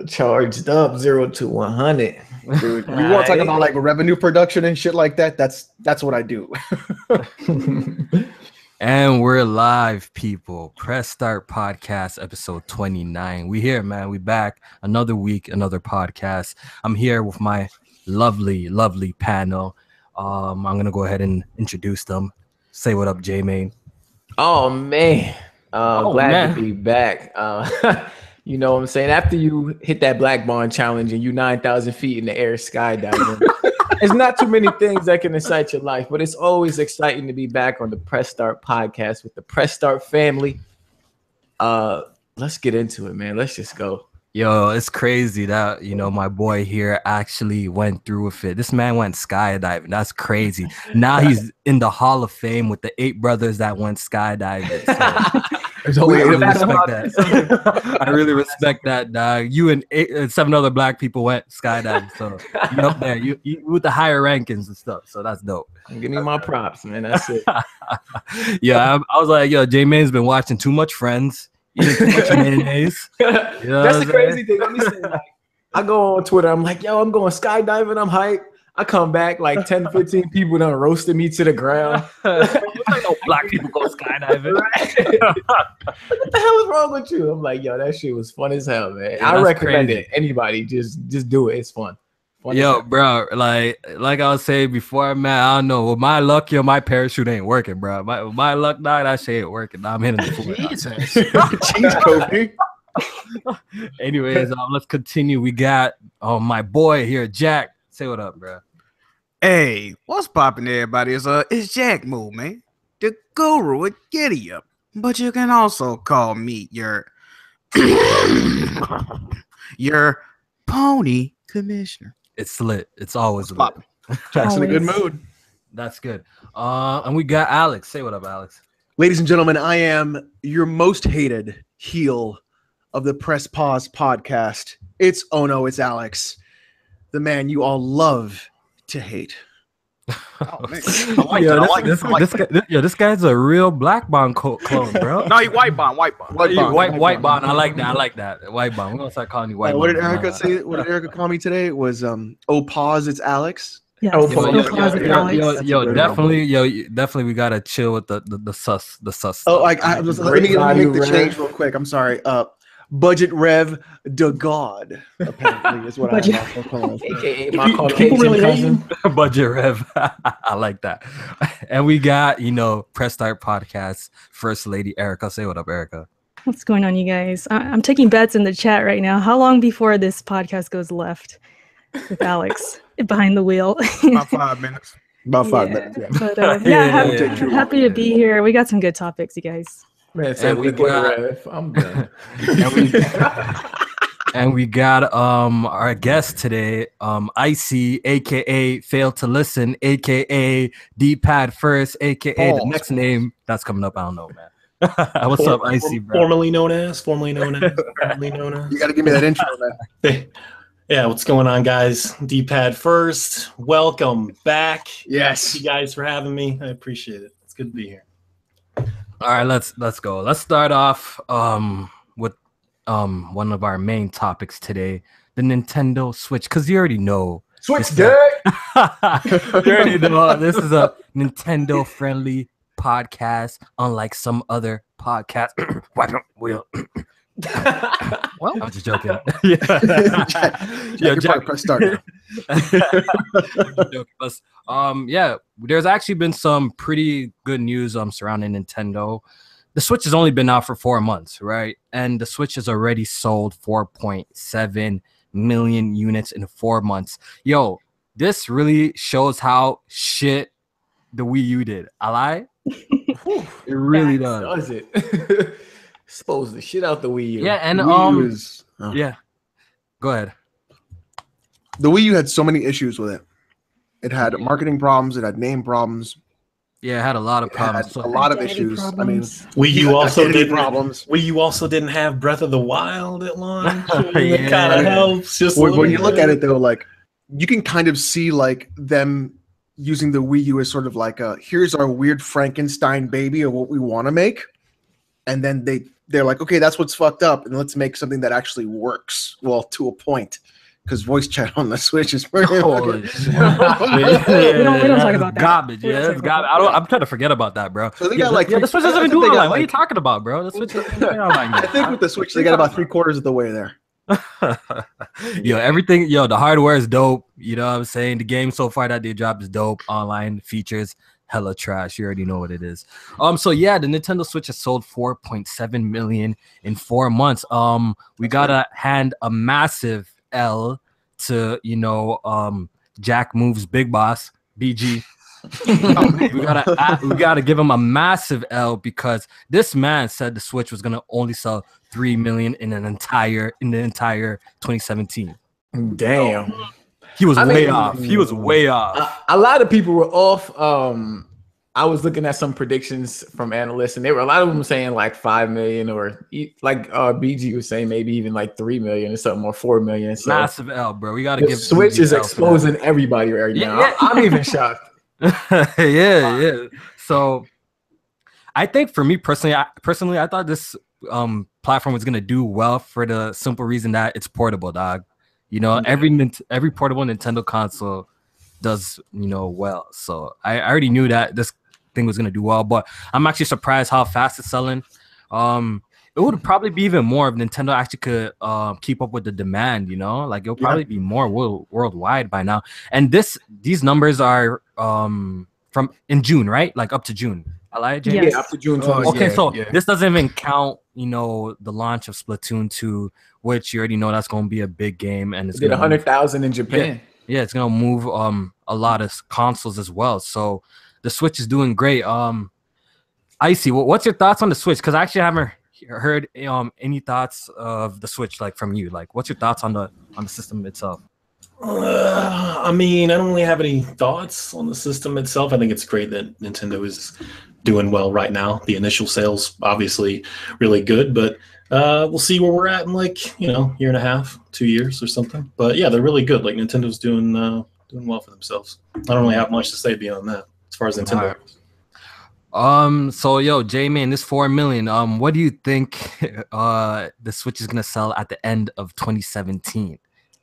Charged up 0 to 100. Dude, we want to talk about like revenue production and shit like that. That's what I do. And we're live, people. Press Start Podcast, episode 29. We here, man. We back. Another week, another podcast. I'm here with my lovely, lovely panel. I'm gonna go ahead and introduce them. Say what up, J-Main. Oh man. Glad to be back. You know what I'm saying? After you hit that black barn challenge and you 9,000 feet in the air skydiving, there's not too many things that can excite your life, but it's always exciting to be back on the Press Start podcast with the Press Start family. Let's get into it, man. Let's just go. Yo, it's crazy that, my boy here actually went through with it. This man went skydiving. That's crazy. Now he's in the Hall of Fame with the 8 brothers that went skydiving. So I really respect that. I really respect that, dog. You and 7 other black people went skydiving. So you up there. You with the higher rankings and stuff. So that's dope. Give me my props, man. That's it. Yeah, I was like, yo, J-Man's been watching too much Friends. Eating too much mayonnaise. That's the crazy thing. Let me say, like, I go on Twitter. I'm like, yo, I'm going skydiving. I'm hyped. I come back like 10, 15 people done roasted me to the ground. Like no black people go skydiving. What the hell is wrong with you? I'm like, yo, that shit was fun as hell, man. Yeah, I recommend it. Anybody, just do it. It's fun. Yo, bro, like I was saying before, man, I don't know. With my luck, my parachute ain't working, bro. My luck, dog, that shit ain't working. I'm hitting the floor. Jesus. Jeez, Kofi. Anyways, let's continue. We got my boy here, Jack. Say what up, bro. Hey, what's poppin', everybody? It's Jack Moo, man. The guru at Giddy Up. But you can also call me your pony commissioner. It's lit. It's always lit. Jack's in a good mood. That's good. And we got Alex. Say what up, Alex. Ladies and gentlemen, I am your most hated heel of the Press Pause podcast. It's Alex, the man you all love to hate. Oh, man. This guy's a real Black Bond clone, bro. No, he white bond. White Bond. I like that. White Bond. We're gonna start calling you White Bond. What did Erica say? What did Erica call me today? It was pause, it's Alex. Yes. Definitely we gotta chill with the sus. Oh, let me make the change real quick. I'm sorry. Budget Rev de God, apparently, is what I'm also calling. AKA my Caucasian cousin. Budget Rev. I like that. And we got, Press Start Podcast, First Lady Erica. Say what up, Erica. What's going on, you guys? I'm taking bets in the chat right now. How long before this podcast goes left with Alex behind the wheel? About 5 minutes. About 5 minutes, yeah. But, happy to be here. We got some good topics, you guys. Man, I'm done. And we got our guest today, Icy, aka Fail to Listen, aka D-Pad First, aka the next name that's coming up. I don't know, man. What's up, Icy, bro? Formerly known as. You got to give me that intro, man. Yeah, what's going on, guys? D-Pad First. Welcome back. Yes. Thank you guys for having me. I appreciate it. It's good to be here. All right, let's go. Let's start off with one of our main topics today, the Nintendo Switch, because you already know. Switch Day! You already know this is a Nintendo-friendly podcast, unlike some other podcasts. Well, I'm just joking. Jack, press start. There's actually been some pretty good news surrounding Nintendo. The Switch has only been out for 4 months, right? And the Switch has already sold 4.7 million units in 4 months. Yo, this really shows how shit the Wii U did. I lie? It really does. Does it? Expose the shit out the Wii U. Yeah, and yeah. Go ahead. The Wii U had so many issues with it. It had marketing problems. It had name problems. Yeah, it had a lot of problems. A lot of issues. Problems. I mean, Wii U also did problems. Wii U also didn't have Breath of the Wild at launch. It kind of helps. Just when you look at it, though, like you can kind of see like them using the Wii U as sort of like here's our weird Frankenstein baby of what we want to make, and then they they're like, okay, that's what's fucked up, and let's make something that actually works. Well, to a point, because voice chat on the Switch is pretty. We don't talk about that. Garbage. Yeah, it's garbage. I'm trying to forget about that, bro. So they got like the Switch doesn't even do online. What are you talking about, bro? The Switch doesn't do online. I think with the Switch, they got about 3/4 of the way there. Everything, the hardware is dope. You know what I'm saying? The game so far that they dropped is dope. Online features, hella trash. You already know what it is. So yeah, the Nintendo Switch has sold 4.7 million in 4 months. We gotta hand a massive L to Jack Moves Big Boss BG. we gotta give him a massive L because this man said the Switch was gonna only sell 3 million in the entire 2017. Damn. He was way off. He was way off. A lot of people were off. I was looking at some predictions from analysts, and a lot of them saying like 5 million, or like BG was saying maybe even like 3 million or something, or 4 million. So massive L, bro. We gotta give Switch is exposing everybody right now. Yeah. I'm even shocked. yeah. So I think for me personally, I thought this platform was gonna do well for the simple reason that it's portable, dog. Every portable Nintendo console does well. So I already knew that this thing was gonna do well, but I'm actually surprised how fast it's selling. It would probably be even more if Nintendo actually could keep up with the demand. Like it'll probably be more worldwide by now. And these numbers are from in June, right? Like up to June. I lied, James? Yeah, up to June 20th. Okay, so this doesn't even count, the launch of Splatoon 2, which you already know that's going to be a big game, and it's did 100,000 in Japan. Yeah, it's going to move a lot of consoles as well. So the Switch is doing great. Icy, what's your thoughts on the Switch? Because I actually haven't heard any thoughts of the Switch like from you. Like, what's your thoughts on the system itself? I mean, I don't really have any thoughts on the system itself. I think it's great that Nintendo is doing well right now. The initial sales, obviously, really good, but we'll see where we're at in year and a half, 2 years or something. But yeah, they're really good. Like Nintendo's doing well for themselves. I don't really have much to say beyond that as far as Nintendo. So J-Man, this 4 million. What do you think the Switch is gonna sell at the end of 2017?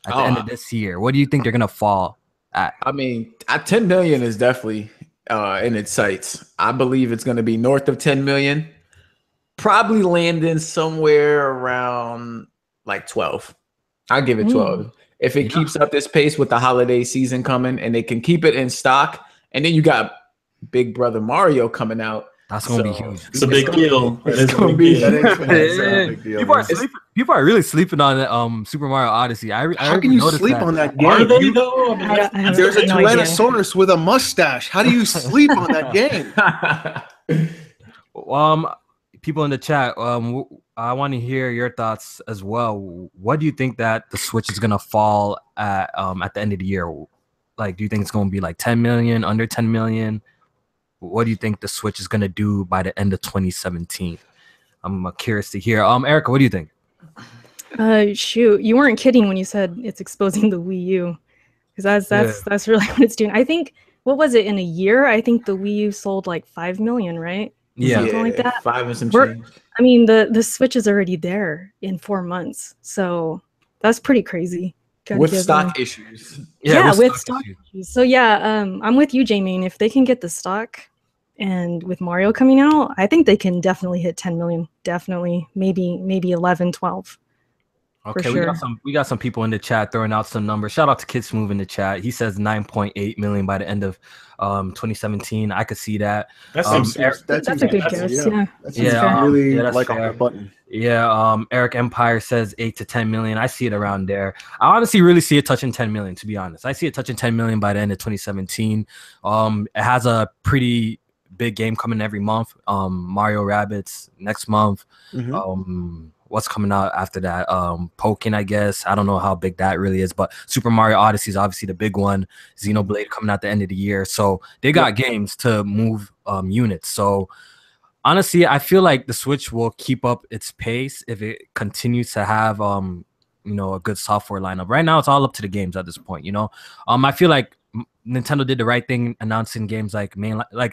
At the end of this year, what do you think they're gonna fall at? I mean, at 10 million is definitely in its sights. I believe it's going to be north of 10 million, probably landing somewhere around like 12. I'll give it 12. If it keeps up this pace with the holiday season coming and they can keep it in stock, and then you got Big Brother Mario coming out. That's gonna be huge. It's a big deal. It's gonna be a big deal. People are really sleeping on Super Mario Odyssey. How can you sleep on that game? Are they though? There's a Tyrannosaurus with a mustache. How do you sleep on that game? People in the chat, I want to hear your thoughts as well. What do you think that the Switch is gonna fall at the end of the year? Like, do you think it's gonna be like 10 million, under 10 million? What do you think the Switch is going to do by the end of 2017? I'm curious to hear. Erica, what do you think? Shoot, you weren't kidding when you said it's exposing the Wii U, because that's really what it's doing. I think, what was it, in a year? I think the Wii U sold like 5 million, right? Something like that. 5 and some change. I mean, the Switch is already there in 4 months, so that's pretty crazy. With stock issues. Yeah, with stock issues. So yeah, I'm with you, J-Main. If they can get the stock, and with Mario coming out, I think they can definitely hit 10 million. Definitely, maybe 11, 12. Okay, sure. we got some people in the chat throwing out some numbers. Shout out to Kid Smooth in the chat. He says 9.8 million by the end of 2017. I could see that. That's a good guess. Yeah. That's really like on the button. Yeah, Eric Empire says 8 to 10 million. I see it around there. I honestly really see it touching 10 million, to be honest. I see it touching 10 million by the end of 2017. It has a pretty big game coming every month. Mario Rabbids next month. What's coming out after that? Pokken, I guess. I don't know how big that really is, but Super Mario Odyssey is obviously the big one. Xenoblade coming out the end of the year. So they got games to move units. So honestly, I feel like the Switch will keep up its pace if it continues to have a good software lineup. Right now, it's all up to the games at this point. I feel like Nintendo did the right thing announcing games like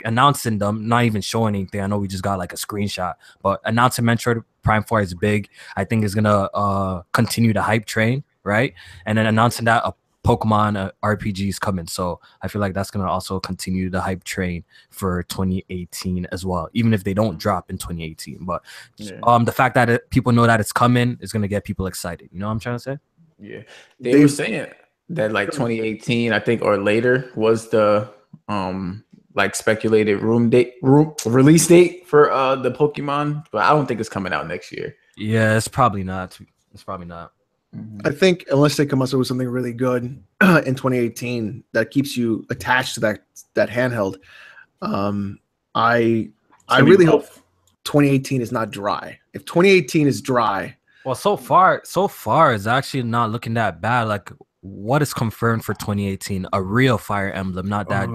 announcing them, not even showing anything. I know we just got like a screenshot, but announcing Prime 4 is big. I think is gonna continue the hype train, right? And then announcing that a Pokemon RPG is coming, so I feel like that's gonna also continue the hype train for 2018 as well, even if they don't drop in 2018. But the fact that people know that it's coming is gonna get people excited. You know what I'm trying to say? Yeah, they were saying that like 2018, I think, or later was the like speculated release date for the Pokemon, but I don't think it's coming out next year. Yeah, it's probably not. It's probably not. I think unless they come up with something really good in 2018 that keeps you attached to that handheld, I really hope 2018 is not dry. If 2018 is dry, well, so far it's actually not looking that bad. Like, what is confirmed for 2018? A real Fire Emblem, not that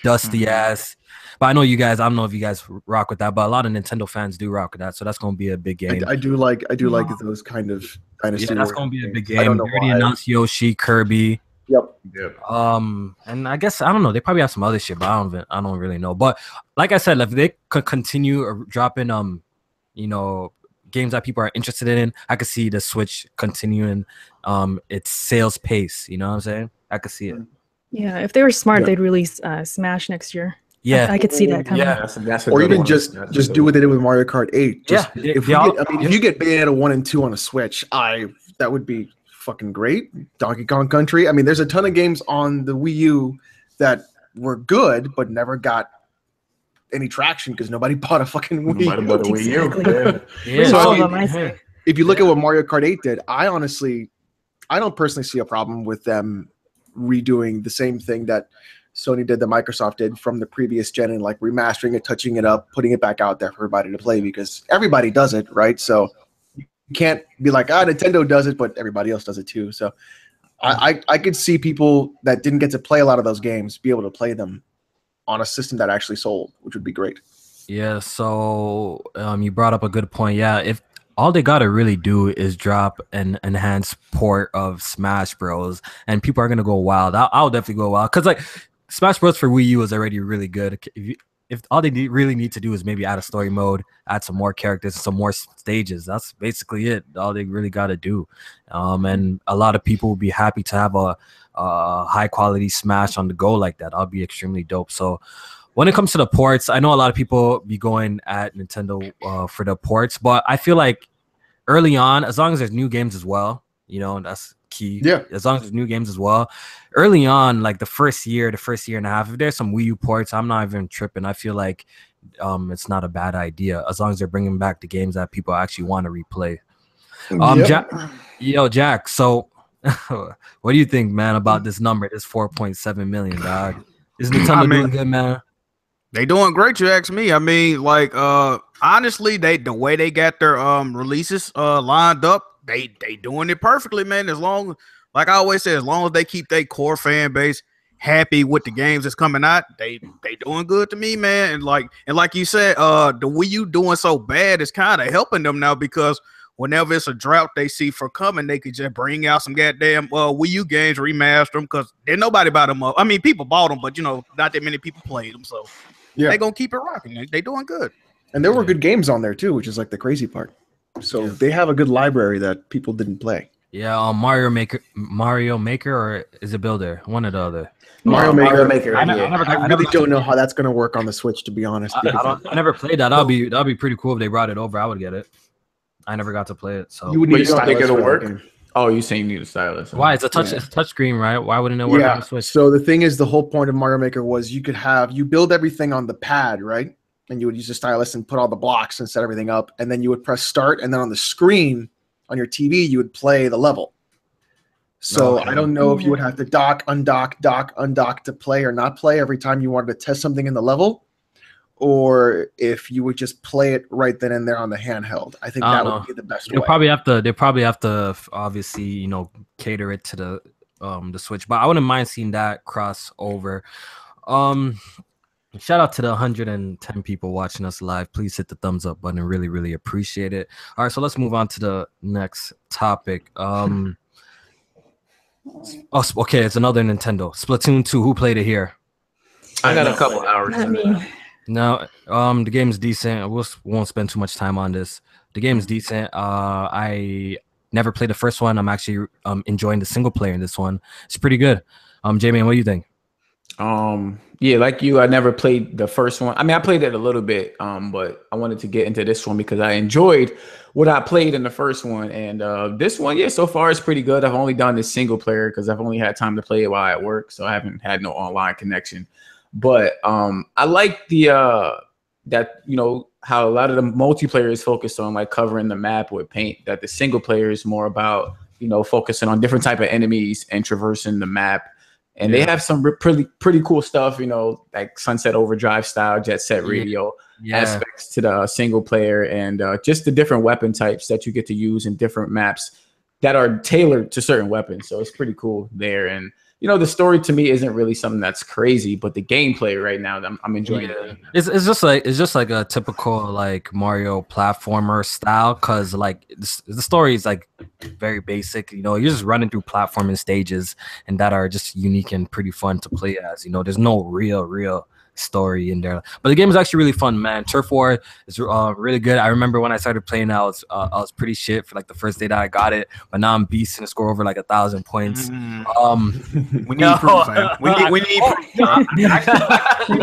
dusty ass. But I know you guys. I don't know if you guys rock with that, but a lot of Nintendo fans do rock with that. So that's gonna be a big game. I do like those kind of dynasty. Yeah, that's gonna be a big game. They already announced Yoshi, Kirby. Yep. And I guess I don't know. They probably have some other shit, but I don't really know. But like I said, if they could continue dropping games that people are interested in, I could see the Switch continuing its sales pace. You know what I'm saying? I could see it. Yeah, if they were smart, they'd release Smash next year. Yeah, I could see that coming. Yeah, that's or even just do what they did with Mario Kart 8. If you get Bayonetta 1 and 2 on a Switch, that would be fucking great. Donkey Kong Country. I mean, there's a ton of games on the Wii U that were good but never got any traction because nobody bought a fucking Wii U. So if you look at what Mario Kart 8 did, I don't personally see a problem with them redoing the same thing that Sony did, that Microsoft did from the previous gen, and like remastering it, touching it up, putting it back out there for everybody to play, because everybody does it, right? So you can't be like, Nintendo does it, but everybody else does it too. So I could see people that didn't get to play a lot of those games be able to play them on a system that actually sold, which would be great. Yeah, so you brought up a good point. Yeah, if all they gotta really do is drop an enhanced port of Smash Bros, and people are gonna go wild. I'll definitely go wild, because like Smash Bros for Wii U is already really good. If all they really need to do is maybe add a story mode, add some more characters, some more stages, that's basically it. All they really gotta do, and a lot of people will be happy to have a high quality Smash on the go like that. That'll be extremely dope. So when it comes to the ports, I know a lot of people be going at Nintendo for the ports, but I feel like early on, as long as there's new games as well, that's key. Yeah. As long as there's new games as well, early on, like the first year and a half, if there's some Wii U ports, I'm not even tripping. I feel like it's not a bad idea, as long as they're bringing back the games that people actually want to replay. Jack. So, what do you think, man, about this number? This 4.7 million, dog. Is Nintendo doing good, man? They doing great, you ask me. I mean, like, honestly, the way they got their releases lined up, they doing it perfectly, man. As long, like I always say, as long as they keep their core fan base happy with the games that's coming out, they doing good to me, man. And like you said, the Wii U doing so bad is kind of helping them now, because whenever it's a drought they see for coming, they could just bring out some goddamn Wii U games, remaster them, because then nobody bought them up. I mean, people bought them, but not that many people played them, so they gonna keep it rocking. They doing good. And there were good games on there too, which is like the crazy part. So they have a good library that people didn't play. Yeah, Mario Maker, or is it Builder? One or the other. Mario Maker. I really don't know how that's going to work on the Switch, to be honest. I never played that. That'd be pretty cool if they brought it over. I would get it. I never got to play it, so you would need a stylus. Think it'll work? Oh, you saying you need a stylus? Why? It's a touch screen, right? Why wouldn't it work on the Switch? So the thing is, the whole point of Mario Maker was you build everything on the pad, right? And you would use a stylus and put all the blocks and set everything up, and then you would press start, and then on the screen on your TV you would play the level. So I don't know if you would have to dock, undock to play or not play every time you wanted to test something in the level, or if you would just play it right then and there on the handheld. I think that would be the best way. They probably have to obviously cater it to the Switch, but I wouldn't mind seeing that cross over. Shout out to the 110 people watching us live. Please hit the thumbs up button. Really, really appreciate it. All right, so let's move on to the next topic. Okay, it's another Nintendo. Splatoon 2. Who played it here? I got a couple hours. Not me. No, the game's decent. We won't spend too much time on this. The game is decent. I never played the first one. I'm actually enjoying the single player in this one. It's pretty good. J-Man, what do you think? Yeah, like you, I never played the first one. I mean, I played it a little bit, but I wanted to get into this one because I enjoyed what I played in the first one. And this one, yeah, so far it's pretty good. I've only done this single player because I've only had time to play it while at work, so I haven't had no online connection. But I like the that, you know, how a lot of the multiplayer is focused on like covering the map with paint, that the single player is more about, you know, focusing on different type of enemies and traversing the map. And they have some pretty cool stuff, you know, like Sunset Overdrive style, Jet Set Radio aspects to the single player, and just the different weapon types that you get to use in different maps that are tailored to certain weapons. So it's pretty cool there. And, you know, the story to me isn't really something that's crazy, but the gameplay right now, I'm enjoying it. It's just like a typical like Mario platformer style, because like the story is like very basic. You know, you're just running through platforming stages, and that are just unique and pretty fun to play as. You know, there's no real story in there, but the game is actually really fun, man. Turf War is really good. I remember when I started playing, I was pretty shit for like the first day that I got it, but now I'm beasting to score over like 1,000 points. We need proof, fam. We need proof. I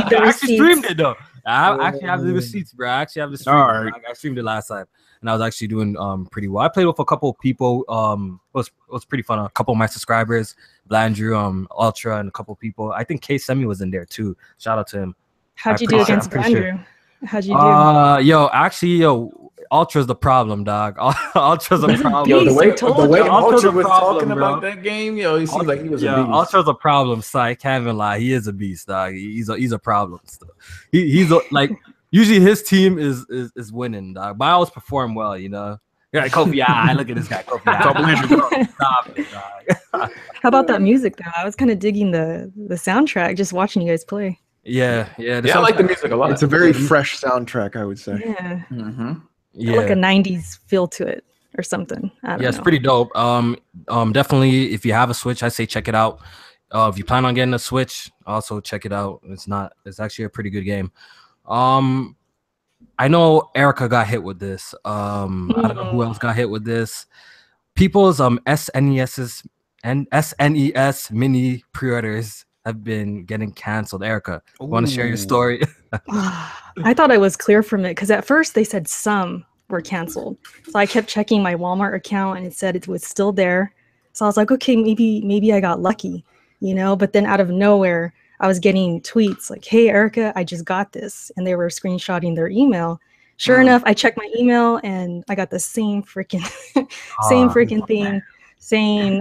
actually streamed it though. I actually have the receipts, bro. I actually have the stream. Right. I streamed it last time, and I was actually doing pretty well. I played with a couple of people. It was pretty fun. A couple of my subscribers, Blandrew, Ultra, and a couple of people. I think K Semi was in there too. Shout out to him. How'd you do against Blandrew? How'd you do? Yo, Ultra's the problem, dog. Ultra's a problem. Yo, the way Ultra was talking about that game, yo, he seems like he was a beast. Ultra's a problem, so I can't even lie. He is a beast, dog. He's a problem. So he's like usually his team is winning, dog. But I always perform well, you know. You're like Kofi. Look at this guy, Kofi. Stop it, dog. How about that music though? I was kind of digging the soundtrack just watching you guys play. Yeah. I like the music a lot. It's a very fresh soundtrack, I would say. Yeah. Mm-hmm. Yeah, like a 90s feel to it or something. I don't know. It's pretty dope. Definitely, if you have a Switch, I say check it out. If you plan on getting a Switch, also check it out. It's actually a pretty good game. I know Erica got hit with this. I don't know who else got hit with this. People's SNES Mini pre-orders have been getting canceled. Erica, want to share your story? I thought I was clear from it because at first they said some were canceled. So I kept checking my Walmart account and it said it was still there. So I was like, okay, maybe I got lucky, you know? But then out of nowhere, I was getting tweets like, hey, Erica, I just got this. And they were screenshotting their email. Sure enough, I checked my email and I got the same freaking thing saying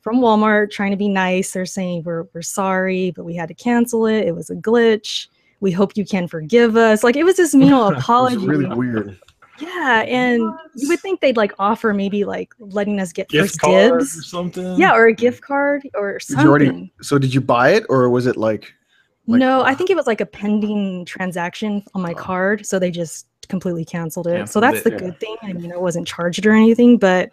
from Walmart, trying to be nice. They're saying we're sorry, but we had to cancel it. It was a glitch. We hope you can forgive us. Like, it was this apology. It was really weird. Yeah, and you would think they'd like offer maybe like letting us get gift first card dibs or something. Yeah, or a gift card or something. Did you buy it, or was it like no, I think it was like a pending transaction on my card, so they just completely canceled it. So that's the good thing. I mean, I wasn't charged or anything, but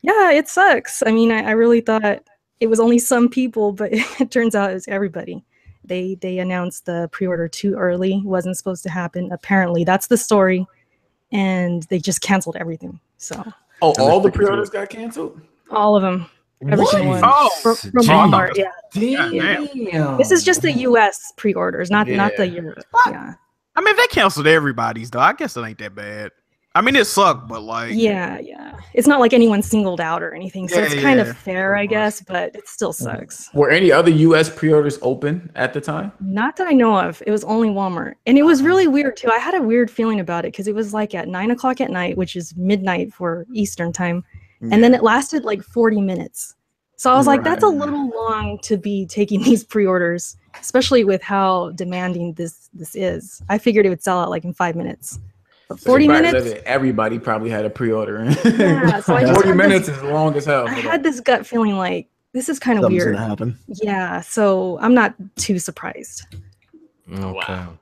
yeah, it sucks. I mean, I really thought it was only some people, but it turns out it was everybody. They announced the pre-order too early. Wasn't supposed to happen. Apparently, that's the story. And they just canceled everything. So all the pre-orders got canceled? All of them. Every single one. From Walmart, yeah. Damn. This is just the US pre-orders, not the Europe. Yeah. I mean, if they canceled everybody's though, I guess it ain't that bad. I mean, it sucked, but like yeah. It's not like anyone singled out or anything, so it's kind of fair, I guess, but it still sucks. Were any other US pre-orders open at the time? Not that I know of. It was only Walmart, and it was really weird too. I had a weird feeling about it because it was like at 9 o'clock at night, which is midnight for Eastern time, and then it lasted like 40 minutes. So I was like, that's a little long to be taking these pre-orders, especially with how demanding this is. I figured it would sell out like in 5 minutes. 40 minutes. Everybody probably had a pre-order. Yeah, so 40 minutes is long as hell. I had this gut feeling like this is kind of weird. Gonna happen. Yeah, so I'm not too surprised. Okay. Wow.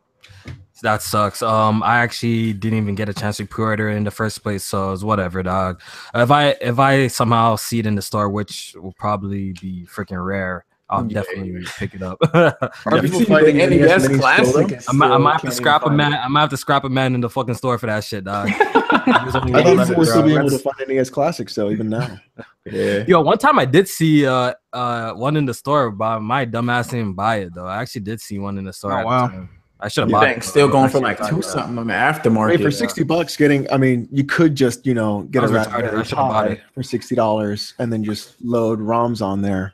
That sucks. I actually didn't even get a chance to pre-order in the first place, so it's whatever, dog. If I somehow see it in the store, which will probably be freaking rare, I'll definitely pick it up. Are people finding the NES Classic? I might have to scrap a man. I might have to scrap a man in the fucking store for that shit, dog. I thought people would still be able to find NES Classics though, even now. Yeah. Yo, one time I did see one in the store, but my dumbass didn't buy it though. I actually did see one in the store. Oh wow. I should have bought it. Still going for like $2 something on the aftermarket. Wait, for $60, I mean, you could just, you know, get a Raspberry Pi for $60 and then just load ROMs on there.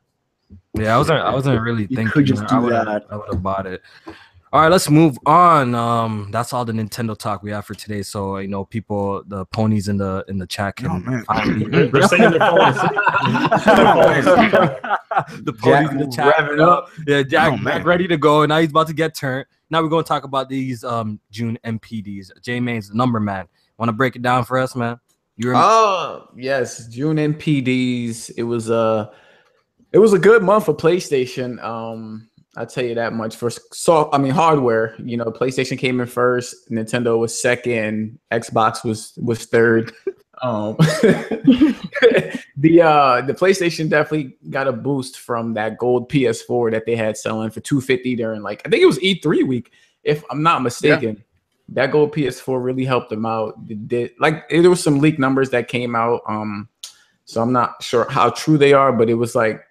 Yeah, I wasn't really thinking. You could just do that. I would have bought it. All right, let's move on. That's all the Nintendo talk we have for today. So you know, people, the ponies in the chat can finally. They're saying they're falling asleep. The ponies in the chat. Up. Yeah, Jack ready to go. Now he's about to get turned. Now we're going to talk about these June MPDs. J Main's the number man. Want to break it down for us, man? Yes, June MPDs. It was a good month for PlayStation. I'll tell you that much. Hardware. You know, PlayStation came in first, Nintendo was second, Xbox was third. The PlayStation definitely got a boost from that gold PS4 that they had selling for $250 during, like, I think it was E3 week, if I'm not mistaken. Yeah. That gold PS4 really helped them out. There was some leaked numbers that came out. So I'm not sure how true they are, but it was like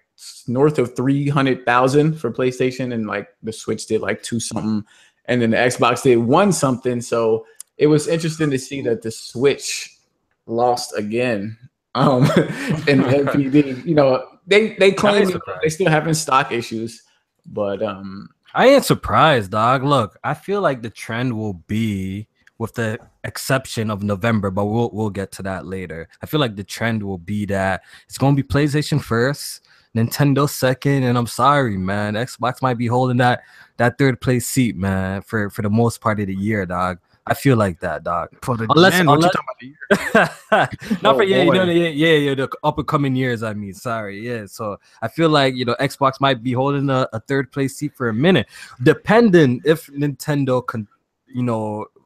north of 300,000 for PlayStation, and like the Switch did like 2 something, and then the Xbox did 1 something. So it was interesting to see that the Switch lost again in NPD. You know, they claim they still having stock issues, but I ain't surprised, dog. Look, I feel like the trend will be, with the exception of November, but we'll get to that later. I feel like the trend will be that it's going to be PlayStation first, Nintendo second, and I'm sorry, man, Xbox might be holding that third place seat, man, for the most part of the year, dog. I feel like that, dog. Unless what you talking about the year? Not for the up and coming years. I mean, sorry, yeah. So I feel like, you know, Xbox might be holding a third place seat for a minute, depending if Nintendo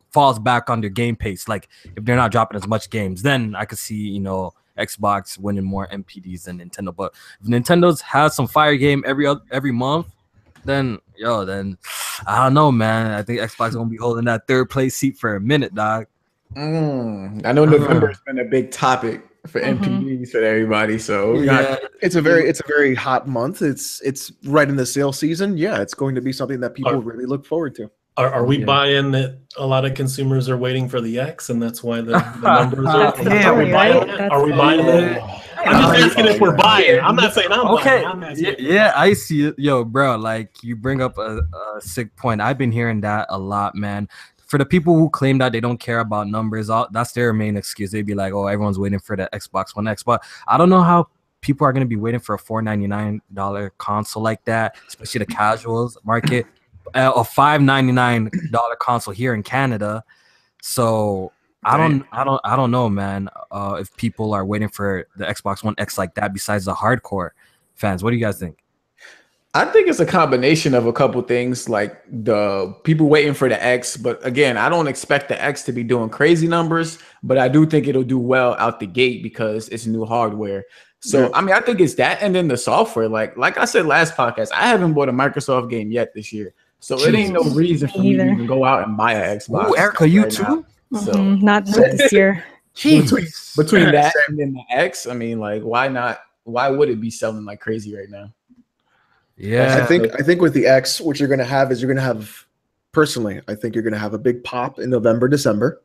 falls back on their game pace. Like if they're not dropping as much games, then I could see, you know, Xbox winning more MPDs than Nintendo. But if Nintendo's has some fire game every month, then I don't know, man. I think Xbox is gonna be holding that third place seat for a minute, dog. I know November's been a big topic for MPDs for everybody. So it's a very hot month. It's right in the sale season. Yeah, it's going to be something that people really look forward to. Are we buying that a lot of consumers are waiting for the X, and that's why the numbers are? Are we buying it? Are we buying it? I'm just asking if we're buying. I'm not saying I'm okay. buying. Yeah, I see it. Yo, bro, like you bring up a sick point. I've been hearing that a lot, man. For the people who claim that they don't care about numbers, that's their main excuse. They'd be like, oh, everyone's waiting for the Xbox One X. But I don't know how people are going to be waiting for a $499 console like that, especially the casuals market. A $599 console here in Canada. So I don't know, man. If people are waiting for the Xbox One X like that, besides the hardcore fans, what do you guys think? I think it's a combination of a couple things, like the people waiting for the X. But again, I don't expect the X to be doing crazy numbers, but I do think it'll do well out the gate because it's new hardware. So, I mean, I think it's that. And then the software, like I said last podcast, I haven't bought a Microsoft game yet this year. So it ain't no reason for me to even go out and buy an Xbox. Oh, Erica, you too? So not this year. Between that and then the X, I mean, like, why not? Why would it be selling like crazy right now? Yeah, I think with the X, what you're gonna have is personally, I think you're gonna have a big pop in November, December.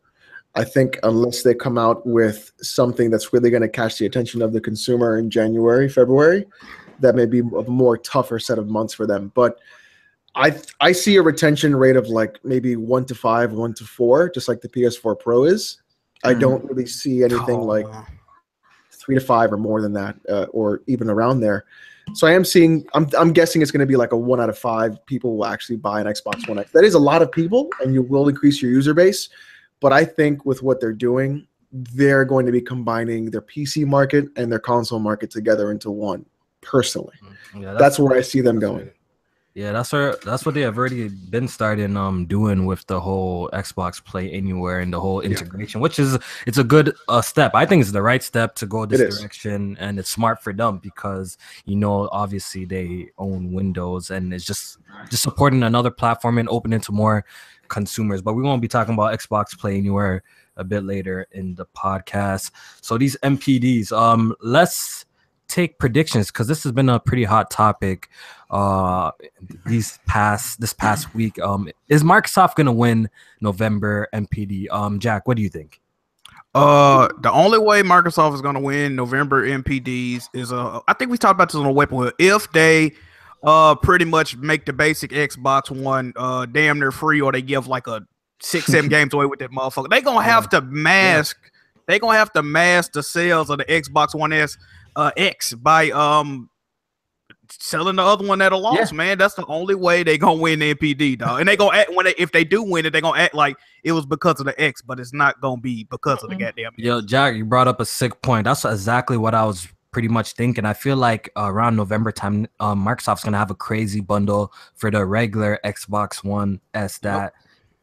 I think unless they come out with something that's really gonna catch the attention of the consumer in January, February, that may be a more tougher set of months for them. But I see a retention rate of like maybe 1 to 5, 1 to 4, just like the PS4 Pro is. I don't really see anything like 3 to 5 or more than that, or even around there. So I'm guessing it's going to be like a 1 out of 5 people will actually buy an Xbox One X. That is a lot of people, and you will increase your user base. But I think with what they're doing, they're going to be combining their PC market and their console market together into one. Personally, that's where I see them going. Yeah, that's what they have already been starting doing with the whole Xbox Play Anywhere and the whole integration, which is it's a good step. I think it's the right step to go this direction, and it's smart for them because obviously they own Windows, and it's just supporting another platform and opening to more consumers. But we won't be talking about Xbox Play Anywhere a bit later in the podcast. So these MPDs, let's take predictions because this has been a pretty hot topic this past week. Is Microsoft gonna win November MPD? Jack, what do you think? The only way Microsoft is gonna win November MPDs is I think we talked about this on the weapon wheel. If they pretty much make the basic Xbox One damn near free, or they give like a 6-7 games away with that motherfucker, they gonna have to mask. They gonna have to mask the sales of the Xbox One X by selling the other one at a loss, man. That's the only way they gonna win the MPD, dog. And they gonna act if they do win it, they gonna act like it was because of the X, but it's not gonna be because of the goddamn X. Yo, Jack, you brought up a sick point. That's exactly what I was pretty much thinking. I feel like around November time, Microsoft's gonna have a crazy bundle for the regular Xbox One S that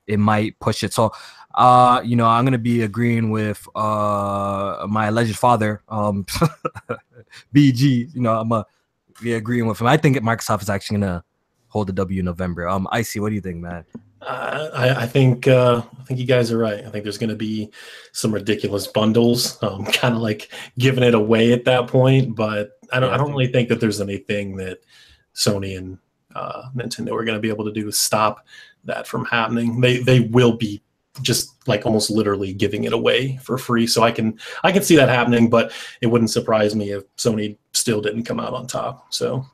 it might push it. So I'm gonna be agreeing with my alleged father, BG. I'm gonna be agreeing with him. I think Microsoft is actually gonna hold the W in November. Icy, what do you think, man? I think you guys are right. I think there's gonna be some ridiculous bundles, kind of like giving it away at that point. But I don't really think that there's anything that Sony and Nintendo are gonna be able to do to stop that from happening. They will be just like almost literally giving it away for free. So I can see that happening, but it wouldn't surprise me if Sony still didn't come out on top. So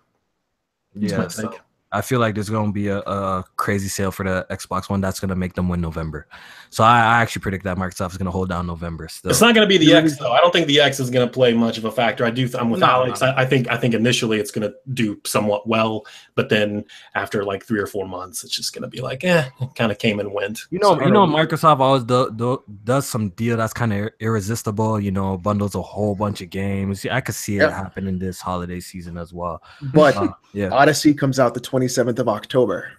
I feel like there's going to be a crazy sale for the Xbox One that's going to make them win November. So I actually predict that Microsoft is going to hold down November still. It's not going to be the X, though. I don't think the X is going to play much of a factor. I'm with Alex. I think initially it's going to do somewhat well, but then after like 3 or 4 months, it's just going to be like, it kind of came and went. Microsoft always does some deal that's kind of irresistible, bundles a whole bunch of games. I could see it happening this holiday season as well. But Odyssey comes out the 27th of October.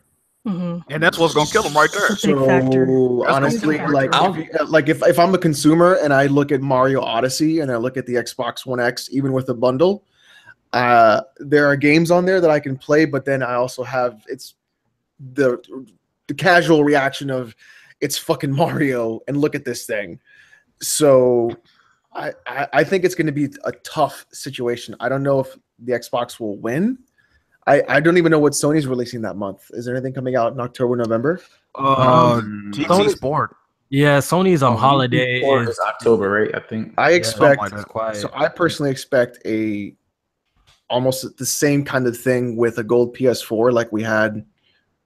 Mm-hmm. And that's what's gonna kill them right there. So honestly, if I'm a consumer and I look at Mario Odyssey and I look at the Xbox One X, even with a bundle, there are games on there that I can play, but then I also have the casual reaction of it's fucking Mario and look at this thing. So I think it's going to be a tough situation. I don't know if the Xbox will win. I don't even know what Sony's releasing that month. Is there anything coming out in October, November? TC Sport. Yeah, Sony's on holiday. Is October, right? I think. I expect. So I personally expect almost the same kind of thing with a gold PS4 like we had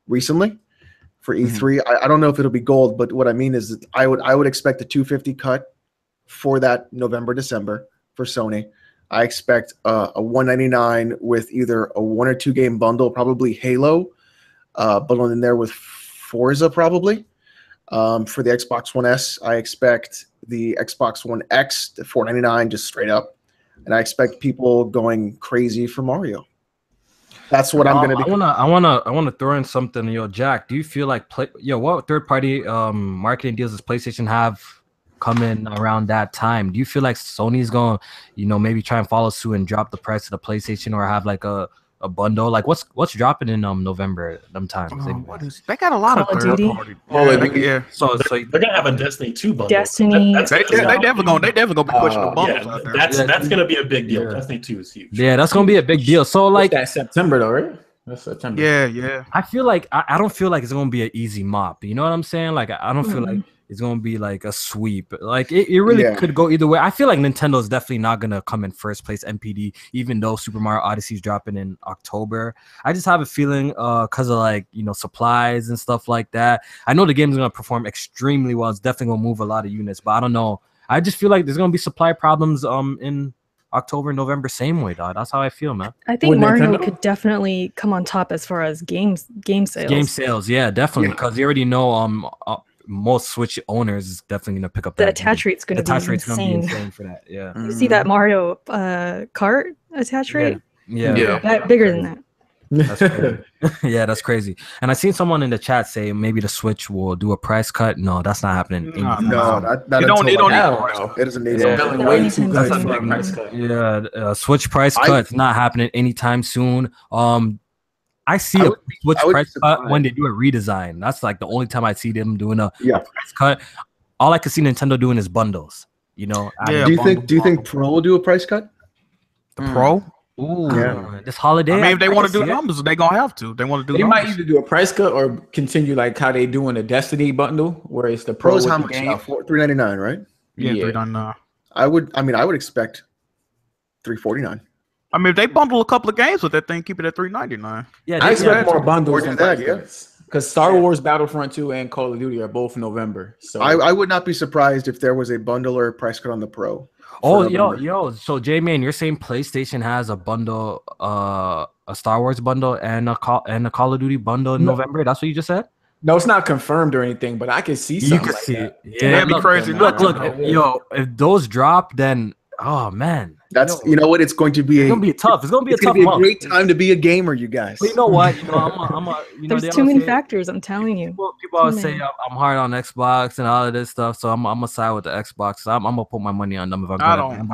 recently for E3. I don't know if it'll be gold, but what I mean is that I would expect a 250 cut for that November, December for Sony. I expect a $199 with either a 1 or 2 game bundle, probably Halo, bundled in there with Forza probably. For the Xbox One S, I expect the Xbox One X, the $499 just straight up, and I expect people going crazy for Mario. That's what I'm gonna be. I wanna throw in something. Jack, do you feel like what third party marketing deals does PlayStation have coming around that time? Do you feel like Sony's going to maybe try and follow suit and drop the price of the PlayStation, or have like a bundle? Like what's dropping in November them times? They got a lot of third party. So they're gonna have a Destiny 2 bundle. Destiny. They definitely gonna be pushing the bundles out there. That's gonna be a big deal. Destiny 2 is huge. Yeah, that's gonna be a big deal. So like that September though, right? That's September. Yeah. I feel like I don't feel like it's gonna be an easy mop. You know what I'm saying? Like I don't feel like it's gonna be like a sweep. Like it really could go either way. I feel like Nintendo is definitely not gonna come in first place MPD, even though Super Mario Odyssey is dropping in October. I just have a feeling because of supplies and stuff like that. I know the game is gonna perform extremely well. It's definitely gonna move a lot of units, but I don't know. I just feel like there's gonna be supply problems in October, November, same way, dog. That's how I feel, man. I think Mario could definitely come on top as far as game sales. Game sales, yeah, definitely, because you already know most Switch owners is definitely gonna pick up the attach rate's gonna be insane for that. Yeah, you see that Mario Kart attach rate? Yeah. Bigger than that. That's crazy. Yeah, that's crazy. And I seen someone in the chat say maybe the Switch will do a price cut. No, that's not happening. No, that you don't need it doesn't need it. Way too good for a price cut. Yeah, Switch price cut's not happening anytime soon. I see a Switch price cut when they do a redesign. That's like the only time I see them doing a price cut. All I can see Nintendo doing is bundles. You know. Do you think Pro will do a price cut? The Pro? Ooh, this holiday. I mean, if they want to do numbers, they're gonna have to. They want to do. They might either do a price cut or continue like how they do in the Destiny bundle, where it's the Pro. Pro's how much now? $399, right? Yeah, $399. I would expect $349. I mean, if they bundle a couple of games with that thing, keep it at $399. Yeah, I expect more bundles than that. Because Star Wars Battlefront 2 and Call of Duty are both November. So I would not be surprised if there was a bundle or a price cut on the Pro. Oh, yo. So, J-Man, you're saying PlayStation has a bundle, a Star Wars bundle and a Call of Duty bundle in November? That's what you just said? No, it's not confirmed or anything, but I can see something. You can see it. Yeah, that'd be crazy. Look, yo, if those drop, then oh man, that's you know what it's going to be. It's gonna be tough. It's gonna be a great time to be a gamer, you guys. But you know what? There's too many factors. I'm telling you. People always say I'm hard on Xbox and all of this stuff, so I'm gonna side with the Xbox. So I'm gonna put my money on them if I'm gonna. I'm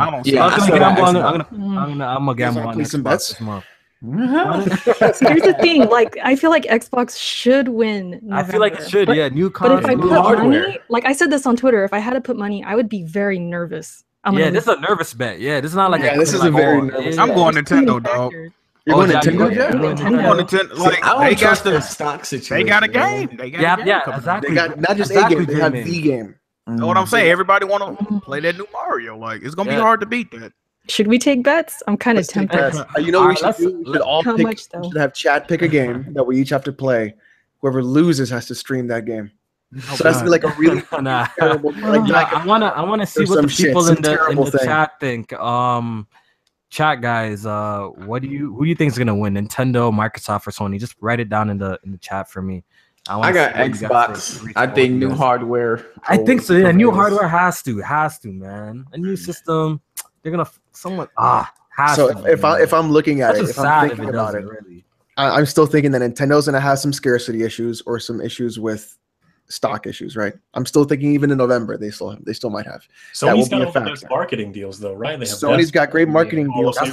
gonna gamble on some bets this month. Here's the thing, like I feel like Xbox should win November, I feel like it should, new but if I put hardware. money, like I said this on Twitter, if I had to put money, I would be very nervous. This is a nervous bet. Yeah, this is not like this is a very nervous I'm going Nintendo, dog. You're going Nintendo? I'm going Nintendo. Like they got the stock situation. They got a game. They got a game exactly. They got not just a game, they have the game. Know what I'm saying? Everybody want to play that new Mario. Like it's gonna be hard to beat that. Should we take bets? I'm kind of tempted. You know what we should do? We should all pick. We should have chat pick a game that we each have to play. Whoever loses has to stream that game. So that's like a really terrible. I wanna see what the people in the chat think. Chat guys, who do you think is gonna win? Nintendo, Microsoft, or Sony? Just write it down in the chat for me. I got Xbox. I think new hardware. I think so. Yeah, new hardware has to, man. A new system. They're gonna if I'm looking at it, if I'm thinking about it, I'm still thinking that Nintendo's gonna have some scarcity issues or some issues with stock issues, right? I'm still thinking even in November they still might have. Sony's got all the best marketing deals though, right? Sony's got great marketing deals. I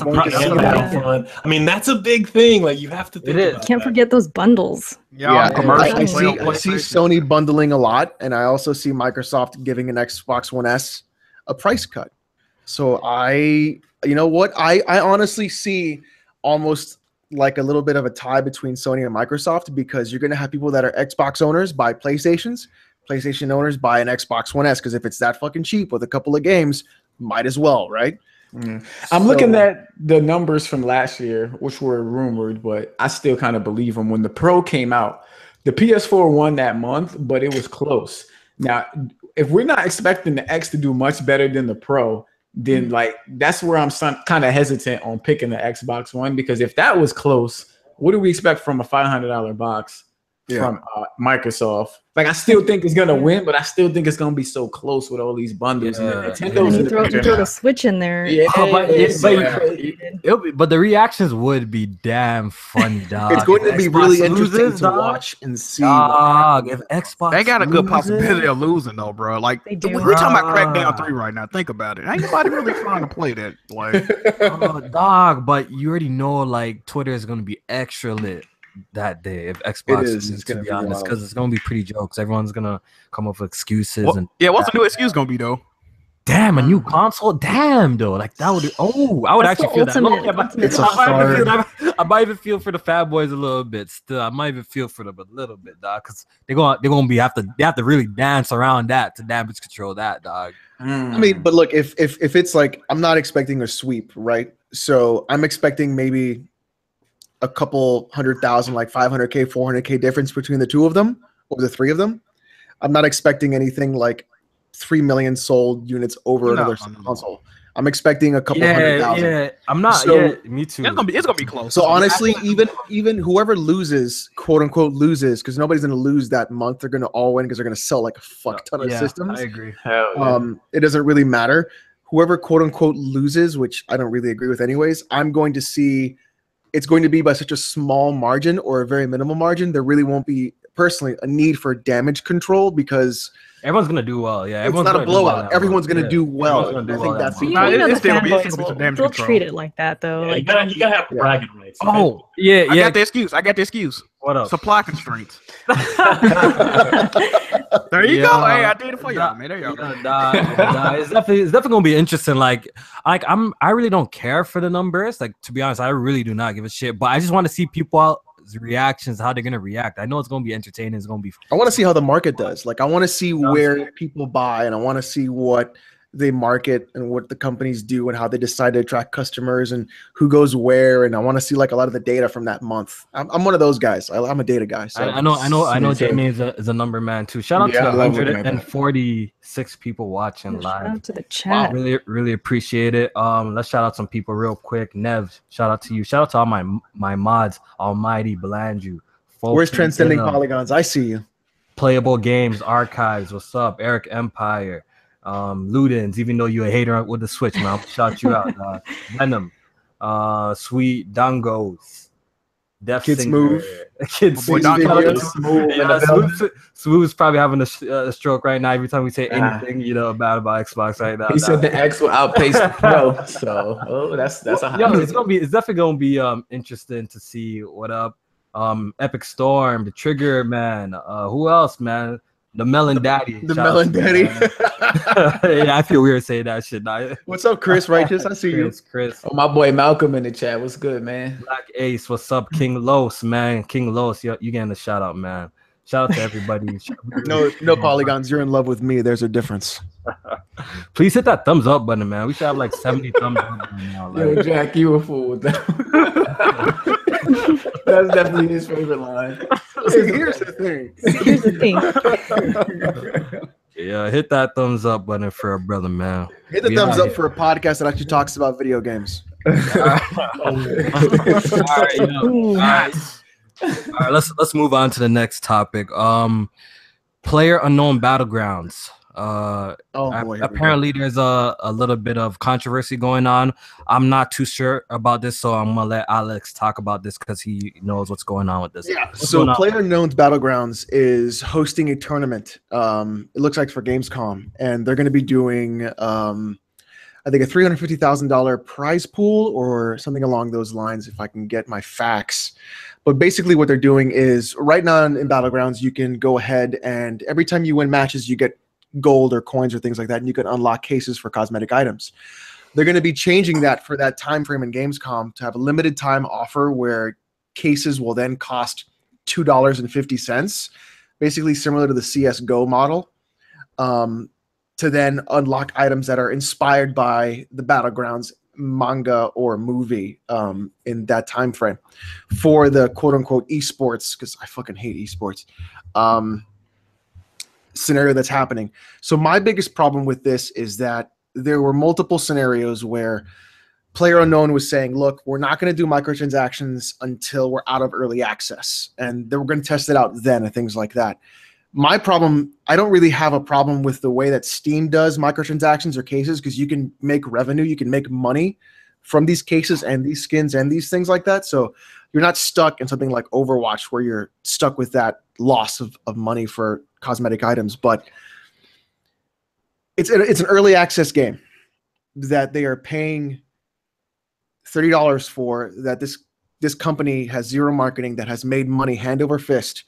mean, that's a big thing. Like you have to think about Can't forget those bundles. I see Sony bundling a lot, and I also see Microsoft giving an Xbox One S a price cut. So you know what? I honestly see almost like a little bit of a tie between Sony and Microsoft, because you're going to have people that are Xbox owners buy PlayStations, PlayStation owners buy an Xbox One S, because if it's that fucking cheap with a couple of games, might as well, right? I'm looking at the numbers from last year, which were rumored, but I still kind of believe them. When the Pro came out, the PS4 won that month, but it was close. Now, if we're not expecting the X to do much better than the Pro, then like that's where I'm kind of hesitant on picking the Xbox One, because if that was close, what do we expect from a $500 box from Microsoft? Like I still think it's gonna win, but I still think it's gonna be so close with all these bundles. Nintendo's throw the Switch in there. But the reactions would be damn funny, dog. It's going to be really interesting to watch and see. If Xbox, they got a good possibility of losing though, bro. Like we're talking about Crackdown 3 right now. Think about it. Ain't nobody really trying to play that. Like, dog. But you already know, like Twitter is gonna be extra lit that day if Xbox is to be honest, because it's gonna be pretty jokes. Everyone's gonna come up with excuses. What's the new excuse gonna be though? Damn, a new console. Damn, though, like that would. I would actually feel that. I might even feel for the Fat Boys a little bit. Still, I might even feel for them a little bit, dog, because they're gonna have to really dance around that to damage control that, dog. I mean, but look, if it's like, I'm not expecting a sweep, right? So I'm expecting maybe a couple 100,000, like 500K, 400K difference between the two of them or the three of them. I'm not expecting anything like 3 million sold units over another console. I'm expecting a couple 100,000. Yeah, I'm not. So, me too. It's gonna be close. So honestly, even whoever loses, quote unquote, loses, because nobody's gonna lose that month. They're gonna all win because they're gonna sell like a fuck ton of systems. I agree. It doesn't really matter. Whoever quote unquote loses, which I don't really agree with anyways, I'm going to see it's going to be by such a small margin or a very minimal margin, there really won't be personally a need for damage control because everyone's gonna do well. Yeah, it's not a blowout. Everyone's gonna do well. I think that's the fanboys. They'll treat it like that though. Yeah, like you gotta have bragging rights. Oh yeah, I got the excuse. What up? Supply constraints. There you go. Hey, I did it for y'all, man. There you go. It's definitely gonna be interesting. Like I really don't care for the numbers. Like, to be honest, I really do not give a shit. But I just want to see people's reactions, how they're gonna react. I know it's gonna be entertaining. It's gonna be. I want to see how the market does. Like, I want to see where people buy, and I want to see what they market and what the companies do and how they decide to attract customers and who goes where. And I want to see like a lot of the data from that month. I'm one of those guys. I'm a data guy. So I know Jamie is a number man too. Shout out to 146 people watching live. Shout out to the chat. Wow, really appreciate it. Let's shout out some people real quick. Nev, shout out to you. Shout out to all my mods. Almighty Blandrew. Where's Transcending Polygons? I see you. Playable Games Archives. What's up? Eric Empire. Ludens, even though you're a hater with the Switch, man, I'll shout you out. Venom, Sweet Dangos, Death Kids Singer, Move, Kids Smooth is probably having a stroke right now every time we say anything, bad about Xbox right now. He said the X will outpace the Pro, so that's a high. It's definitely gonna be interesting to see what up. Epic Storm, the Trigger man, who else, man? The Melon Daddy. The Melon Daddy. Yeah, I feel weird saying that shit now. What's up, Chris Righteous? I see Chris. Oh, my boy Malcolm in the chat. What's good, man? Black Ace. What's up, King Los, man? King Los, you getting a shout out, man. Shout out to everybody. No polygons. You're in love with me. There's a difference. Please hit that thumbs up button, man. We should have like 70 thumbs up right now. Like. Yo, Jack, you a fool with that. That's definitely his favorite line. Here's the thing. Yeah, hit that thumbs up button for a brother, man. Hit the thumbs up for a podcast that actually talks about video games. All right, let's move on to the next topic. Player Unknown Battlegrounds. Apparently there's a little bit of controversy going on. I'm not too sure about this, so I'm gonna let Alex talk about this because he knows what's going on with this. Yeah. So Player Unknown's Battlegrounds is hosting a tournament. It looks like for Gamescom, and they're going to be doing I think a $350,000 prize pool or something along those lines, if I can get my facts. But basically what they're doing is right now in Battlegrounds, you can go ahead and every time you win matches, you get gold or coins or things like that, and you can unlock cases for cosmetic items. They're going to be changing that for that time frame in Gamescom to have a limited time offer where cases will then cost $2.50, basically similar to the CSGO model, to then unlock items that are inspired by the Battlegrounds manga or movie in that time frame for the quote-unquote esports, because I fucking hate esports, scenario that's happening. So my biggest problem with this is that there were multiple scenarios where Player Unknown was saying, look, we're not going to do microtransactions until we're out of early access, and then we're going to test it out then and things like that. My problem, I don't really have a problem with the way that Steam does microtransactions or cases, because you can make revenue, you can make money from these cases and these skins and these things like that. So you're not stuck in something like Overwatch where you're stuck with that loss of money for cosmetic items. But it's an early access game that they are paying $30 for, that this company has zero marketing, that has made money hand over fist.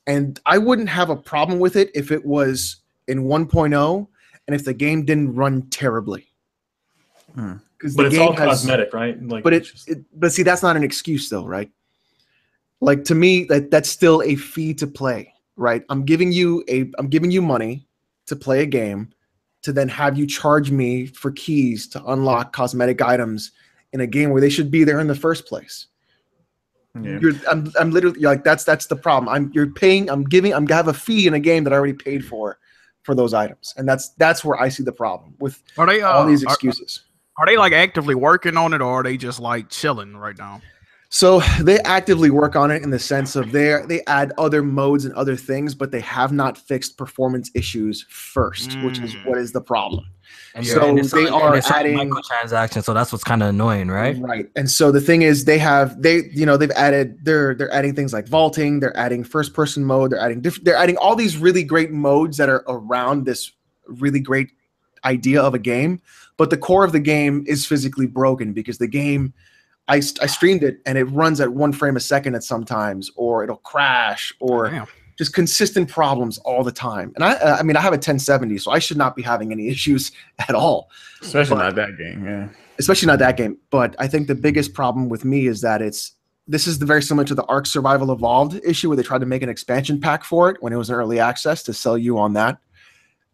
And I wouldn't have a problem with it if it was in 1.0 and if the game didn't run terribly. But it's all cosmetic, right? Like, but see, that's not an excuse though, right? Like, to me, that's still a fee to play, right? I'm giving you money to play a game, to then have you charge me for keys to unlock cosmetic items in a game where they should be there in the first place. Yeah. I'm literally like, that's the problem. I'm gonna have a fee in a game that I already paid for those items, and that's where I see the problem with all these excuses. Are they like actively working on it, or are they just like chilling right now? So they actively work on it in the sense of they add other modes and other things, but they have not fixed performance issues first, which is what is the problem. And so they are adding microtransactions, so that's what's kind of annoying, right? Right. And so the thing is, they've added they're adding things like vaulting, they're adding first person mode, they're adding all these really great modes that are around this really great idea of a game, but the core of the game is physically broken because the game. I streamed it and it runs at 1 frame a second at sometimes, or it'll crash, or just consistent problems all the time. And I mean, I have a 1070, so I should not be having any issues at all. Especially not that game, yeah. Especially not that game. But I think the biggest problem with me is that this is very similar to the Ark Survival Evolved issue where they tried to make an expansion pack for it when it was in early access to sell you on that.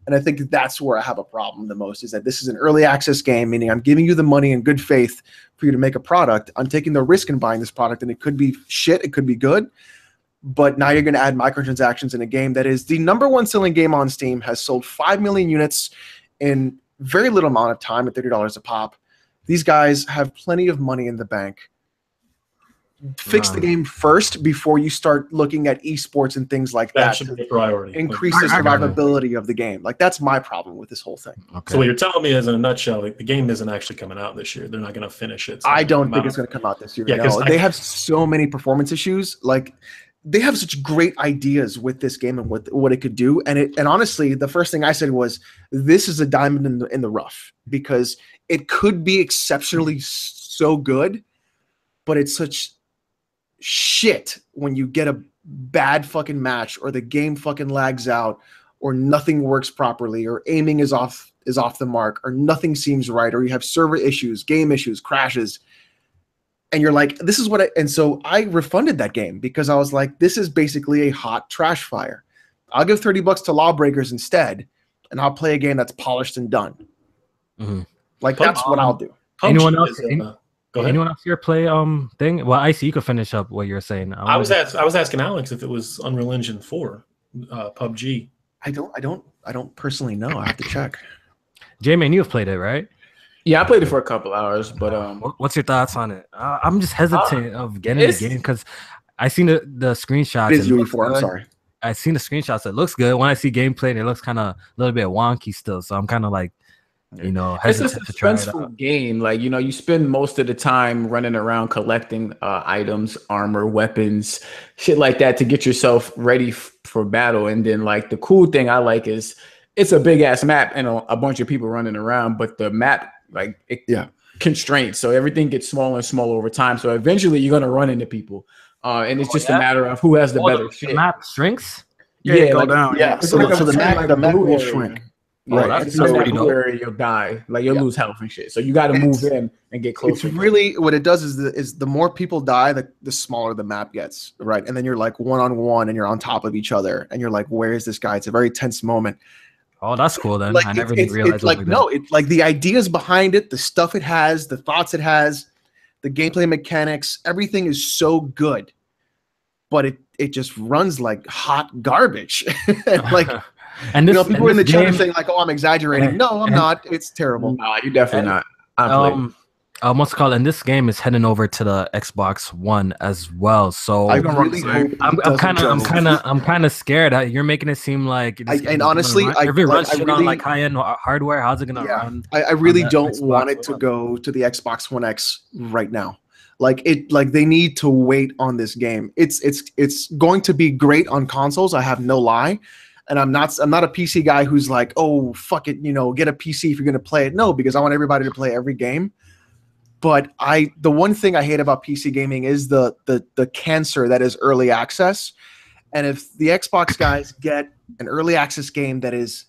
And I think that's where I have a problem the most, is that this is an early access game, meaning I'm giving you the money in good faith for you to make a product. I'm taking the risk in buying this product, and it could be shit, it could be good. But now you're going to add microtransactions in a game that is the #1 selling game on Steam, has sold 5 million units in very little amount of time at $30 a pop. These guys have plenty of money in the bank. Fix the game first before you start looking at esports and things like that. That should be a priority. Increase the survivability of the game. Like, that's my problem with this whole thing. Okay. So what you're telling me is, in a nutshell, like, the game isn't actually coming out this year. They're not going to finish it. I don't think it's going to come out this year. Yeah, no. They have so many performance issues. Like, they have such great ideas with this game and what it could do. And honestly, the first thing I said was, this is a diamond in the rough, because it could be exceptionally so good, but it's such shit when you get a bad fucking match, or the game fucking lags out, or nothing works properly, or aiming is off the mark, or nothing seems right, or you have server issues, game issues, crashes, and you're like, this is what and so I refunded that game because I was like, this is basically a hot trash fire. I'll give $30 to Lawbreakers instead, and I'll play a game that's polished and done. Mm-hmm. Like, that's what I'll do. Anyone else? Go ahead. Anyone else here play thing? Well, I see you could finish up what you're saying. I was asking Alex if it was Unreal Engine 4, PUBG. I don't personally know. I have to check. J-Man, you've played it, right? Yeah, I played it for a couple hours, but what's your thoughts on it? I'm just hesitant of getting the game because I seen the screenshots. It is UE4. I'm sorry. I seen the screenshots. It looks good. When I see gameplay, it looks kind of a little bit wonky still. So I'm kind of like, hesitant it's a suspenseful game. Like, you spend most of the time running around collecting items, armor, weapons, shit like that to get yourself ready for battle. And then, like, the cool thing I like is it's a big ass map and a bunch of people running around, but the map, like, constraints. So everything gets smaller and smaller over time. So eventually you're gonna run into people, and it's just a matter of who has the better shit. The map shrinks. Yeah, go down. Yeah, so the map will shrink. Right, so where you'll die, like you'll lose health and shit. So you got to move in and get closer. It's really what it does is the more people die, the smaller the map gets, right? And then you're like 1-on-1, and you're on top of each other, and you're like, where is this guy? It's a very tense moment. Oh, that's cool then. Like, I never realized. It's like like the ideas behind it, the stuff it has, the thoughts it has, the gameplay mechanics, everything is so good, but it just runs like hot garbage. Like. And people in the chat are saying like, "Oh, I'm exaggerating." No, I'm not. It's terrible. No, you're definitely not. What's it called? And this game is heading over to the Xbox One as well. So I'm kind of scared. You're making it seem like. And honestly, if it runs on like high-end hardware, how's it gonna run? I really don't want it to go to the Xbox One X right now. Like they need to wait on this game. It's going to be great on consoles. I have no lie. And I'm not a PC guy who's like, oh, fuck it, get a PC if you're gonna play it. No, because I want everybody to play every game. But the one thing I hate about PC gaming is the cancer that is early access. And if the Xbox guys get an early access game that is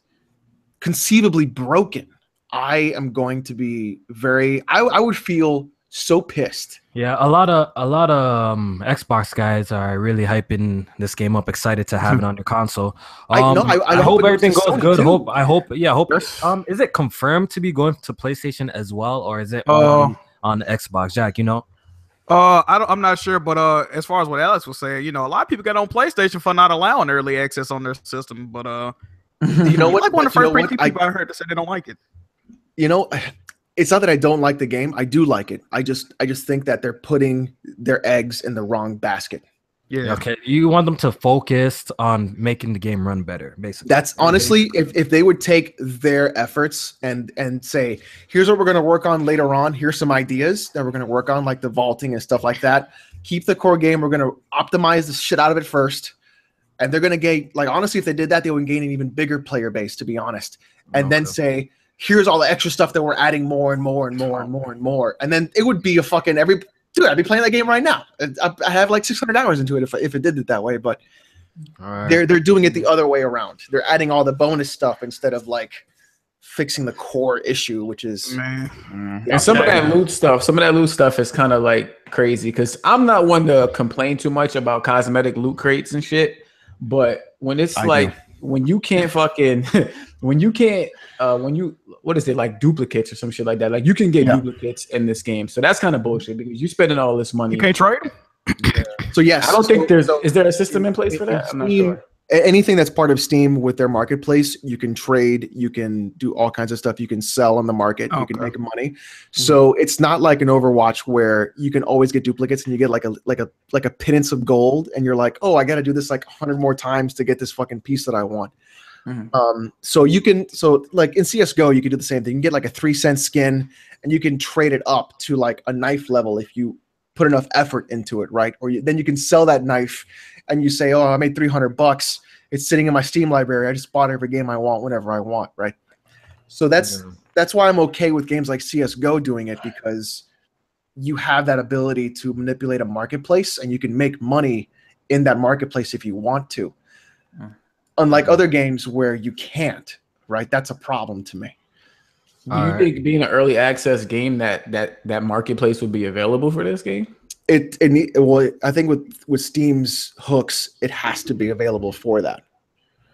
conceivably broken, I am going to be I would feel so pissed. Yeah, a lot of Xbox guys are really hyping this game up, excited to have it on your console. I hope everything goes good. I hope. Is it confirmed to be going to PlayStation as well, or is it on Xbox? Jack, I'm not sure, but as far as what Alex was saying, a lot of people got on PlayStation for not allowing early access on their system. But you know what? Like one of the first people I heard to say they don't like it. it's not that I don't like the game. I do like it. I just think that they're putting their eggs in the wrong basket. Yeah. Okay. You want them to focus on making the game run better, basically. That's honestly, if they would take their efforts and say, here's what we're going to work on later on. Here's some ideas that we're going to work on, like the vaulting and stuff like that. Keep the core game. We're going to optimize the shit out of it first. And they're going to gain, like, honestly, if they did that, they would gain an even bigger player base, to be honest. And then say, here's all the extra stuff that we're adding more and more and more and more and more. And then it would be a fucking dude, I'd be playing that game right now. I have like 600 hours into it if it did it that way, but they're doing it the other way around. They're adding all the bonus stuff instead of like fixing the core issue, which is and some of that loot stuff is kind of like crazy because I'm not one to complain too much about cosmetic loot crates and shit, but when it's when you can't fucking when you what is it, like duplicates or some shit like that, like you can get duplicates in this game, so that's kind of bullshit because you're spending all this money. You can't trade. So yes, I don't think is there a system in place for that? I'm not sure. Anything that's part of Steam with their marketplace, you can trade, you can do all kinds of stuff, you can sell on the market, you can make money. So it's not like an Overwatch where you can always get duplicates and you get like a pittance of gold and you're like, oh, I got to do this like 100 more times to get this fucking piece that I want. So like in CSGO, you can do the same thing. You can get like a 3-cent skin and you can trade it up to like a knife level if you put enough effort into it, right? Or then you can sell that knife and you say, oh, I made $300. It's sitting in my Steam library. I just bought every game I want whenever I want, right? So that's why I'm okay with games like CSGO doing it, because you have that ability to manipulate a marketplace and you can make money in that marketplace if you want to. Unlike other games where you can't, right? That's a problem to me. Do you think being an early access game that marketplace would be available for this game? Well, I think with Steam's hooks, it has to be available for that.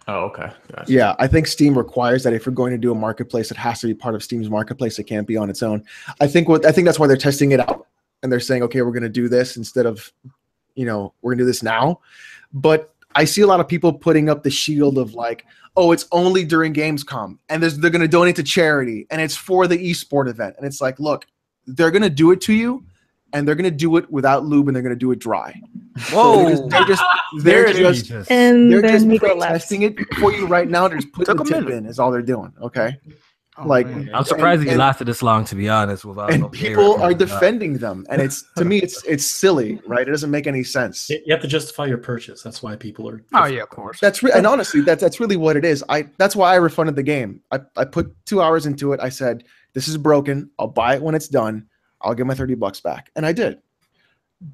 Oh, okay. Gotcha. Yeah, I think Steam requires that if you're going to do a marketplace, it has to be part of Steam's marketplace. It can't be on its own. I think that's why they're testing it out and they're saying, okay, we're going to do this instead of, we're going to do this now. But I see a lot of people putting up the shield of like, oh, it's only during Gamescom and they're going to donate to charity and it's for the esport event. And it's like, look, they're going to do it to you and they're going to do it without lube and they're going to do it dry. Whoa. They're just testing it for you right now. They're just putting the tip in is all they're doing. Okay. I'm surprised it lasted this long, to be honest. And people are defending them, and to me, it's silly, right? It doesn't make any sense. You have to justify your purchase. That's why people are. Oh yeah, of course. And honestly, that's really what it is. That's why I refunded the game. I put 2 hours into it. I said, "This is broken. I'll buy it when it's done. I'll get my $30 back," and I did.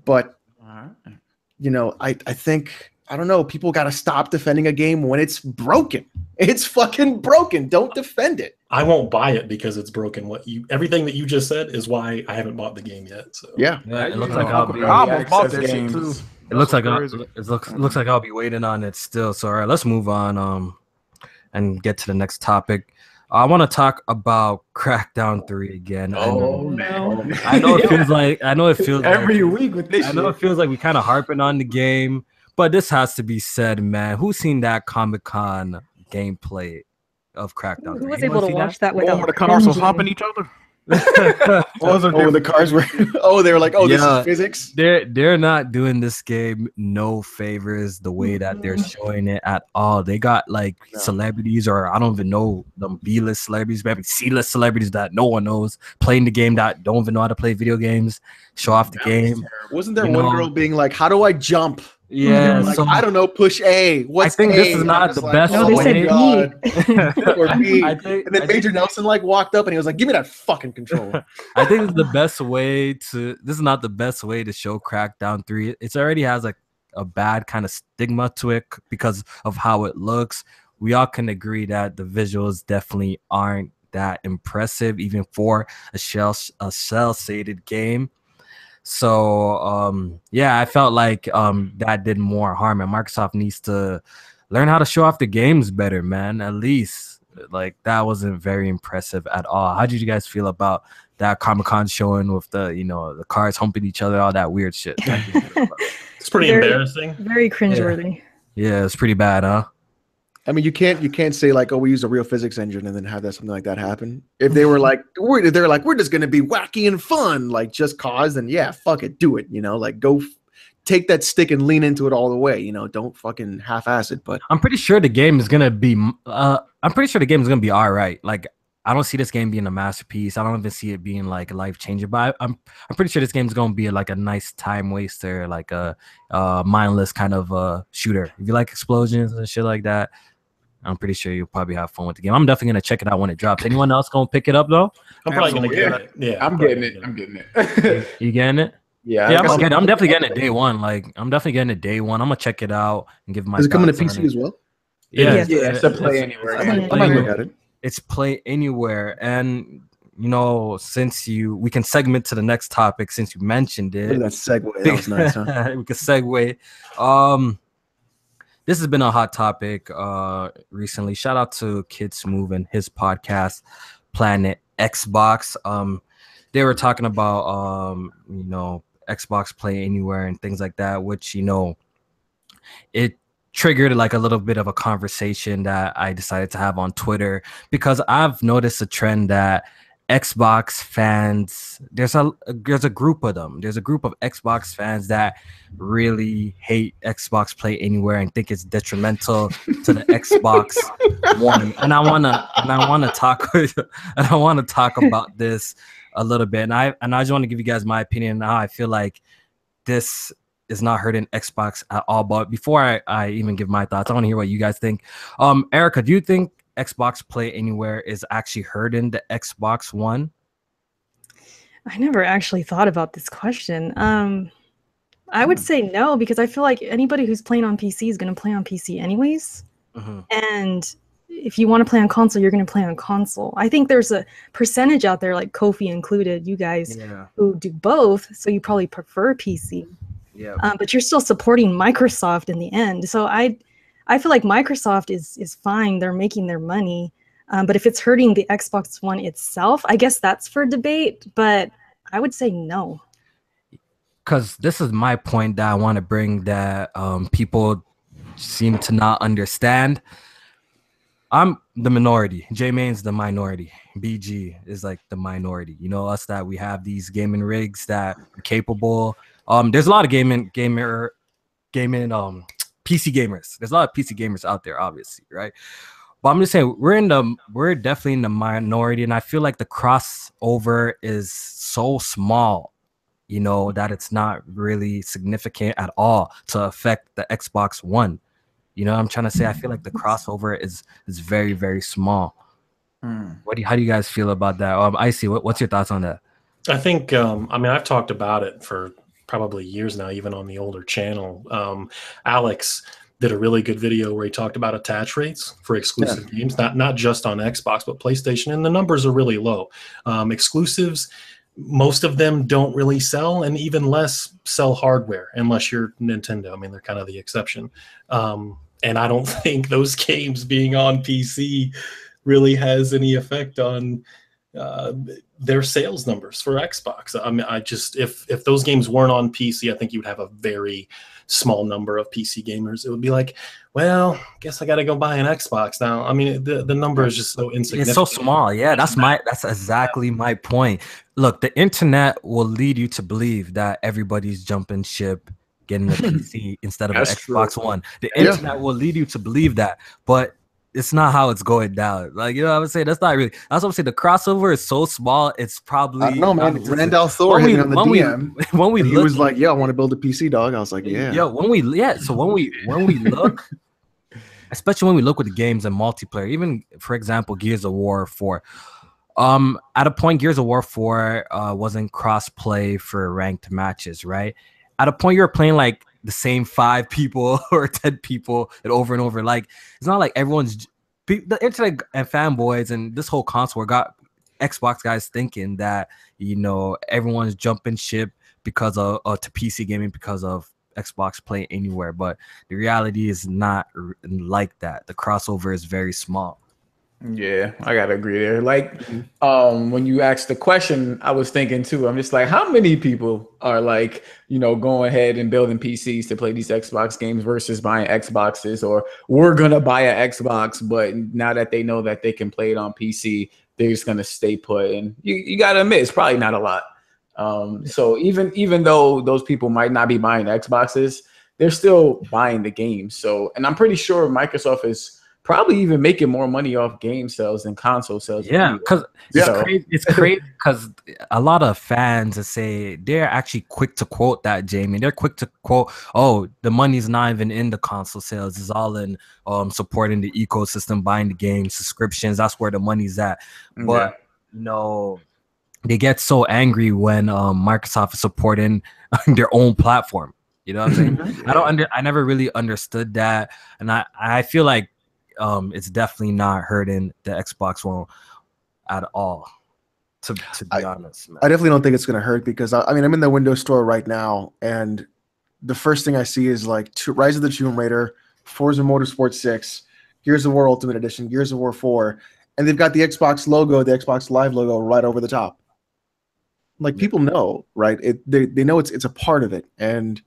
But I think. I don't know. People got to stop defending a game when it's broken. It's fucking broken. Don't defend it. I won't buy it because it's broken. Everything that you just said is why I haven't bought the game yet. So yeah, it looks like I'll be. It looks like I'll be waiting on it still. So all right, let's move on and get to the next topic. I want to talk about Crackdown 3 again. Oh man, I know it feels like every week with this. I know it feels like we kind of harping on the game. But this has to be said, man. Who's seen that Comic-Con gameplay of Crackdown? Who was able to watch that without the cars was humping each other? The cars were. They were like, this is physics. They're not doing this game no favors the way that they're showing it at all. They got like celebrities, or I don't even know them B-list celebrities, maybe C-list celebrities that no one knows playing the game that don't even know how to play video games. Show off the game. Wasn't there one girl being like, "How do I jump?" Yeah, like, I don't know. Push A. I think this is not the best way. Or B. And then Major Nelson walked up and he was like, "Give me that fucking controller." I think it's the best way to. This is not the best way to show Crackdown 3. It already has like a bad kind of stigma to it because of how it looks. We all can agree that the visuals definitely aren't that impressive, even for a cel-shaded game. So I felt like that did more harm, and Microsoft needs to learn how to show off the games better, man. At least like that wasn't very impressive at all. How did you guys feel about that Comic-Con showing with the cars humping each other, all that weird shit? It's pretty embarrassing. Very cringeworthy. Yeah, it's pretty bad, huh? I mean, you can't say like, oh, we use a real physics engine and then have that something like that happen. If they were like, they're like, we're just gonna be wacky and fun, like just cause, then yeah, fuck it, do it. Like go take that stick and lean into it all the way. Don't fucking half-ass it. But I'm pretty sure the game is gonna be. I'm pretty sure the game is gonna be all right. Like I don't see this game being a masterpiece. I don't even see it being like life changer. But I'm pretty sure this game is gonna be like a nice time waster, like a mindless kind of shooter. If you like explosions and shit like that, I'm pretty sure you'll probably have fun with the game. I'm definitely gonna check it out when it drops. Anyone else gonna pick it up though? I'm probably gonna get it. Yeah, I'm getting it. You getting it? Yeah, I'm definitely getting it day one. Like I'm definitely getting it day one. I'm gonna check it out and give my. Is it coming to PC as well? Yeah, it's a play anywhere. I might look at it. It's play anywhere, and since we can segment to the next topic since you mentioned it. Look at that segue. That was nice, huh? We can segue. This has been a hot topic recently. Shout out to Kid Smooth and his podcast, Planet Xbox. They were talking about Xbox Play Anywhere and things like that, which it triggered like a little bit of a conversation that I decided to have on Twitter, because I've noticed a trend that Xbox fans, there's a group of them. There's a group of Xbox fans that really hate Xbox Play Anywhere and think it's detrimental to the Xbox One. And I wanna talk about this a little bit. And I just want to give you guys my opinion on how I feel like this is not hurting Xbox at all. But before I even give my thoughts, I want to hear what you guys think. Erica, do you think Xbox Play Anywhere is actually hurting the Xbox One? I never actually thought about this question. I would say no, because I feel like anybody who's playing on PC is going to play on PC anyways. Mm-hmm. And if you want to play on console, you're going to play on console. I think there's a percentage out there, like Kofi included, you guys who do both, so you probably prefer PC. Yeah. But you're still supporting Microsoft in the end. So I feel like Microsoft is fine. They're making their money. But if it's hurting the Xbox One itself, I guess that's for debate. But I would say no. Because this is my point that I want to bring that people seem to not understand. I'm the minority. J-Main's the minority. BG is like the minority. Us that we have these gaming rigs that are capable. There's a lot of gaming PC gamers. There's a lot of PC gamers out there, obviously, right? But I'm just saying we're definitely in the minority, and I feel like the crossover is so small, that it's not really significant at all to affect the Xbox One. I'm trying to say I feel like the crossover is very, very small. How do you guys feel about that? Icy, what's your thoughts on that? I think I've talked about it for probably years now, even on the older channel. Alex did a really good video where he talked about attach rates for exclusive games, not just on Xbox but PlayStation, and the numbers are really low. Exclusives, most of them don't really sell, and even less sell hardware unless you're Nintendo. They're kind of the exception. And I don't think those games being on PC really has any effect on their sales numbers for Xbox. If those games weren't on PC, I think you would have a very small number of PC gamers. It would be like, well, guess I got to go buy an Xbox now. The number is just so insignificant. It's so small. Yeah, that's exactly my point. Look, the internet will lead you to believe that everybody's jumping ship, getting a PC instead of an Xbox One. The internet will lead you to believe that, but it's not how it's going down. Like, I would say that's not really. That's what I'm saying. The crossover is so small. It's probably. I don't know, man. Randall Thor hit me on the DM. He was like, "Yeah, I want to build a PC, dog." I was like, "Yeah." So when we look, especially when we look with the games and multiplayer, even for example, Gears of War 4. At a point, Gears of War 4 wasn't cross-play for ranked matches, right? At a point, you're playing like the same 5 people or 10 people and over. Like, it's not like the internet and fanboys and this whole console got Xbox guys thinking that, everyone's jumping ship because of to PC gaming because of Xbox Play Anywhere. But the reality is not like that. The crossover is very small. Yeah, I gotta agree there. Like, when you asked the question, I was thinking too. I'm just like, how many people are like, going ahead and building PCs to play these Xbox games versus buying Xboxes, or we're gonna buy an Xbox, but now that they know that they can play it on PC, they're just gonna stay put. And you gotta admit, it's probably not a lot. So even though those people might not be buying Xboxes, they're still buying the games. So, and I'm pretty sure Microsoft is probably even making more money off game sales than console sales. Yeah, because it's crazy because a lot of fans say they're actually quick to quote that, Jamie. They're quick to quote, "Oh, the money's not even in the console sales; it's all in supporting the ecosystem, buying the game subscriptions. That's where the money's at." But they get so angry when Microsoft is supporting their own platform. You know what I'm saying? I never really understood that, and I feel like it's definitely not hurting the Xbox One at all. To be honest, man. I definitely don't think it's going to hurt because I'm in the Windows Store right now, and the first thing I see is like Rise of the Tomb Raider, Forza Motorsport 6, Gears of War Ultimate Edition, Gears of War 4, and they've got the Xbox logo, the Xbox Live logo right over the top. Like people know, right? They know it's a part of it, and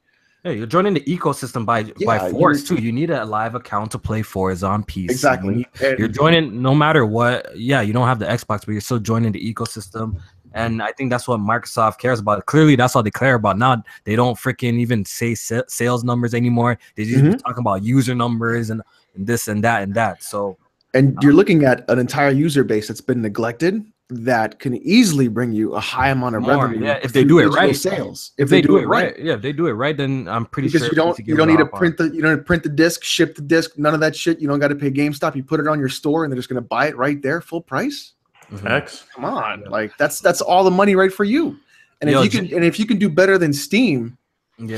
yeah, you're joining the ecosystem by force too. You need a live account to play Forza on PC. Exactly. You're joining no matter what. Yeah, you don't have the Xbox, but you're still joining the ecosystem. And I think that's what Microsoft cares about. Clearly, that's all they care about. Now they don't freaking even say sales numbers anymore. They just talk about user numbers and this and that and that. So, and you're looking at an entire user base that's been neglected, that can easily bring you a high amount of revenue. Yeah, if they do it right. Sales. If they do it right. Yeah, if they do it right, then I'm pretty sure you don't need to print the disc, ship the disc, none of that shit. You don't got to pay GameStop. You put it on your store and they're just going to buy it right there, full price. Come on. Like that's all the money right for you. And if you can do better than Steam,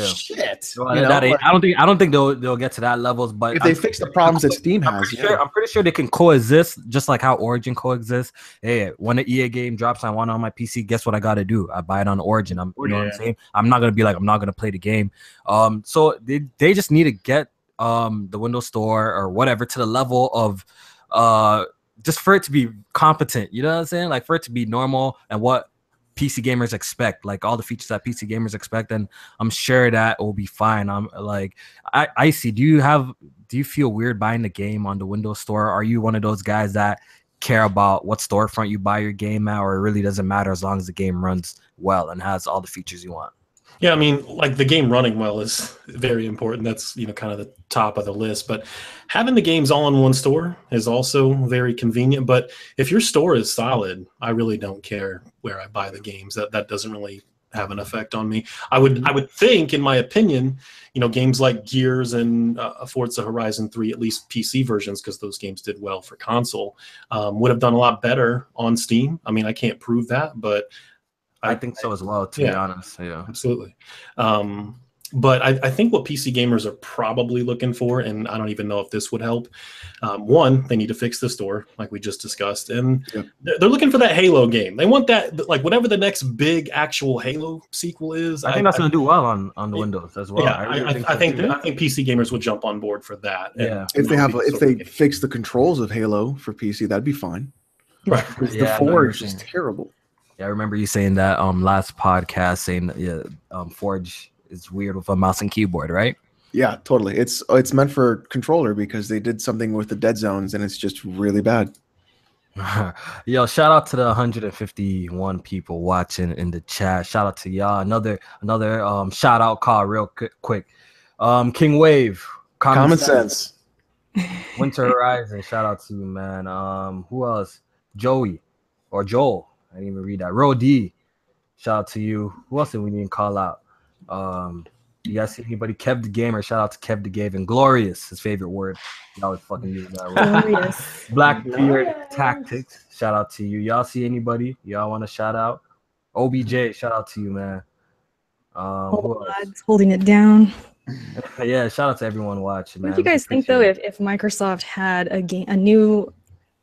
shit. I don't think they'll get to that levels, but if they fix the problems that Steam has, I'm pretty sure they can coexist, just like how Origin coexists. Hey, when an EA game drops, I want it on my PC. Guess what I got to do? I buy it on Origin. You know what I'm saying? I'm not gonna be like I'm not gonna play the game. So they just need to get the Windows Store or whatever to the level of just for it to be competent. You know what I'm saying? Like for it to be normal and what PC gamers expect, like all the features that PC gamers expect, and I'm sure that will be fine. I'm like, I see. Do you feel weird buying the game on the Windows Store? Are you one of those guys that care about what storefront you buy your game at, or it really doesn't matter as long as the game runs well and has all the features you want? Yeah, I mean, like the game running well is very important. That's, kind of the top of the list. But having the games all in one store is also very convenient. But if your store is solid, I really don't care where I buy the games. That doesn't really have an effect on me. I would think, in my opinion, games like Gears and Forza Horizon 3, at least PC versions, because those games did well for console, would have done a lot better on Steam. I mean, I can't prove that, but I think so as well, to be honest. Yeah, absolutely. But I think what PC gamers are probably looking for, and I don't even know if this would help. One, they need to fix the store, like we just discussed, and they're looking for that Halo game. They want that, like whatever the next big actual Halo sequel is. I think that's going to do well on the Windows as well. Yeah, I think PC gamers would jump on board for that. Yeah, if they fix the controls of Halo for PC, that'd be fine. Right, the Forge is terrible. Yeah, I remember you saying that last podcast, saying Forge is weird with a mouse and keyboard, right? Yeah, totally. It's meant for controller because they did something with the dead zones and it's just really bad. Yo, shout out to the 151 people watching in the chat. Shout out to y'all. Another shout out call real quick. King Wave, Common Sense. Winter Horizon, shout out to you, man. Who else? Joey or Joel. I didn't even read that. Ro D, shout out to you. Who else did we didn't call out? You guys see anybody? Kev the Gamer, shout out to Kev the Gamer. Glorious, his favorite word. Y'all was fucking using that word. Glorious. Blackbeard Tactics, shout out to you. Y'all see anybody? Y'all want to shout out? OBJ, shout out to you, man. Holding it down. Yeah, shout out to everyone watching, man. What do you guys think though if Microsoft had a new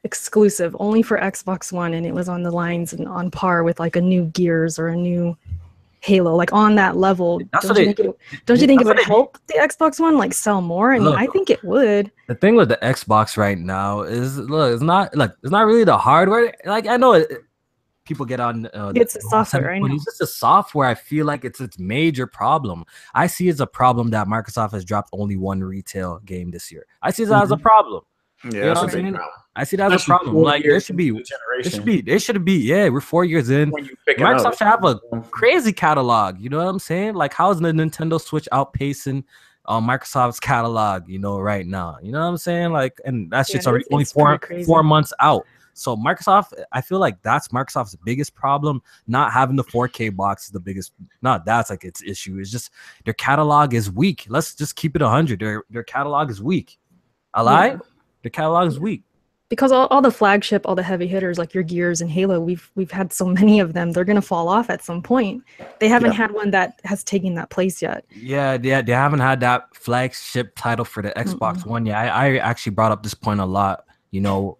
exclusive only for Xbox One and it was on the lines and on par with like a new Gears or a new Halo, like on that level. Don't you think it would help the Xbox One like sell more? I mean, I think it would. The thing with the Xbox right now is, look, it's not really the hardware. Like, I know people get on it's the software, I know. It's just the software. I feel like it's its major problem. I see it's a problem that Microsoft has dropped only one retail game this year. I see that as a problem. Yeah, that's a big problem. I see that as a problem. Like, there should be, we're 4 years in. Microsoft should have a crazy catalog. You know what I'm saying? Like, how is the Nintendo Switch outpacing Microsoft's catalog, right now? You know what I'm saying? Like, and that's just already only 4 months out. So Microsoft, I feel like that's Microsoft's biggest problem. Not having the 4K box is the biggest. Not that's like its issue. It's just their catalog is weak. Let's just keep it 100. Their catalog is weak. I lie. Yeah. The catalog is weak. Because all the flagship, all the heavy hitters like your Gears and Halo, we've had so many of them. They're gonna fall off at some point. They haven't had one that has taken that place yet. Yeah, they haven't had that flagship title for the Xbox One yet. I actually brought up this point a lot.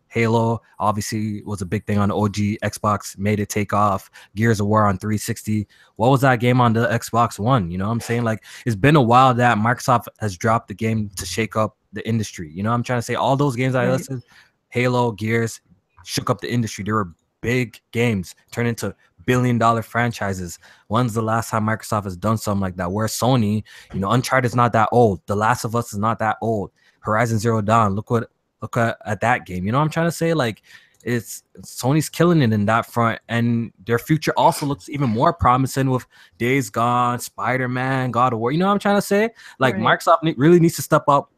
Halo obviously was a big thing on the OG Xbox, made it take off. Gears of War on 360. What was that game on the Xbox One? You know what I'm saying? Like, it's been a while that Microsoft has dropped the game to shake up the industry. I'm trying to say all those games I listed, Halo, Gears, shook up the industry. They were big games, turned into billion-dollar franchises. When's the last time Microsoft has done something like that? Where Sony, Uncharted is not that old. The Last of Us is not that old. Horizon Zero Dawn, look at that game. I'm trying to say, like, it's Sony's killing it in that front, and their future also looks even more promising with Days Gone, Spider-Man, God of War. You know what I'm trying to say? Like, Microsoft really needs to step up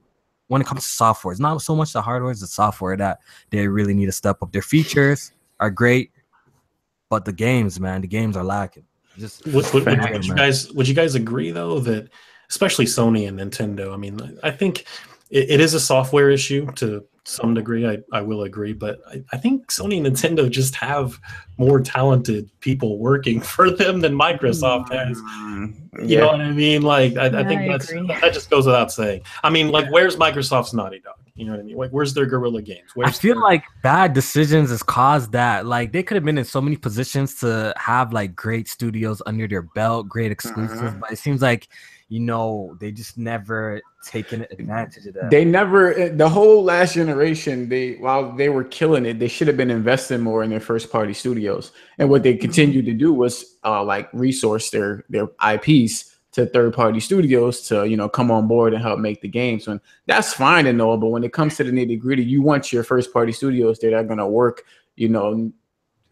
when it comes to software. It's not so much the hardware, it's the software that they really need to step up. Their features are great, but the games are lacking. Would you guys agree though that especially Sony and Nintendo? I mean, I think it is a software issue to some degree. I will agree, but I think Sony and Nintendo just have more talented people working for them than Microsoft has. You know what I mean? Like, I think that just goes without saying. I mean, like, where's Microsoft's Naughty Dog? You know what I mean? Like, where's their Guerrilla Games? I feel like bad decisions has caused that. Like, they could have been in so many positions to have like great studios under their belt, great exclusives, but it seems like they just never taken advantage of that. They never, the whole last generation, while they were killing it, they should have been investing more in their first party studios. And what they continued to do was like resource their IPs to third party studios to, come on board and help make the games. And that's fine and all, but when it comes to the nitty gritty, you want your first party studios that are going to work, night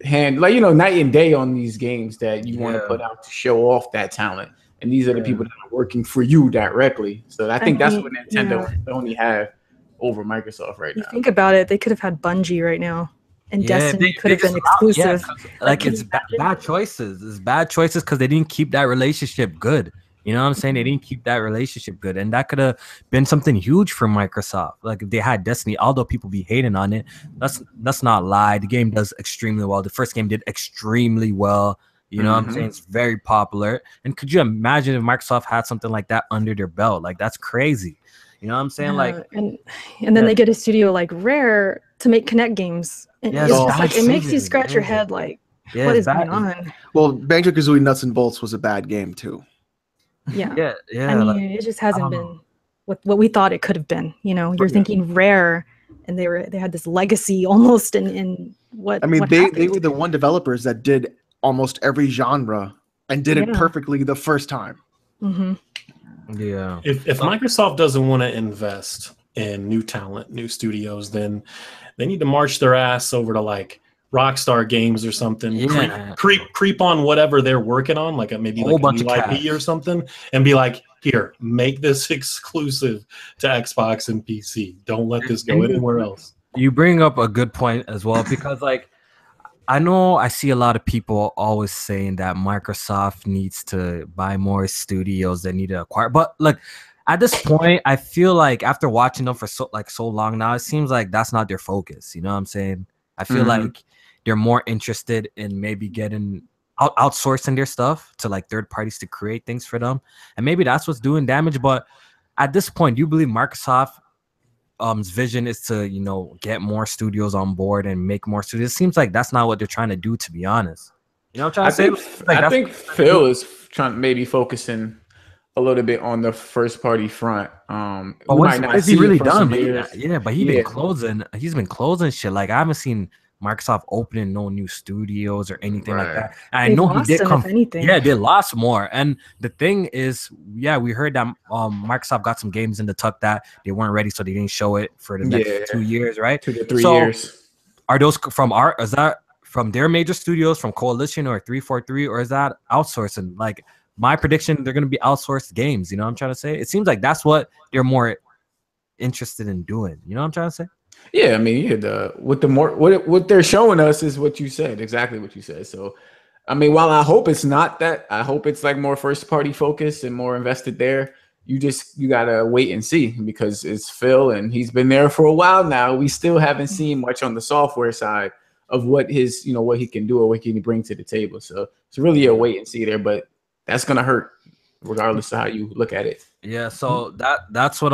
and day on these games that you want to put out to show off that talent. And these are the people that are working for you directly. So I think that's what Nintendo only have over Microsoft right now. You think about it, they could have had Bungie right now. And Destiny could have been exclusive. It's bad choices. It's bad choices because they didn't keep that relationship good. You know what I'm saying? They didn't keep that relationship good. And that could have been something huge for Microsoft. Like, if they had Destiny, although people be hating on it, let's not lie. The game does extremely well. The first game did extremely well. You know what I'm saying? It's very popular. And could you imagine if Microsoft had something like that under their belt? Like, that's crazy. You know what I'm saying? Like, and then they get a studio like Rare to make Kinect games. And it's just like, it makes you scratch your head like, what is going on? Well, Banjo-Kazooie Nuts and Bolts was a bad game too. Yeah. I mean, it just hasn't been what we thought it could have been. You're thinking Rare, and they had this legacy almost in what. I mean, they were the one developers that did almost every genre and did it perfectly the first time. Yeah. If Microsoft doesn't want to invest in new talent, new studios, then they need to march their ass over to like Rockstar Games or something. Yeah. Creep on whatever they're working on, like maybe like a new IP or something, and be like, here, make this exclusive to Xbox and PC. Don't let this go anywhere else. You bring up a good point as well, because like, I know I see a lot of people always saying that Microsoft needs to buy more studios, they need to acquire. But like, at this point, I feel like after watching them for so long now, it seems like that's not their focus. You know what I'm saying? I feel like they're more interested in maybe getting outsourcing their stuff to like third parties to create things for them. And maybe that's what's doing damage. But at this point, do you believe Microsoft vision is to get more studios on board and make more studios? It seems like that's not what they're trying to do, to be honest. You know what I'm trying to say? I think Phil is trying maybe focusing a little bit on the first party front. But what has he really done? But he's been closing. He's been closing shit. Like I haven't seen Microsoft opening no new studios or anything like that. And I know he did come. Yeah, they lost more. And the thing is, yeah, we heard that Microsoft got some games in the tuck that they weren't ready, so they didn't show it for the next 2 years, right? 2 to 3 years. Are those is that from their major studios, from Coalition or 343, or is that outsourcing? Like my prediction, they're gonna be outsourced games. You know what I'm trying to say? It seems like that's what they're more interested in doing. You know what I'm trying to say? Yeah, I mean, what they're showing us is what you said, exactly what you said. So, I mean, while I hope it's not that, I hope it's like more first party focused and more invested there. You gotta wait and see, because it's Phil and he's been there for a while now. We still haven't seen much on the software side of what what he can do or what he can bring to the table. So it's really a wait and see there, but that's gonna hurt regardless of how you look at it. Yeah, so that's what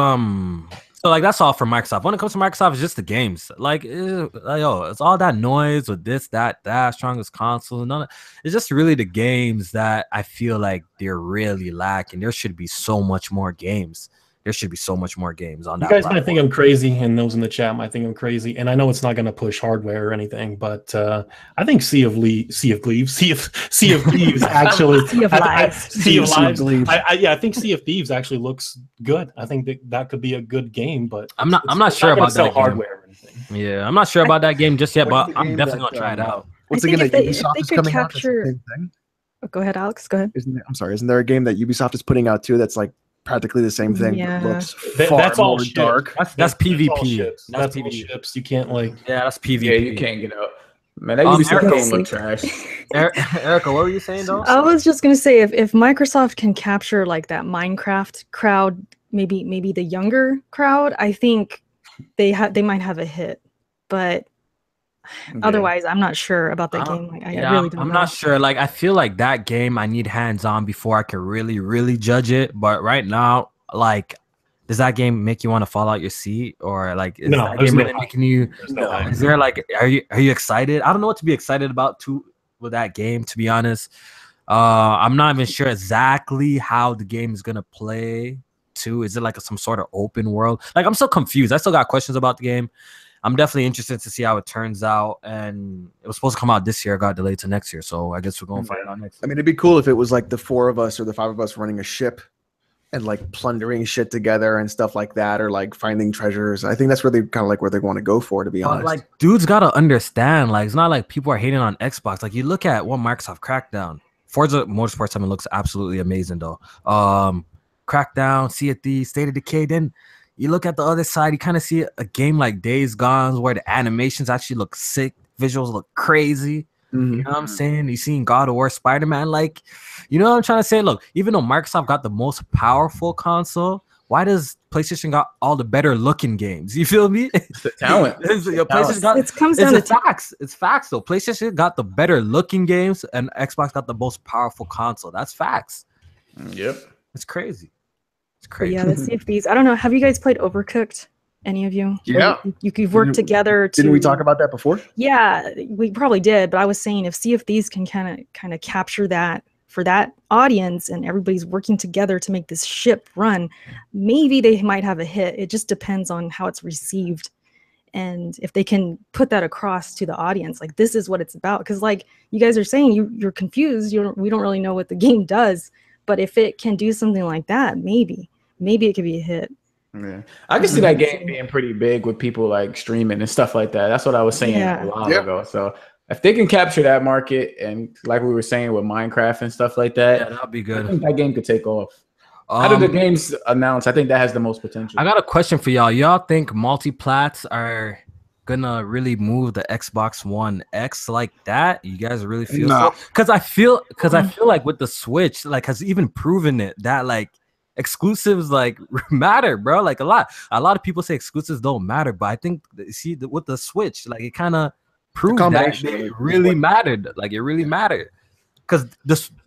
so like that's all for Microsoft. When it comes to Microsoft, it's just the games. It's all that noise with this, that strongest console, and it's just really the games that I feel like they're really lacking. There should be so much more games. There should be so much more games on that. You guys might think I'm crazy, and those in the chat might think I'm crazy. And I know it's not going to push hardware or anything, but I think Sea of Thieves actually. Sea of Lives. I think Sea of Thieves actually looks good. I think that could be a good game, but I'm not sure about that hardware or anything. Yeah, I'm not sure about that game just yet, but I'm definitely gonna try it out. What's the game that Ubisoft is coming out? Go ahead, Alex. Go ahead. Isn't there a game that Ubisoft is putting out too that's like practically the same thing? Yeah. Looks far more dark. That's PvP. That's PvP. Ships. You can't that's PvP. Yeah, you can't get out. Man, that Ubisoft game look trash. Erica, what were you saying though? I was just gonna say if Microsoft can capture like that Minecraft crowd, maybe the younger crowd, I think they might have a hit. But otherwise, I'm not sure about that game. Like, I really don't know. I'm not sure. Like, I feel like that game, I need hands-on before I can really, really judge it. But right now, like, does that game make you want to fall out your seat, or like, is that game really making you? Is there like, are you excited? I don't know what to be excited about with that game, to be honest. I'm not even sure exactly how the game is gonna play. Is it like some sort of open world? Like, I'm still confused. I still got questions about the game. I'm definitely interested to see how it turns out. And it was supposed to come out this year, got delayed to next year. So I guess we're going to find out next year. I mean, it'd be cool if it was like the 4 of us or the 5 of us running a ship and like plundering shit together and stuff like that, or like finding treasures. I think that's really kind of like where they want to go for, to be honest. Like, dudes got to understand, like, it's not like people are hating on Xbox. Like, you look at what Microsoft Crackdown. Forza Motorsport 7 looks absolutely amazing, though. Crackdown, Sea of Thieves, State of Decay. Then you look at the other side, you kind of see a game like Days Gone where the animations actually look sick, visuals look crazy. Mm-hmm. You know what I'm saying? You seen God of War, Spider-Man, like, you know what I'm trying to say? Look, even though Microsoft got the most powerful console, why does PlayStation got all the better looking games? You feel me? It's the talent. It comes down to facts. It's facts though. PlayStation got the better looking games and Xbox got the most powerful console. That's facts. Yep. It's crazy. It's crazy. But yeah, let's see if these. I don't know. Have you guys played Overcooked? Any of you? Yeah. You've worked together. Didn't we talk about that before? Yeah, we probably did. But I was saying if Sea of Thieves can kind of capture that for that audience and everybody's working together to make this ship run, maybe they might have a hit. It just depends on how it's received. And if they can put that across to the audience, like this is what it's about. Because like you guys are saying, you're confused. We don't really know what the game does. But if it can do something like that, maybe it could be a hit. Yeah, I can see that game being pretty big with people like streaming and stuff like that. That's what I was saying a while ago. So if they can capture that market and like we were saying with Minecraft and stuff like that, that'd be good. I think that game could take off. Out of the games announced, I think that has the most potential. I got a question for y'all. Y'all think multi-plats are gonna really move the Xbox One X like that? You guys really feel so? Because I feel like with the Switch, like has even proven it that like exclusives like matter, bro. Like a lot of people say exclusives don't matter, but I think with the Switch, like it kind of proved that it really mattered. Like it really mattered because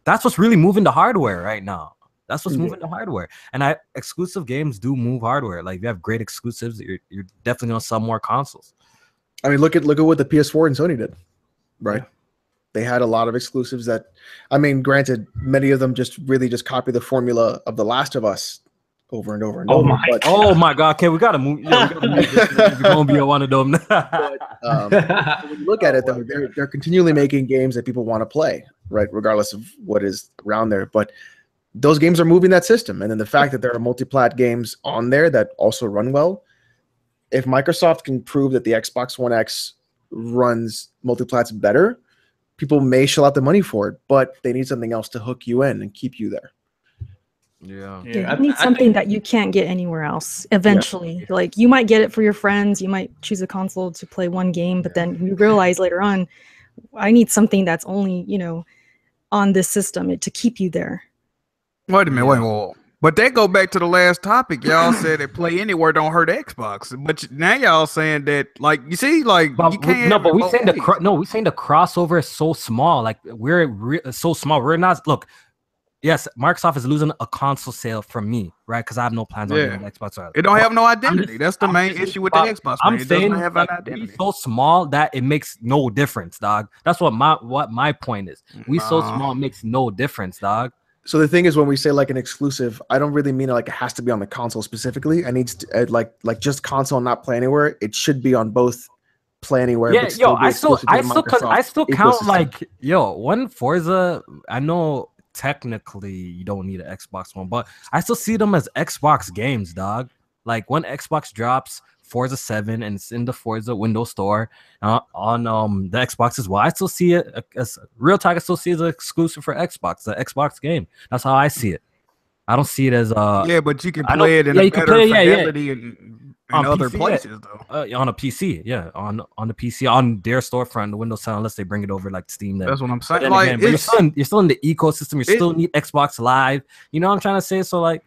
that's what's really moving the hardware right now. That's what's moving the hardware, and exclusive games do move hardware. Like if you have great exclusives, you're definitely gonna sell more consoles. I mean, look at what the PS4 and Sony did, right? They had a lot of exclusives that, I mean, granted, many of them just copy the formula of The Last of Us over and over and over. Oh my God! Okay, we gotta move. Yeah, we gotta move this. It's gonna be one of them. When you look at it, though, they're continually making games that people want to play, right? Regardless of what is around there, but those games are moving that system. And then the fact that there are multi-plat games on there that also run well, if Microsoft can prove that the Xbox One X runs multi-plats better, people may shell out the money for it, but they need something else to hook you in and keep you there. Yeah, you need something that you can't get anywhere else eventually. Yeah. Like, you might get it for your friends, you might choose a console to play one game, but then you realize later on, I need something that's only, you know, on this system to keep you there. Wait a minute, wait. But that go back to the last topic. Y'all said that play anywhere don't hurt Xbox, but now y'all saying that, like, you see, like, you can't. No, but we saying we saying the crossover is so small. Like, we're so small. We're not. Look, yes, Microsoft is losing a console sale from me, right? Because I have no plans on getting an Xbox. It don't have no identity. That's the main issue with the Xbox. I'm saying it have an identity. It's so small that it makes no difference, dog. That's what my point is. We so small, it makes no difference, dog. So the thing is, when we say like an exclusive, I don't really mean like it has to be on the console specifically. I need to like just console, not Play Anywhere. It should be on both Play Anywhere. Yeah, yo, I still count like, yo, one Forza. I know technically you don't need an Xbox One, but I still see them as Xbox games, dog. Like, when Xbox drops Forza 7 and it's in the Forza Windows Store on the Xbox as well, I still see it as Real Talk. I still see it as an exclusive for Xbox, the Xbox game. That's how I see it. I don't see it as but you can play it in a better fidelity in other PC, places though. On a PC, on the PC, on their storefront, the Windows 10, unless they bring it over like Steam. That's what I'm saying. Like, again, you're still in the ecosystem. You still need Xbox Live. You know what I'm trying to say? So, like,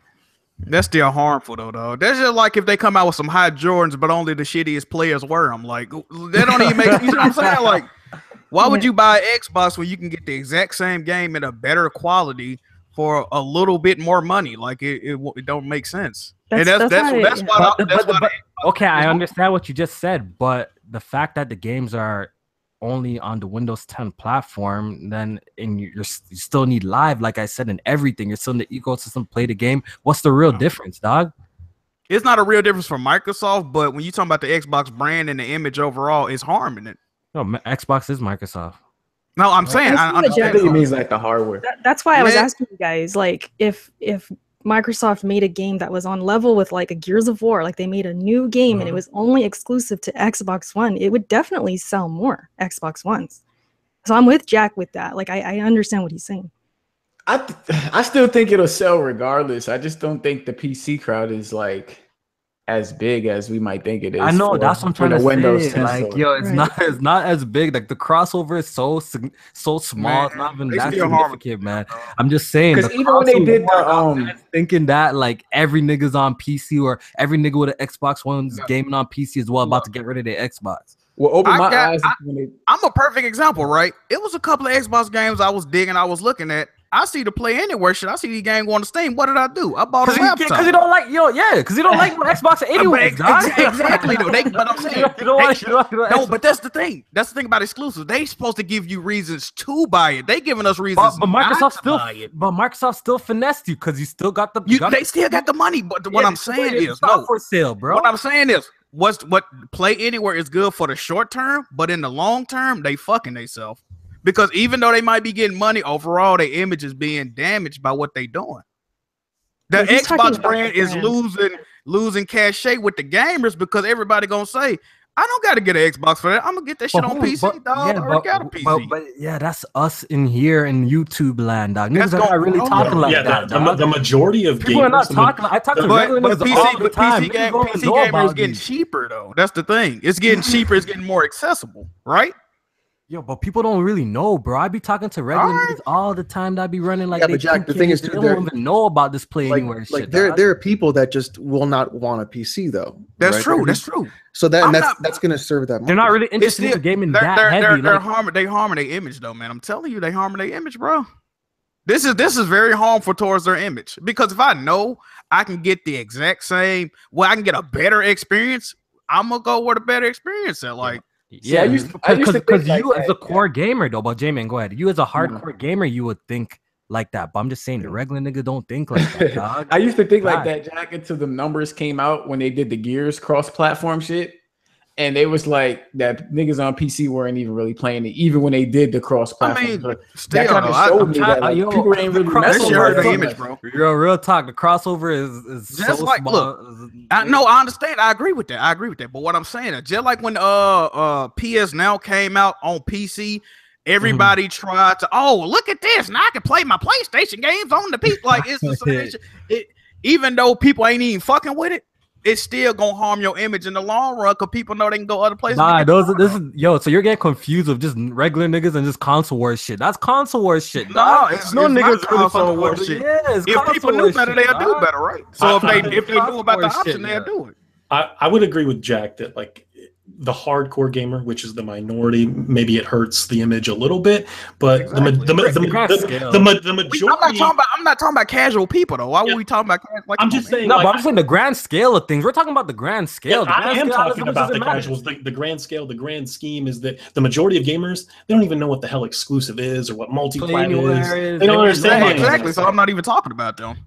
that's still harmful though. That's just like if they come out with some hot Jordans, but only the shittiest players wear them. Like, that don't even make sense. You know what I'm saying? Like, why would you buy an Xbox when you can get the exact same game in a better quality for a little bit more money? Like, it don't make sense. That's why. Okay, I understand what you just said, but the fact that the games are only on the Windows 10 platform, then you still need live, like I said, and everything. You're still in the ecosystem, play the game. What's the real difference, dog? It's not a real difference for Microsoft, but when you talk about the Xbox brand and the image overall, it's harming it. No, Xbox is Microsoft. No, I'm saying I think it means like the hardware. That's why I was asking you guys, like, if Microsoft made a game that was on level with like a Gears of War, like they made a new game and it was only exclusive to Xbox One, it would definitely sell more Xbox Ones. So I'm with Jack with that. Like, I understand what he's saying. I still think it'll sell regardless. I just don't think the PC crowd is like as big as we might think it is. I know, that's what I'm trying to Windows say. 10 like, store. yo, it's not as big. Like, the crossover is so small. Man, it's not even it's that still significant, man. I'm just saying, because even when they did the thinking that like every nigga's on PC or every nigga with an Xbox One's gaming on PC as well, about to get rid of their Xbox. Well, open my eyes. I'm a perfect example, right? It was a couple of Xbox games I was digging, I was looking at. I see the Play Anywhere shit. I see these games going to Steam. What did I do? I bought a laptop. Because you don't like, because you don't like Xbox anyway. Exactly, though. But I'm saying, no, but that's the thing. That's the thing about exclusives. They supposed to give you reasons to buy it. They giving us reasons. But Microsoft still finessed you because you still got the. They still got the money. But what I'm saying is, no, for sale, bro. What I'm saying is, what Play Anywhere is good for the short term, but in the long term, they fucking themselves. Because even though they might be getting money, overall their image is being damaged by what they doing. The Xbox brand is losing cachet with the gamers because everybody gonna say, I don't gotta get an Xbox for that. I'm gonna get that shit on PC, dog. I already got a PC. But yeah, that's us in here in YouTube land, dog. Niggas are not really talking like that. The majority of people are not talking. I talk to regular niggas all the time. PC gamers getting cheaper though. That's the thing. It's getting cheaper. It's getting more accessible, right? Yo, but people don't really know, bro. I be talking to regular niggas all the time that be running like but Jack, the thing is, they don't even know about this Play Anywhere shit. There are people that just will not want a PC though. That's true. That's true. So that's gonna serve that market. They're not really interested in gaming that heavy. They're harming their image though, man. I'm telling you, they harming their image, bro. This is very harmful towards their image because if I know I can get the exact same, I can get a better experience. I'm gonna go where the better experience at. Like, Yeah, because you like as a core gamer though, but J-Man, go ahead. You as a hardcore gamer, you would think like that. But I'm just saying the regular nigga don't think like that, dog. I used to think like that, Jack, until the numbers came out when they did the Gears cross-platform shit. And it was like that niggas on PC weren't even really playing it, even when they did the cross-platform. I mean, still, that kind of showed me that like, people ain't really messing with the image, bro. Real talk. The crossover is just so like small. Look. I understand. I agree with that. But what I'm saying is, just like when PS Now came out on PC, everybody tried to look at this. Now I can play my PlayStation games on the PC. Like it's the same shit. Even though people ain't even fucking with it. It's still gonna harm your image in the long run because people know they can go other places. Nah, so you're getting confused with just regular niggas and just console wars shit. That's console wars shit. No, it's no niggas console wars shit. Yeah, if people knew better, they'll do better, right? So if they knew about the option, they'll do it. I would agree with Jack that like the hardcore gamer, which is the minority, maybe it hurts the image a little bit, but the majority. I'm not talking about casual people though. Why were we talking about? Like, I'm just saying. No, but I'm saying the grand scale of things. We're talking about the grand scale. Yeah, I am talking about the casuals. The grand scale, the grand scheme is that the majority of gamers, they don't even know what the hell exclusive is or what multi-plat is. They don't understand exactly. So I'm not even talking about them.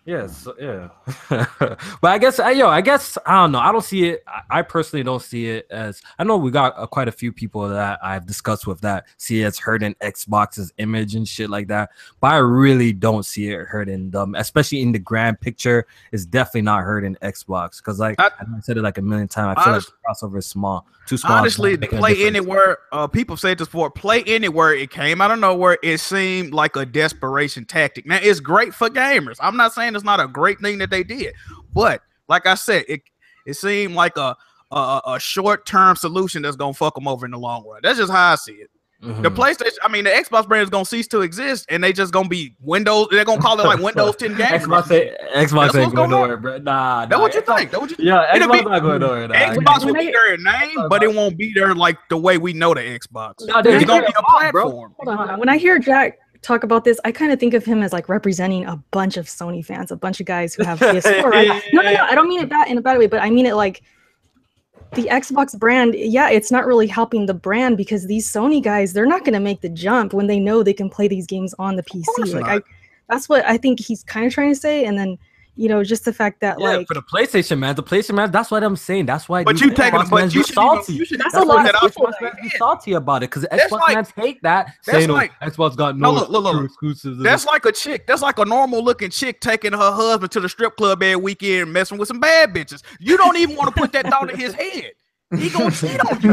Yes, yeah. But I guess I don't know. I don't see it. I personally don't see it as. I know we got quite a few people that I've discussed with that see it as hurting Xbox's image and shit like that. But I really don't see it hurting them, especially in the grand picture. It's definitely not hurting Xbox because, like I said it like a million times. I feel like the crossover is small, too small. Honestly, the Play Anywhere. People said this before. Play Anywhere. It came out of nowhere. It seemed like a desperation tactic. Now it's great for gamers. I'm not saying it's not a great thing that they did, but like I said, it seemed like a short-term solution that's gonna fuck them over in the long run. That's just how I see it. The PlayStation, I mean, the Xbox brand is gonna cease to exist, and they just gonna be Windows. They're gonna call it like Windows 10 games. Xbox ain't going nowhere, bro. Nah, that's what you think. Yeah, Xbox not going nowhere. Xbox will be there in name, but it won't be there like the way we know the Xbox. No, it's gonna be a platform. Hold on. When I hear Jack talk about this, I kind of think of him as like representing a bunch of Sony fans, a bunch of guys who have PS4, right? No, I don't mean it in a bad way, but I mean it like the Xbox brand, yeah, it's not really helping the brand because these Sony guys, they're not going to make the jump when they know they can play these games on the PC. Like that's what I think he's kind of trying to say. And then, you know, just the fact that like for the PlayStation man, that's what I'm saying. That's why. But you take it, but you salty. That's a lot. Xbox fans be salty about it because Xbox fans hate that. Saying Xbox got no exclusives. That's like a chick. That's like a normal looking chick taking her husband to the strip club every weekend and messing with some bad bitches. You don't even want to put that thought in his head. He gonna cheat on you.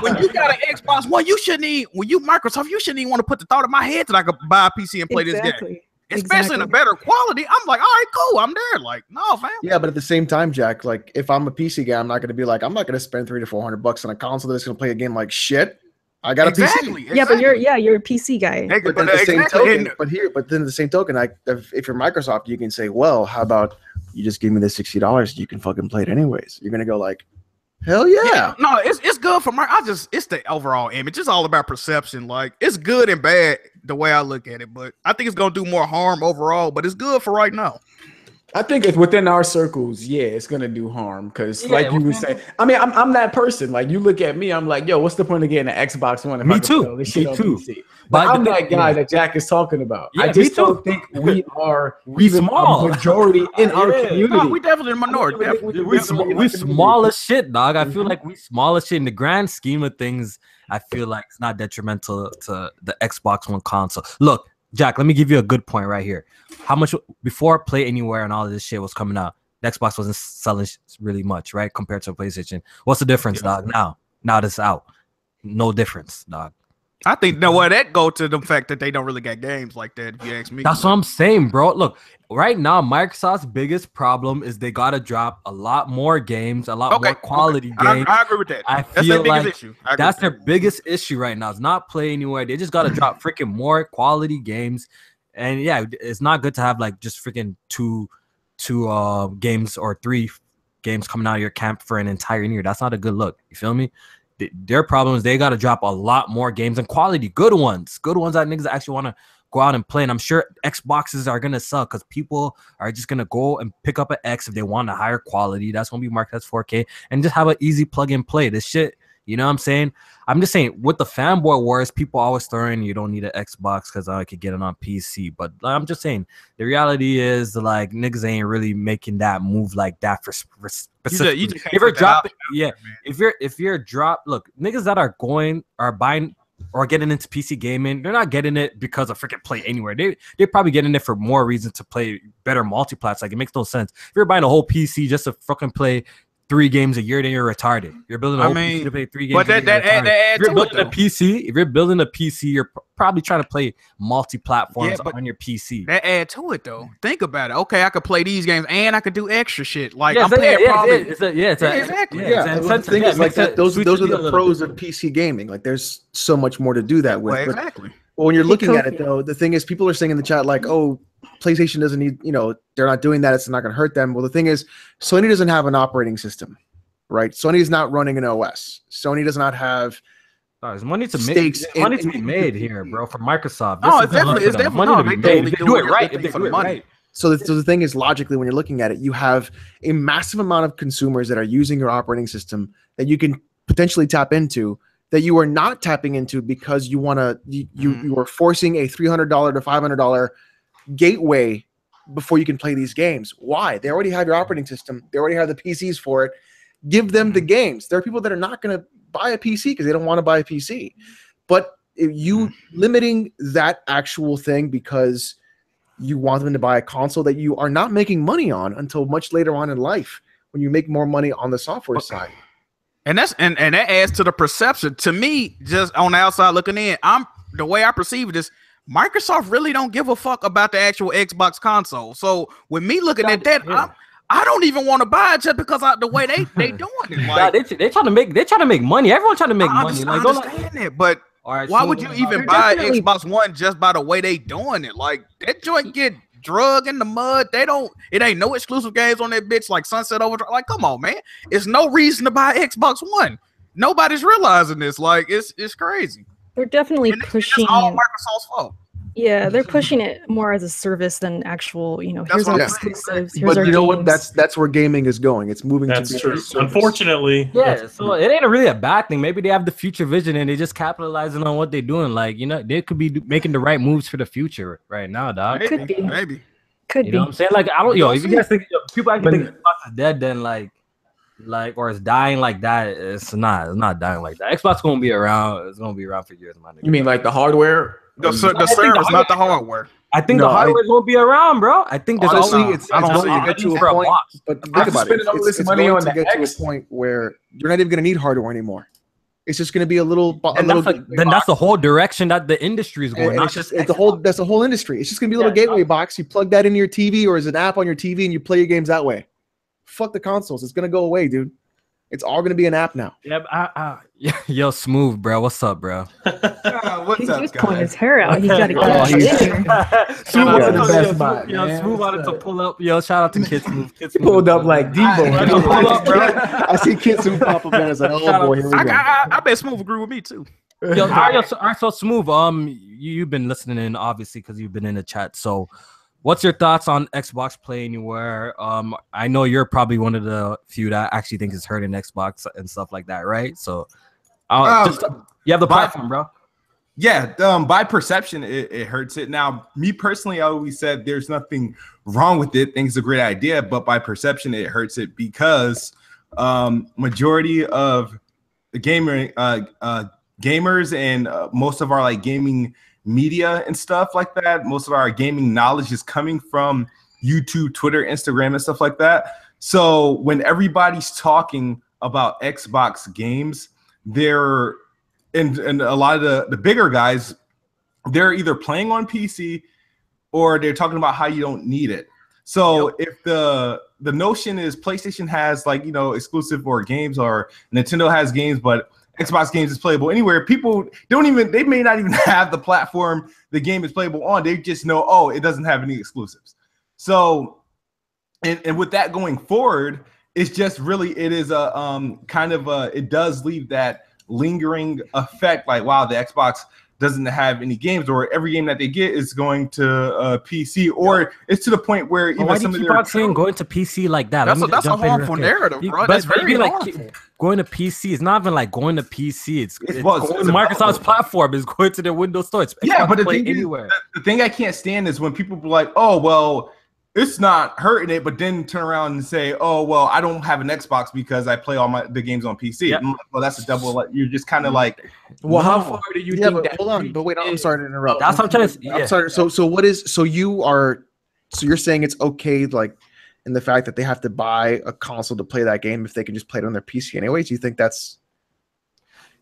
When you got an Xbox One, you shouldn't even. When you Microsoft, you shouldn't even want to put the thought in my head that I could buy a PC and play this game. Especially in a better quality. I'm like, all right, cool. I'm there. Like, no, fam. Yeah, but at the same time, Jack, like, if I'm a PC guy, I'm not going to be like, I'm not going to spend $300 to $400 on a console that's going to play a game like shit. I got a PC. Yeah, but you're a PC guy. But then the same token, but then the same token, if you're Microsoft, you can say, well, how about you just give me the $60? You can fucking play it anyways. You're going to go like, hell yeah. No, it's good for it's the overall image. It's all about perception. Like, it's good and bad the way I look at it, but I think it's gonna do more harm overall, but it's good for right now. I think it's within our circles, yeah, it's gonna do harm because, like you were saying, I mean, I'm that person. Like, you look at me, I'm like, yo, what's the point of getting an Xbox One? If me I too. This shit on PC? But I'm that guy that Jack is talking about. I just don't think we are small majority in our community. No, we definitely a minority. We small as shit, dog. I feel like we small as shit in the grand scheme of things. I feel like it's not detrimental to the Xbox One console. Look, Jack, let me give you a good point right here. How much before Play Anywhere and all of this shit was coming out, the Xbox wasn't selling really much, right? Compared to a PlayStation. What's the difference, dog? Now that's out. No difference, dog. I think that go to the fact that they don't really get games like that, if you ask me. That's what I'm saying, bro. Look, right now, Microsoft's biggest problem is they gotta drop a lot more games, a lot more quality games. I agree with that. That's their biggest issue. That's their biggest issue right now. It's not Play Anywhere. They just gotta drop freaking more quality games. And yeah, it's not good to have like just freaking two games or 3 games coming out of your camp for an entire year. That's not a good look. You feel me? Their problem is they got to drop a lot more games and quality, good ones that niggas actually want to go out and play. And I'm sure Xboxes are gonna suck because people are just gonna go and pick up an X if they want a higher quality. That's gonna be marked as 4K and just have an easy plug and play. This shit, you know what I'm saying? I'm just saying with the fanboy wars, people always throwing you don't need an Xbox because I could get it on PC. But I'm just saying the reality is like niggas ain't really making that move like that for specific. If you're dropping, yeah. If you're look, niggas that are buying or getting into PC gaming, they're not getting it because of freaking Play Anywhere. They're probably getting it for more reasons to play better multiplats. Like it makes no sense. If you're buying a whole PC just to fucking play 3 games a year, then you're retarded. You're building a whole PC to play 3 games. But if you're building a PC, you're probably trying to play multi-platforms on your PC. That add to it though. Think about it. Okay, I could play these games and I could do extra shit. Like I'm playing exactly. The thing is like that. Those are the pros of PC gaming. Like there's so much more to do that with. Well, exactly. But when you're looking at it though, the thing is people are saying in the chat like, oh, PlayStation doesn't need, they're not doing that. It's not going to hurt them. Well, the thing is, Sony doesn't have an operating system, right? Sony is not running an OS. Sony does not have there's money to be made here, bro, from Microsoft. It's definitely money to be made. They do it right. If they do it right. So the thing is, logically, when you're looking at it, you have a massive amount of consumers that are using your operating system that you can potentially tap into that you are not tapping into because you are forcing a $300 to $500 gateway before you can play these games. Why? They already have your operating system. They already have the PCs for it. Give them the games. There are people that are not going to buy a PC because they don't want to buy a PC. But if you limiting that actual thing because you want them to buy a console that you are not making money on until much later on in life when you make more money on the software side. And that adds to the perception. To me, just on the outside looking in, the way I perceive it is Microsoft really don't give a fuck about the actual Xbox console. So with me looking at that, I don't even want to buy it just because of the way they doing it. Like, they trying to make money. Everyone trying to make money. I understand it, but why would you even buy Xbox One just by the way they doing it? Like that joint get drug in the mud. It ain't no exclusive games on that bitch like Sunset Overdrive. Like, come on, man. It's no reason to buy Xbox One. Nobody's realizing this. Like, it's crazy. They're definitely pushing. It's all Microsoft's fault. Yeah, they're pushing it more as a service than actual. Here's our exclusives. Here's our you know games. what? That's where gaming is going. It's moving. That's true. Unfortunately, yeah. So it ain't really a bad thing. Maybe they have the future vision and they just capitalizing on what they're doing. Like they could be making the right moves for the future right now, dog. Maybe. Could be. You know what I'm saying? Like I don't. If you guys think people actually think Xbox is dead, then like or it's dying like that, it's not dying like that. Xbox gonna be around. It's gonna be around for years, my nigga. You mean like the hardware? The servers, not the hardware. I think the hardware won't be around, bro. I think there's it's going to get to a point. But think about it. It's money going to get to a point where you're not even going to need hardware anymore. It's just going to be a little. Then that's the whole direction that the industry is going. That's the whole industry. It's just going to be a little gateway box. You plug that into your TV or as an app on your TV, and you play your games that way. Fuck the consoles. It's going to go away, dude. It's all going to be an app now. Yeah, yo, Smooth, bro. What's up, bro? What's up, guys? Pulling his hair out. He's got to go. Smooth wanted to pull up. Yo, shout out to Kid Smooth. He pulled up like Devo. I see Kid Smooth pop up and it's like, oh boy, here we go. I bet Smooth agree with me too. Yo, all right, so Smooth. You've been listening in obviously because you've been in the chat. So, what's your thoughts on Xbox Play Anywhere? I know you're probably one of the few that actually think it's hurting Xbox and stuff like that, right? So, you have the platform, bro. Yeah, by perception, it hurts it. Now, me personally, I always said there's nothing wrong with it. Think it's a great idea, but by perception, it hurts it because majority of the gamers and most of our like gaming media and stuff like that, most of our gaming knowledge is coming from YouTube, Twitter, Instagram, and stuff like that. So when everybody's talking about Xbox games, they're and a lot of the bigger guys, they're either playing on PC or they're talking about how you don't need it. So if the notion is PlayStation has like, exclusive or games, or Nintendo has games, but Xbox games is playable anywhere, people they may not even have the platform the game is playable on. They just know, oh, it doesn't have any exclusives. So, and with that going forward, it's just really, it is a it does leave that lingering effect like, wow, the Xbox doesn't have any games, or every game that they get is going to PC, or it's to the point where even why do some you of keep their on saying going to PC like that? That's a harmful narrative, bro. That's very harmful. Going to PC. It's not even like going to PC. It's going to Microsoft's platform. It's going to their Windows store. It's but the thing anywhere. The thing I can't stand is when people be like, oh well, it's not hurting it, but then turn around and say, oh well, I don't have an Xbox because I play all the games on PC. Yep. Well, that's a double. You're just kind of like, well, how far do you think but that? Hold on, but wait, I'm sorry to interrupt. That's what I'm trying to. I'm sorry. So what is? So you're saying it's okay, like, in the fact that they have to buy a console to play that game if they can just play it on their PC anyways? Do you think that's?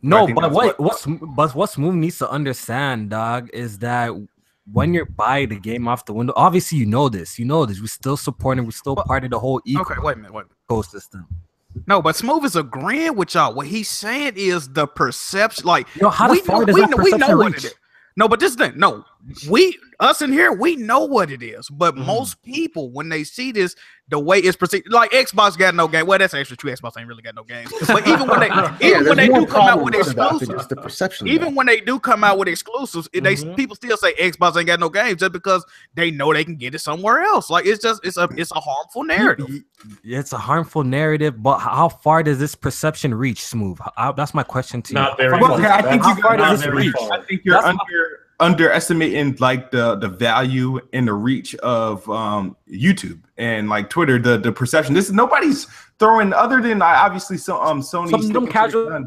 No, but what Smooth needs to understand, dog, is that when you're buying the game off the window, obviously you know this. We're still supporting. We're still part of the whole ecosystem. No, but Smooth is agreeing with y'all. What he's saying is the perception. Like, how far does that perception reach? No, but this thing, us in here, we know what it is. But most people, when they see this, the way it's perceived, like Xbox got no game. Well, that's actually true. Xbox ain't really got no games. But even when they do come out with exclusives, the perception. Even when they do come out with exclusives, people still say Xbox ain't got no games just because they know they can get it somewhere else. Like, it's a harmful narrative. It's a harmful narrative, but how far does this perception reach, Smooth? That's my question to you. Not very far. I think I think you're underestimating like the value and the reach of YouTube and like Twitter, the perception. Nobody's throwing, other than obviously Sony. Some casual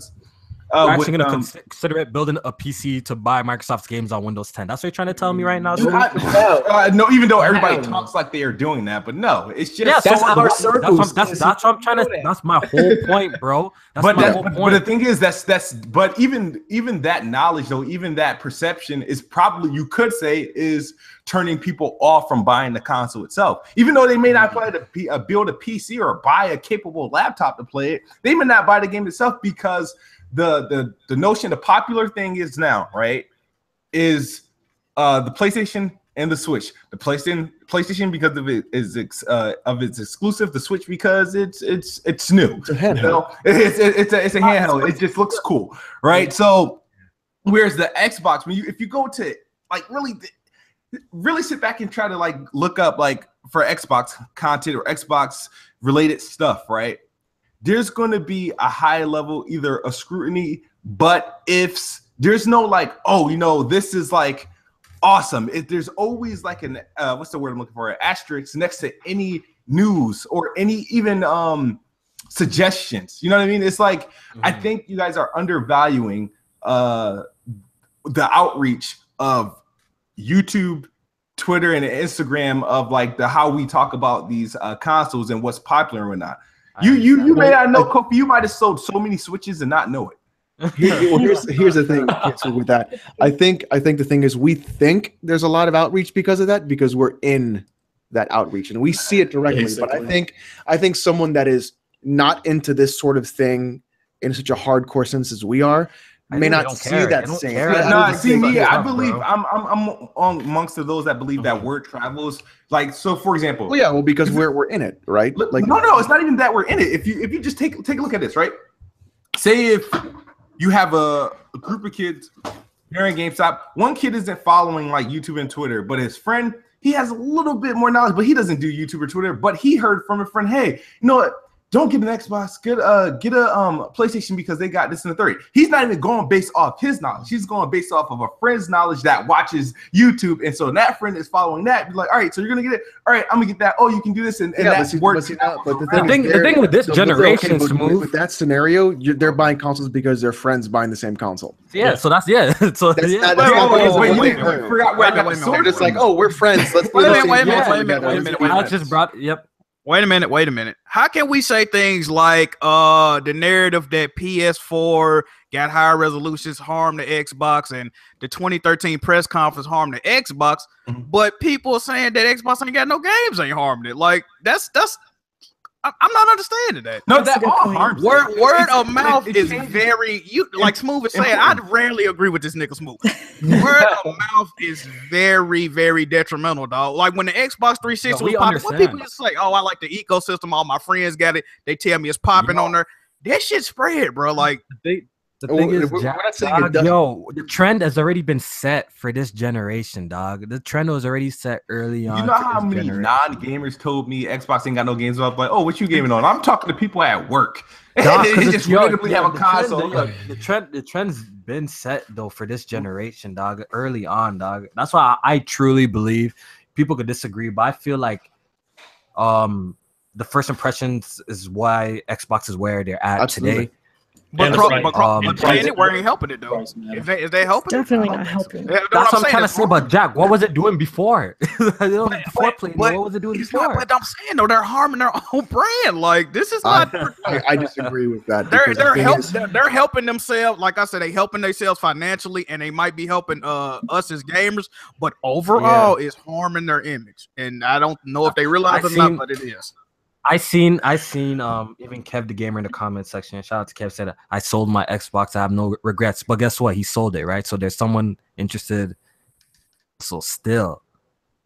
we're actually going to consider it building a PC to buy Microsoft's games on Windows 10. That's what you're trying to tell me right now? No, even though everybody talks like they are doing that, but no, it's just that's our circles. That's what I'm trying to. That's my whole point, bro. But the thing is, but even that knowledge, though, even that perception is probably, you could say, is turning people off from buying the console itself. Even though they may not build a PC or buy a capable laptop to play it, they may not buy the game itself because the notion, the popular thing is now, right, is the PlayStation and the Switch. The PlayStation because of its exclusive, the Switch because it's new. It's a handheld. It's a handheld. It just looks cool, right? So whereas the Xbox, if you go to like really sit back and try to like look up like for Xbox content or Xbox related stuff, right? There's going to be a high level, either a scrutiny, but ifs. There's no like, oh, this is like awesome. There's always like an what's the word I'm looking for? An asterisk next to any news or any even suggestions. You know what I mean? It's like I think you guys are undervaluing the outreach of YouTube, Twitter, and Instagram of like how we talk about these consoles and what's popular or not. You may not know, Kofi. You might have sold so many Switches and not know it. Here's the thing with that. I think the thing is we think there's a lot of outreach because of that, because we're in that outreach and we see it directly. Basically. But I think someone that is not into this sort of thing in such a hardcore sense as we are may not see that same. No, see me. I believe I'm amongst those that believe that word travels. Like, so for example, because we're in it, right? Like, no, it's not even that we're in it. If you just take a look at this, right? Say if you have a group of kids here in GameStop, one kid isn't following like YouTube and Twitter, but his friend, he has a little bit more knowledge, but he doesn't do YouTube or Twitter. But he heard from a friend, hey, you know what? Don't get an Xbox, get a PlayStation because they got this in the 30. He's not even going based off his knowledge. He's going based off of a friend's knowledge that watches YouTube. And so that friend is following that. Be like, all right, so you're going to get it. All right, I'm going to get that. Oh, you can do this. And that works. But the thing with this generation, with that scenario, they're buying consoles because their friends buying the same console. Yeah, so that's, yeah. So wait, forgot where I got the sword. It's like, oh, we're friends. Let's wait a minute. I just brought, yep. Wait a minute. How can we say things like the narrative that PS4 got higher resolutions harmed the Xbox and the 2013 press conference harmed the Xbox, but people saying that Xbox ain't got no games ain't harmed it? Like, that's I'm not understanding that. No, that all harms. Word of mouth is very, like Smooth is saying, I rarely agree with this nigga Smooth. Word of mouth is very, very detrimental, dog. Like when the Xbox 360 was popping, what people just say, oh, I like the ecosystem, all my friends got it, they tell me it's popping on there. That shit spread, bro. Like The thing is, yo, the trend has already been set for this generation, dog. The trend was already set early on. You know how many non-gamers told me Xbox ain't got no games? I'm like, oh, what you gaming on? I'm talking to people at work. Dog, they just randomly have a console. The trend's been set though for this generation, dog. Early on, dog. That's why I truly believe people could disagree, but I feel like the first impressions is why Xbox is where they're at today. But anywhere ain't helping it though. Is they helping? Definitely not helping. That's what I'm trying to say. But Jack, what was it doing before? What was it doing before? But I'm saying though, they're harming their own brand. Like this is not. I disagree with that. They're helping themselves. Like I said, they helping themselves financially, and they might be helping us as gamers. But overall, it's harming their image. And I don't know if they realize it or not, but it is. I seen even Kev the Gamer in the comment section. Shout out to Kev, said I sold my Xbox. I have no regrets. But guess what? He sold it, right? So there's someone interested. So still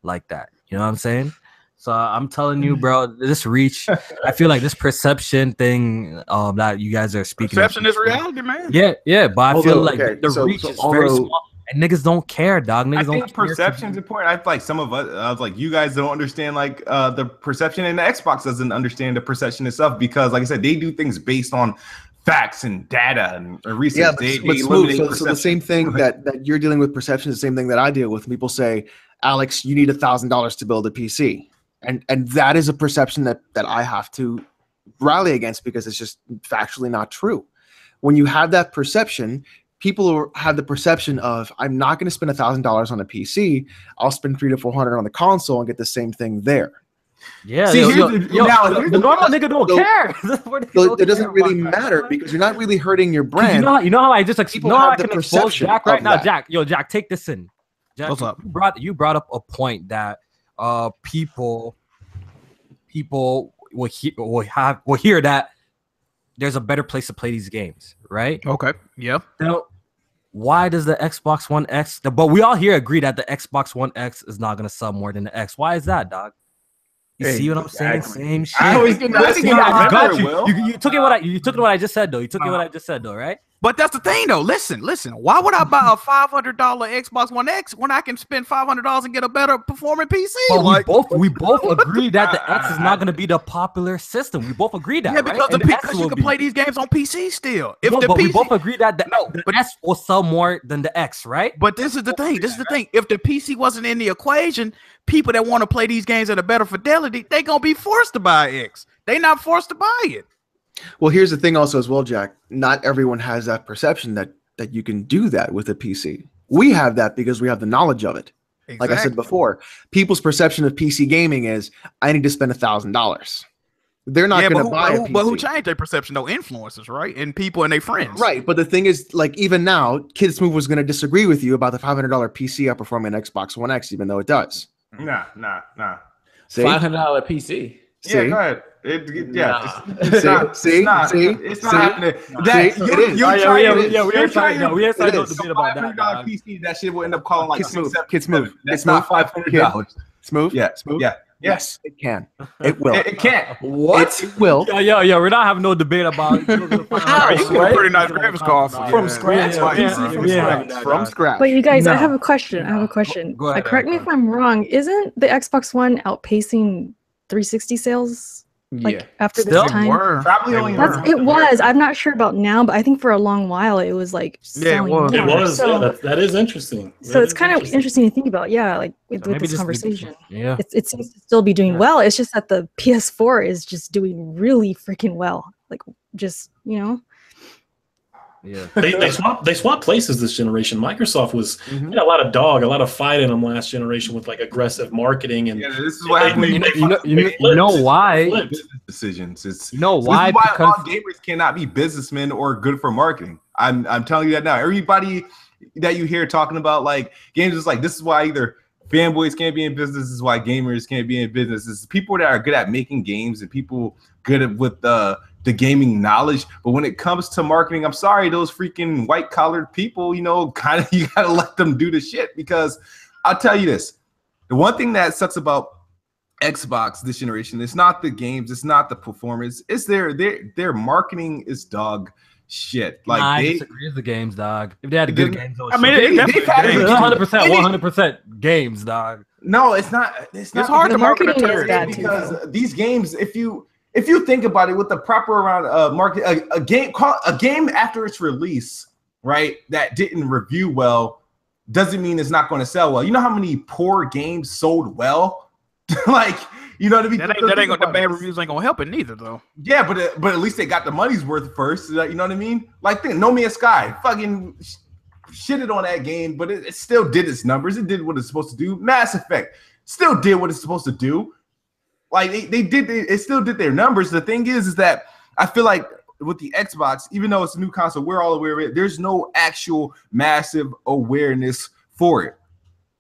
like that. You know what I'm saying? So I'm telling you, bro, this reach, I feel like this perception thing that you guys are speaking perception is reality, man. Yeah, but I feel like the reach is very small. And niggas don't care, dog. I think perception's important. I feel like some of us, I was like, you guys don't understand like the perception, and the Xbox doesn't understand the perception itself because, like I said, they do things based on facts and data and research. So the same thing that you're dealing with perception is the same thing that I deal with. People say, Alex, you need $1,000 to build a PC, and that is a perception that I have to rally against because it's just factually not true. When you have that perception, people have the perception of I'm not going to spend $1,000 on a PC. I'll spend $300 to $400 on the console and get the same thing there. Yeah, the normal nigga don't care. It doesn't really matter because you're not really hurting your brand. You know how I just people know how I can expose Jack right now. Jack, Jack, take this in. Jack, what's up? You brought up a point that people will hear that there's a better place to play these games, right? Okay. Yeah. Now, why does the Xbox One X? But we all here agree that the Xbox One X is not going to sell more than the X. Why is that, dog? You see what I'm saying? Same shit. I got you. You took it what I just said though. You took it what I just said though, right? But that's the thing though. Listen. Why would I buy a $500 Xbox One X when I can spend $500 and get a better performing PC? But we both agree that the X is not going to be the popular system. We both agree that. Yeah, because because you can play these games on PC still. We both agree that the S will sell more than the X, right? But this is the thing. If the PC wasn't in the equation, people that want to play these games at a better fidelity, they gonna be forced to buy X. They not forced to buy it. Well, here's the thing also as well, Jack. Not everyone has that perception that you can do that with a PC. We have that because we have the knowledge of it. Exactly. Like I said before, people's perception of PC gaming is I need to spend $1,000. They're not going to buy a PC. But who changed their perception? No influencers, right? And people and their friends. Right. But the thing is, like even now, Kids Move was going to disagree with you about the $500 PC outperforming an Xbox One X, even though it does. Nah. See? $500 PC. See? Yeah, go ahead. It's not happening. We ain't trying to debate about that. PC, that shit will end up calling like Kids Move. That's not $500. Smooth. Yeah. Smooth. Yeah. Yes, it can. It will. It can't. What? It will. Yeah. We're not having no debate about it. You get a pretty nice graphics card from scratch. From scratch. But you guys, I have a question. Go ahead, correct me if I'm wrong. Isn't the Xbox One outpacing 360 sales? After this time, probably only it was. I'm not sure about now, but I think for a long while it was like selling more. It was. So, that is interesting. So it's kind of interesting to think about. Yeah, like with this conversation. Yeah, it seems to still be doing well. It's just that the PS4 is just doing really freaking well. Like just Yeah, they swapped places this generation. Microsoft had a lot of fight in them last generation with like aggressive marketing and. Yeah, this is what happened. You know why? Decisions. It's why? Because all gamers cannot be businessmen or good for marketing. I'm telling you that now. Everybody that you hear talking about like games is like this is why either fanboys can't be in business. This is why gamers can't be in business. It's people that are good at making games and people good with the gaming knowledge, but when it comes to marketing, I'm sorry, those freaking white collared people, you gotta let them do the shit. Because I'll tell you this, the one thing that sucks about Xbox this generation, it's not the games, it's not the performance, it's their marketing is dog shit. Like Like I they disagree with the games, dog. If they had good games, I mean, they've had 100% games, dog. No, it's not. It's not. It's hard to market marketing is bad because these games, if you think about it, with the proper around market, a game after its release, right, that didn't review well, doesn't mean it's not going to sell well. You know how many poor games sold well? Like, you know what I mean? The bad reviews ain't gonna help it neither, though. Yeah, but at least they got the money's worth first. You know what I mean? Like, No Man's Sky, fucking shitted on that game, but it still did its numbers. It did what it's supposed to do. Mass Effect still did what it's supposed to do. Like it still did their numbers. The thing is that I feel like with the Xbox, even though it's a new console, we're all aware of it. There's no actual massive awareness for it.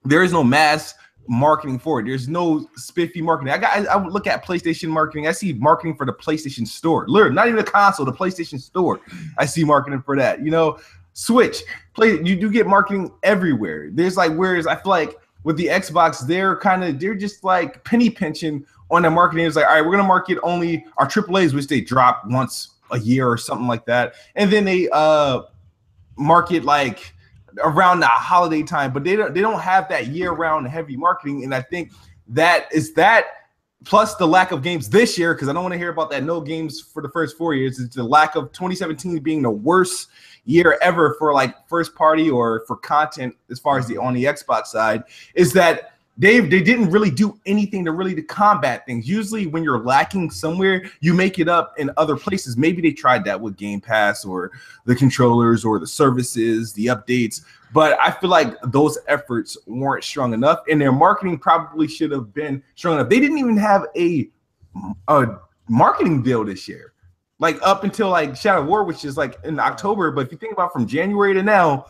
There is no mass marketing for it. There's no spiffy marketing. I would look at PlayStation marketing. I see marketing for the PlayStation Store. Literally, not even a console, the PlayStation Store. I see marketing for that. You know, Switch, you do get marketing everywhere. There's like, whereas I feel like with the Xbox, they're just like penny pinching on the marketing. It's like, all right, we're gonna market only our AAAs, which they drop once a year or something like that, and then they market like around the holiday time, but they don't have that year-round heavy marketing. And I think that plus the lack of games this year, because I don't want to hear about that no games for the first 4 years. It's the lack of 2017 being the worst year ever for like first party or for content as far as on the Xbox side, is that they didn't really do anything to combat things. Usually when you're lacking somewhere, you make it up in other places. Maybe they tried that with Game Pass or the controllers or the services, the updates, but I feel like those efforts weren't strong enough, and their marketing probably should have been strong enough. They didn't even have a marketing deal this year, like up until like Shadow of War, which is like in October. But if you think about from January to now,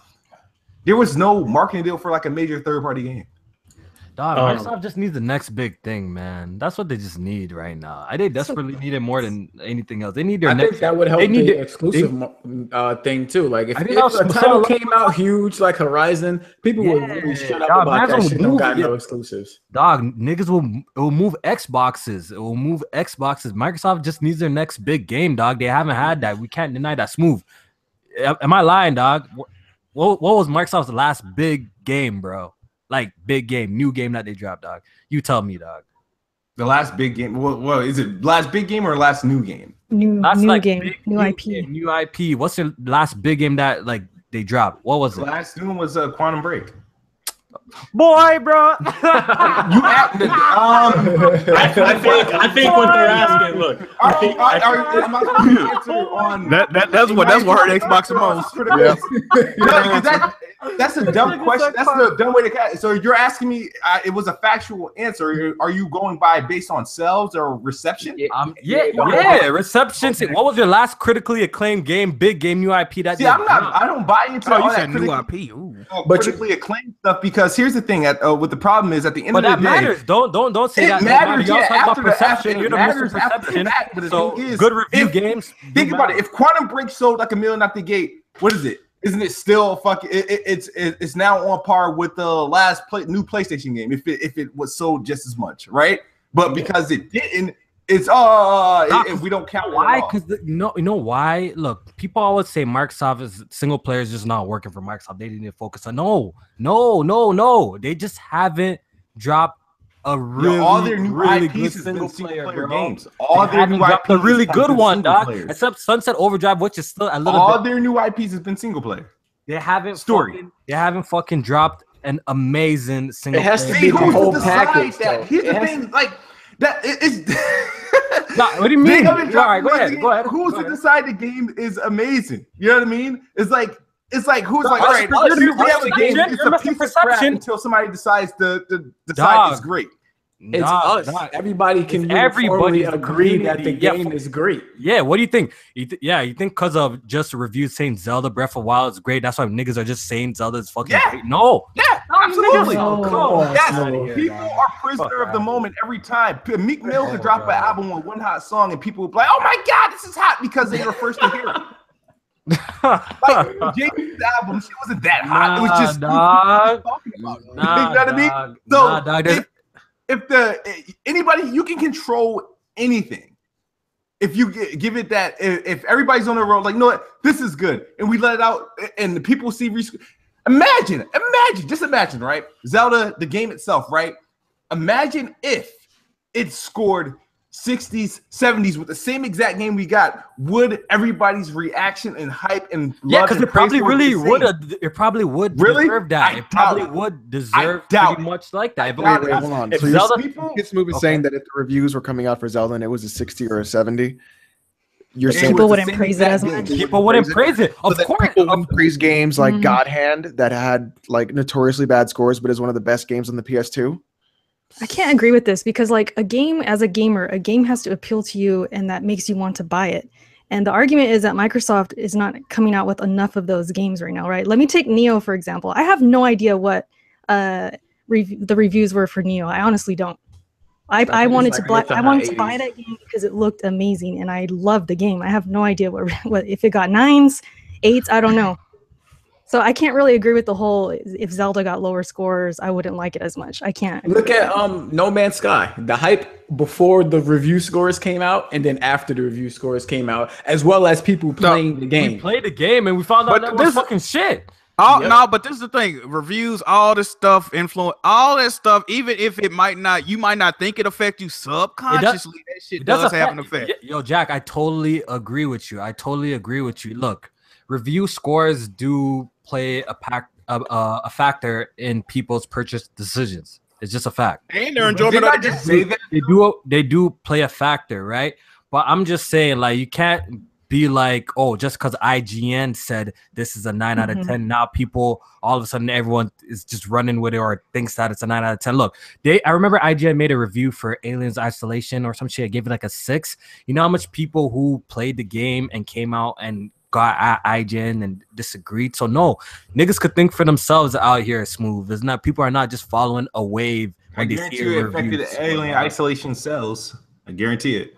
there was no marketing deal for like a major third-party game. Dog, Microsoft just needs the next big thing, man. That's what they just need right now. They desperately need it more than anything else. They need their next. I think that would help the exclusive thing too. Like if a title came out huge like Horizon, people would really shut up about that shit. Don't got no exclusives. Dog, niggas will move Xboxes. It will move Xboxes. Microsoft just needs their next big game, dog. They haven't had that. We can't deny that. Smooth. Am I lying, dog? What was Microsoft's last big game, bro? Like big game, new game that they dropped, dog. You tell me, dog. The last big game. Well, is it last big game or last new game? New game, new IP. New IP. What's the last big game that like they dropped? What was it? Last new one was Quantum Break. Boy, bro. You acted. I think what they're asking. Look, that's what hurt Xbox the most. Yeah. That's a dumb question. That's the dumb way to catch it. So you're asking me, it was a factual answer. Are you going by based on sales or reception? Yeah, reception. Okay. What was your last critically acclaimed game, big game, new IP? I don't buy into all that new IP. But critically acclaimed stuff, because here's the thing. What the problem is at the end of the day, that matters. Don't say that matters. Y'all talk about perception. You're the Mr. Perception. So good review games. Think about it. If Quantum Break sold like $1 million out the gate, what is it? Isn't it still fucking? It's now on par with the last new PlayStation game. If it was sold just as much, right? But because it didn't, it's we don't count. Why? Because you know why? Look, people always say Microsoft is single player is just not working for Microsoft. They didn't focus on no. They just haven't dropped a all their new really good single player games. All their new IPs a really good one, dog. Except Sunset Overdrive, which is still a little. All their new IPs has been single player. They haven't fucking dropped an amazing single. It has to be the whole package. Here's the thing, like that. It's. What do you mean? All right, go ahead. Who's to decide the game is amazing? You know what I mean? It's like who's like, all right, we have a game. It's a piece of crap until somebody decides to decide it's great. It's us. Everybody can uniformly agree that the game is great. Yeah, what do you think? You think because of just reviews saying Zelda Breath of the Wild is great, that's why niggas are just saying Zelda is fucking great? No. Yeah, absolutely. Yes, people are prisoner of the moment every time. Meek Mill could drop an album with one hot song and people would be like, oh my God, this is hot, because they were first to hear it. Like Jamie's album, she wasn't that hot. It was just talking about it. You know what I mean? So if anybody, you can control anything. if you give it that, if everybody's on the road, like, you know what, this is good, and we let it out, and the people see, imagine, right? Zelda, the game itself, right? Imagine if it scored 60s, 70s with the same exact game we got. Would everybody's reaction and hype and love? Because it probably really would. It probably would deserve that. It probably would deserve pretty much like that. Wait, hold on. So Zelda, this movie saying that if the reviews were coming out for Zelda and it was a 60 or a 70, you're saying people wouldn't praise it as much. People wouldn't praise it. Of course, people wouldn't praise games like God Hand that had like notoriously bad scores, but is one of the best games on the PS2. I can't agree with this because like a game, as a gamer, a game has to appeal to you and that makes you want to buy it. And the argument is that Microsoft is not coming out with enough of those games right now, right? Let me take Neo, for example. I have no idea what the reviews were for Neo. I honestly don't. I wanted to buy that game because it looked amazing and I loved the game. I have no idea what if it got 9s, 8s, I don't know. So I can't really agree with the whole, if Zelda got lower scores, I wouldn't like it as much. I can't. Look at No Man's Sky. The hype before the review scores came out and then after the review scores came out, as well as people playing the game. We played the game and we found out that was fucking shit. No, but this is the thing. Reviews, all this stuff, influence, all that stuff, even if it might not, you might not think it affect you subconsciously, that shit does have an effect. Yo, Jack, I totally agree with you. Look, review scores do play a factor in people's purchase decisions. It's just a fact. And their enjoyment of the game. They do play a factor, right? But I'm just saying, like, you can't be like, oh, just because IGN said this is a 9 out of 10, now people, all of a sudden, everyone is just running with it or thinks that it's a 9 out of 10. Look, I remember IGN made a review for Aliens Isolation or some shit. I gave it like a 6. You know how much people who played the game and came out and got at IGN and disagreed? So no, niggas could think for themselves out here. Smooth. It's not, people are not just following a wave when they see it affected Alien Isolation sales. I guarantee it.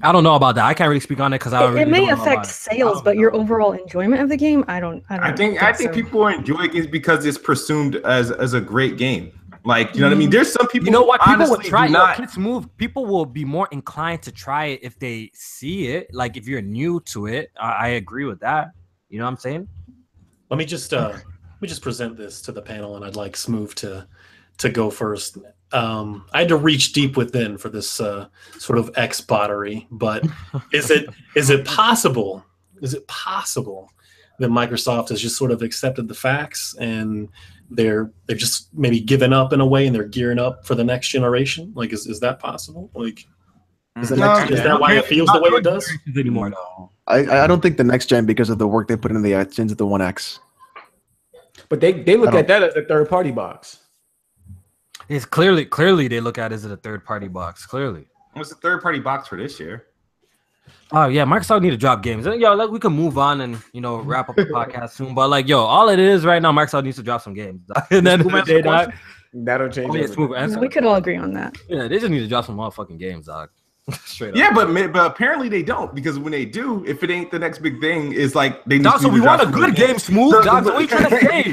I don't know about that. I can't really speak on it because it may affect sales, but your overall enjoyment of the game, I think people enjoy it is because it's presumed as a great game. Like, you know what I mean? There's some people, you know what, people will try it. People will be more inclined to try it if they see it. Like, if you're new to it, I agree with that. You know what I'm saying? Let me just present this to the panel, and I'd like Smooth to go first. I had to reach deep within for this sort of X-bottery, but is it possible that Microsoft has just sort of accepted the facts and they're just maybe giving up in a way and they're gearing up for the next generation? Like, is that possible? Like, is that why it feels the way it does anymore? No, I don't think the next gen, because of the work they put into the One X. But they look at that as a third party box. It's clearly they look at it as a third party box. Clearly, what's the third party box for this year? Oh yeah, Microsoft need to drop games. Yo, like, we can move on and wrap up the podcast soon. But like, yo, all it is right now, Microsoft needs to drop some games. And then that'll change. We could all agree on that. Yeah, they just need to drop some motherfucking games, dog. Straight up. Yeah, but apparently they don't, because when they do, if it ain't the next big thing, it's like they need so we want a good game, Smooth, dog. What are you trying to say?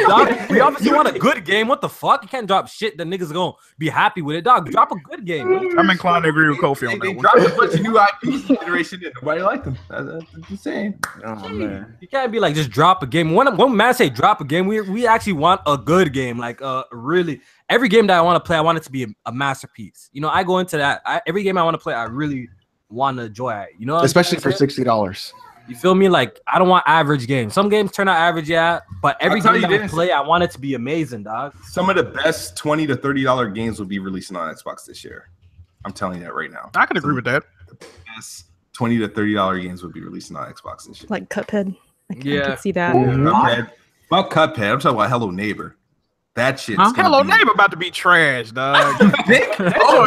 Dog? We obviously want a good game. What the fuck? You can't drop shit that niggas gonna be happy with it, dog. Drop a good game. I'm inclined to agree with Kofi on that one. They dropped a bunch of new IPs in generation and nobody liked them. That's just saying. Oh man, you can't be like, just drop a game. When man say drop a game, we actually want a good game, like really. Every game that I want to play, I want it to be a masterpiece. I go into that. Every game I want to play, I really want to enjoy it. Especially for $60. You feel me? Like, I don't want average games. Some games turn out average, yeah. But every game that I play, I want it to be amazing, dog. Some of the best $20 to $30 games will be releasing on Xbox this year. I'm telling you that right now. I can agree with that. The best $20 to $30 games will be releasing on Xbox this year. Like Cuphead. I can see that. Cuphead. About Cuphead. I'm talking about Hello Neighbor. That shit. Hello Neighbor about to be trash, dog. Oh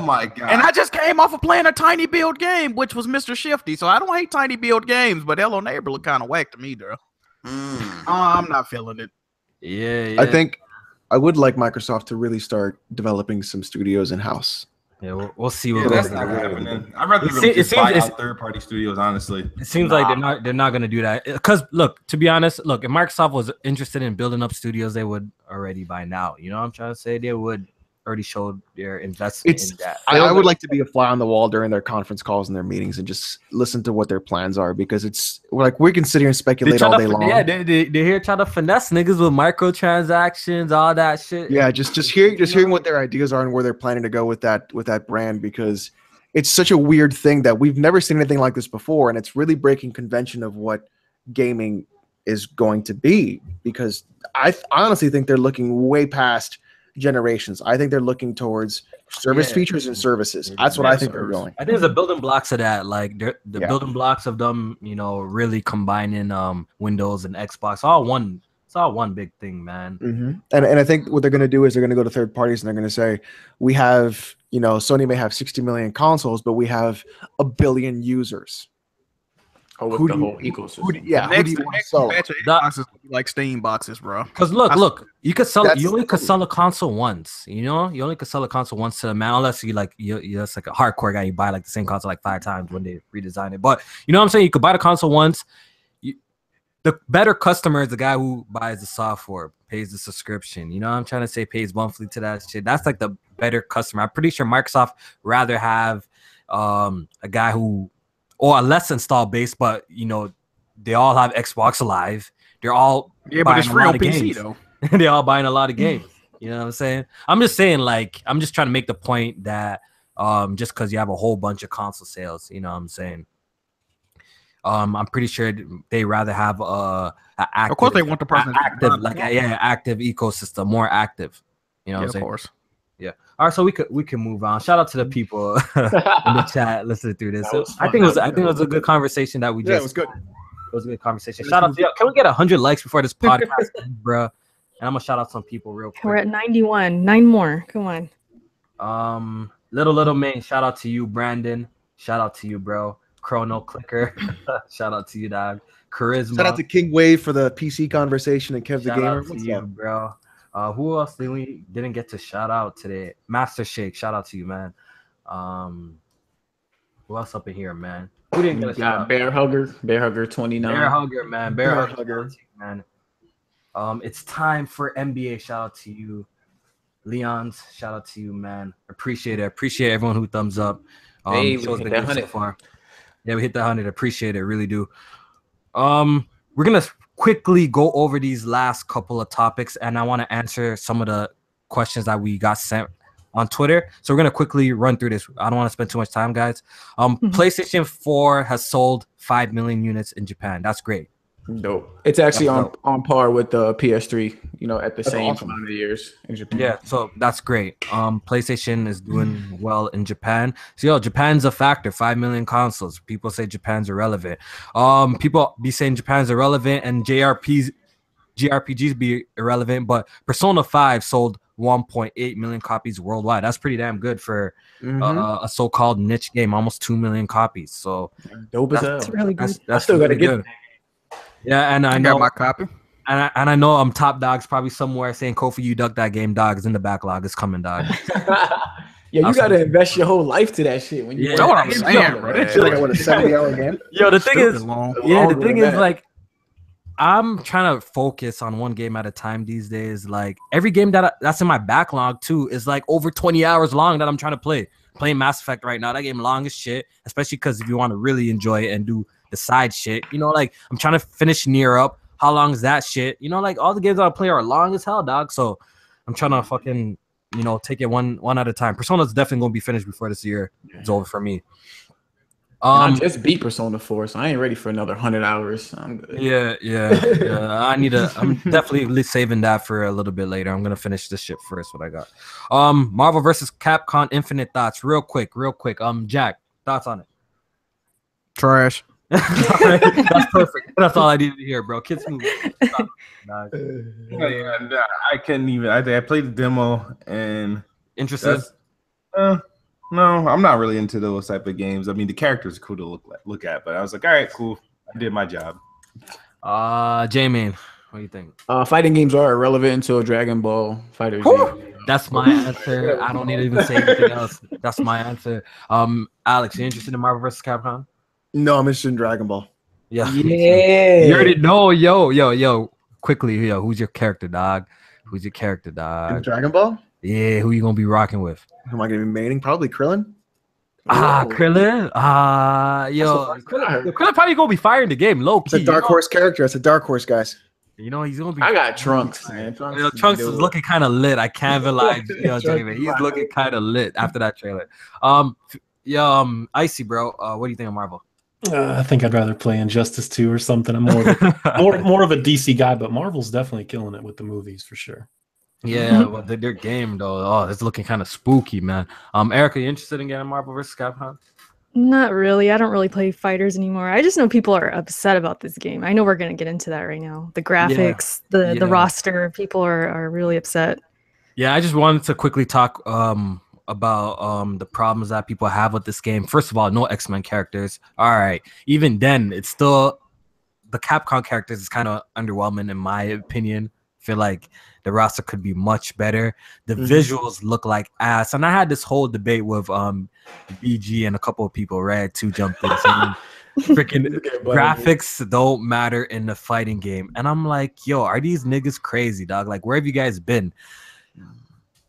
my god! And I just came off of playing a tiny build game, which was Mr. Shifty. So I don't hate tiny build games, but Hello Neighbor look kind of whack to me, bro. I'm not feeling it. Yeah. I think I would like Microsoft to really start developing some studios in house. Yeah, we'll see what that's not happening. I'd rather just buy out third-party studios, honestly. It seems like they're not going to do that. Because, look, to be honest, if Microsoft was interested in building up studios, they would already by now. You know what I'm trying to say? They would already showed their investment in that. I would like to be a fly on the wall during their conference calls and their meetings and just listen to what their plans are, because it's like we can sit here and speculate all day long. Yeah, they're here trying to finesse niggas with microtransactions, all that shit. Yeah, just hearing what their ideas are and where they're planning to go with that brand, because it's such a weird thing that we've never seen anything like this before, and it's really breaking convention of what gaming is going to be, because I honestly think they're looking way past generations. I think they're looking towards service features and services. That's what I think they're going. I think the building blocks of that, like the building blocks of them, you know, really combining Windows and Xbox, it's all one big thing, man. Mm-hmm. And I think what they're going to do is they're going to go to third parties and they're going to say, we have, you know, Sony may have 60 million consoles, but we have 1 billion users. Oh, with the whole ecosystem. Who do you want to sell? Boxes like Steam boxes, bro. Because look, you could sell. You only could sell a console once. You know, you only could sell a console once to a man, unless you're just like a hardcore guy. You buy like the same console like 5 times when they redesign it. But you know what I'm saying? You could buy the console once. The better customer is the guy who buys the software, pays the subscription. You know what I'm trying to say? Pays monthly to that shit. That's like the better customer. I'm pretty sure Microsoft rather have a guy who. Or a less installed base, but you know, they all have Xbox Live. They're all but it's free on PC though. They're all buying a lot of games. You know what I'm saying? I'm just saying, like, I'm just trying to make the point that just because you have a whole bunch of console sales, you know what I'm saying? I'm pretty sure they rather have active, of course they want the person active ecosystem, more active. You know what I'm saying? Of course. Yeah. All right, so we can move on. Shout out to the people in the chat listening through this. I think it was a good conversation that we just. Yeah, it was good. It was a good conversation. Shout out to you. Can we get 100 likes before this podcast ends, bro? And I'm gonna shout out some people real quick. We're at 91. 9 more. Come on. Little Main. Shout out to you, Brandon. Shout out to you, bro. Chrono Clicker. Shout out to you, dog. Charisma. Shout out to King Wave for the PC conversation and Kev the Gamer. Shout out to you, bro. Who else didn't get to shout out today? Master Shake, shout out to you, man. Who else up in here, man? Who didn't get a shout out? Bear Hugger 29. Bear Hugger, man. Bear Hugger, man. It's time for NBA. Shout out to you, Leon's. Shout out to you, man. Appreciate it. Appreciate everyone who thumbs up. Hey, we hit that 100 so far. Yeah, we hit the 100. Appreciate it, really do. We're gonna quickly go over these last couple of topics, and I want to answer some of the questions that we got sent on Twitter. So we're going to quickly run through this. I don't want to spend too much time, guys. PlayStation 4 has sold 5 million units in Japan. That's great. Dope. It's actually on par with the PS3, you know, at the same amount of years in Japan. Yeah, so that's great. PlayStation is doing well in Japan. So, Japan's a factor. 5 million consoles. People say Japan's irrelevant. People be saying Japan's irrelevant and JRPGs be irrelevant, but Persona 5 sold 1.8 million copies worldwide. That's pretty damn good for a so-called niche game. Almost 2 million copies. So dope as hell. That's really good. I still gotta get. Yeah, and I know got my copy. And I know Top Dog's probably somewhere saying, Kofi, you ducked that game, dog. It's in the backlog. It's coming, dog. Yeah, you gotta invest your whole life to that shit. When you know what I'm saying, bro. It's like a 70-hour game. Yo, the thing is, like, I'm trying to focus on one game at a time these days. Like, every game that's in my backlog too is like over 20 hours long that I'm trying to play. Playing Mass Effect right now, that game long as shit. Especially because if you want to really enjoy it and do the side shit, you know, like I'm trying to finish Nier up. How long is that shit? You know, like all the games that I play are long as hell, dog. So I'm trying to fucking, you know, take it one at a time. Persona's definitely gonna be finished before this year is over for me. I just beat Persona 4, so I ain't ready for another 100 hours. I'm good. Yeah. I'm definitely saving that for a little bit later. I'm gonna finish this shit first. What I got? Marvel vs. Capcom Infinite thoughts, real quick. Jack, thoughts on it? Trash. That's perfect. That's all I needed to hear, bro. Kids move. I couldn't even. I played the demo and interested. No, I'm not really into those type of games. I mean, the characters are cool to look at, but I was like, all right, cool. I did my job. J-Man, what do you think? Fighting games are irrelevant until Dragon Ball FighterZ. That's my answer. I don't need to even say anything else. That's my answer. Alex, you interested in Marvel vs. Capcom? No, I'm interested in Dragon Ball. Yeah. You already know. Yo. Quickly, who's your character, dog? In Dragon Ball? Yeah, who you gonna be rocking with? Who am I gonna be maining? Probably Krillin. Krillin. Krillin probably gonna be firing the game low key. It's a dark horse character. It's a dark horse, guys. You know, he's gonna be. I got Trunks, man. Trunks is looking kind of lit. I can't even lie. David, he's looking kind of lit after that trailer. Icy, bro. What do you think of Marvel? I think I'd rather play Injustice 2 or something. I'm more of a DC guy, but Marvel's definitely killing it with the movies for sure. Yeah, well, their game though, it's looking kind of spooky, man. Erica, you interested in getting Marvel vs. Capcom? Not really. I don't really play fighters anymore. I just know people are upset about this game. I know we're gonna get into that right now. The graphics, the roster, people are really upset. Yeah, I just wanted to quickly talk about the problems that people have with this game. First of all, no X-Men characters. All right, even then, it's still the Capcom characters is kind of underwhelming in my opinion. I feel like the roster could be much better. The visuals look like ass, and I had this whole debate with BG and a couple of people. Red too jumped in saying freaking graphics don't matter in the fighting game, and I'm like, yo, are these niggas crazy, dog? Like, where have you guys been?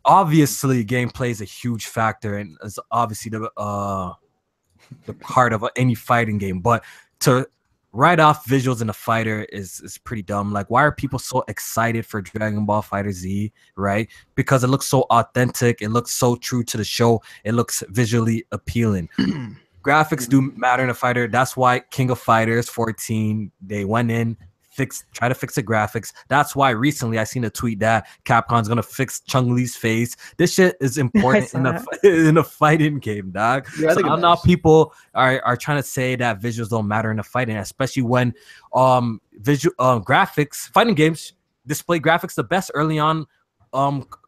Obviously, gameplay is a huge factor, and it's obviously the part of any fighting game. But to write off visuals in a fighter is pretty dumb. Like, why are people so excited for Dragon Ball Fighter Z, right? Because it looks so authentic. It looks so true to the show. It looks visually appealing. Graphics do matter in a fighter. That's why King of Fighters 14, they went in, try to fix the graphics. That's why recently I seen a tweet that Capcom's gonna fix Chun-Li's face. This shit is important in a fighting game, dog. Yeah, so now people are trying to say that visuals don't matter in a fighting, especially when graphics, fighting games display graphics the best early on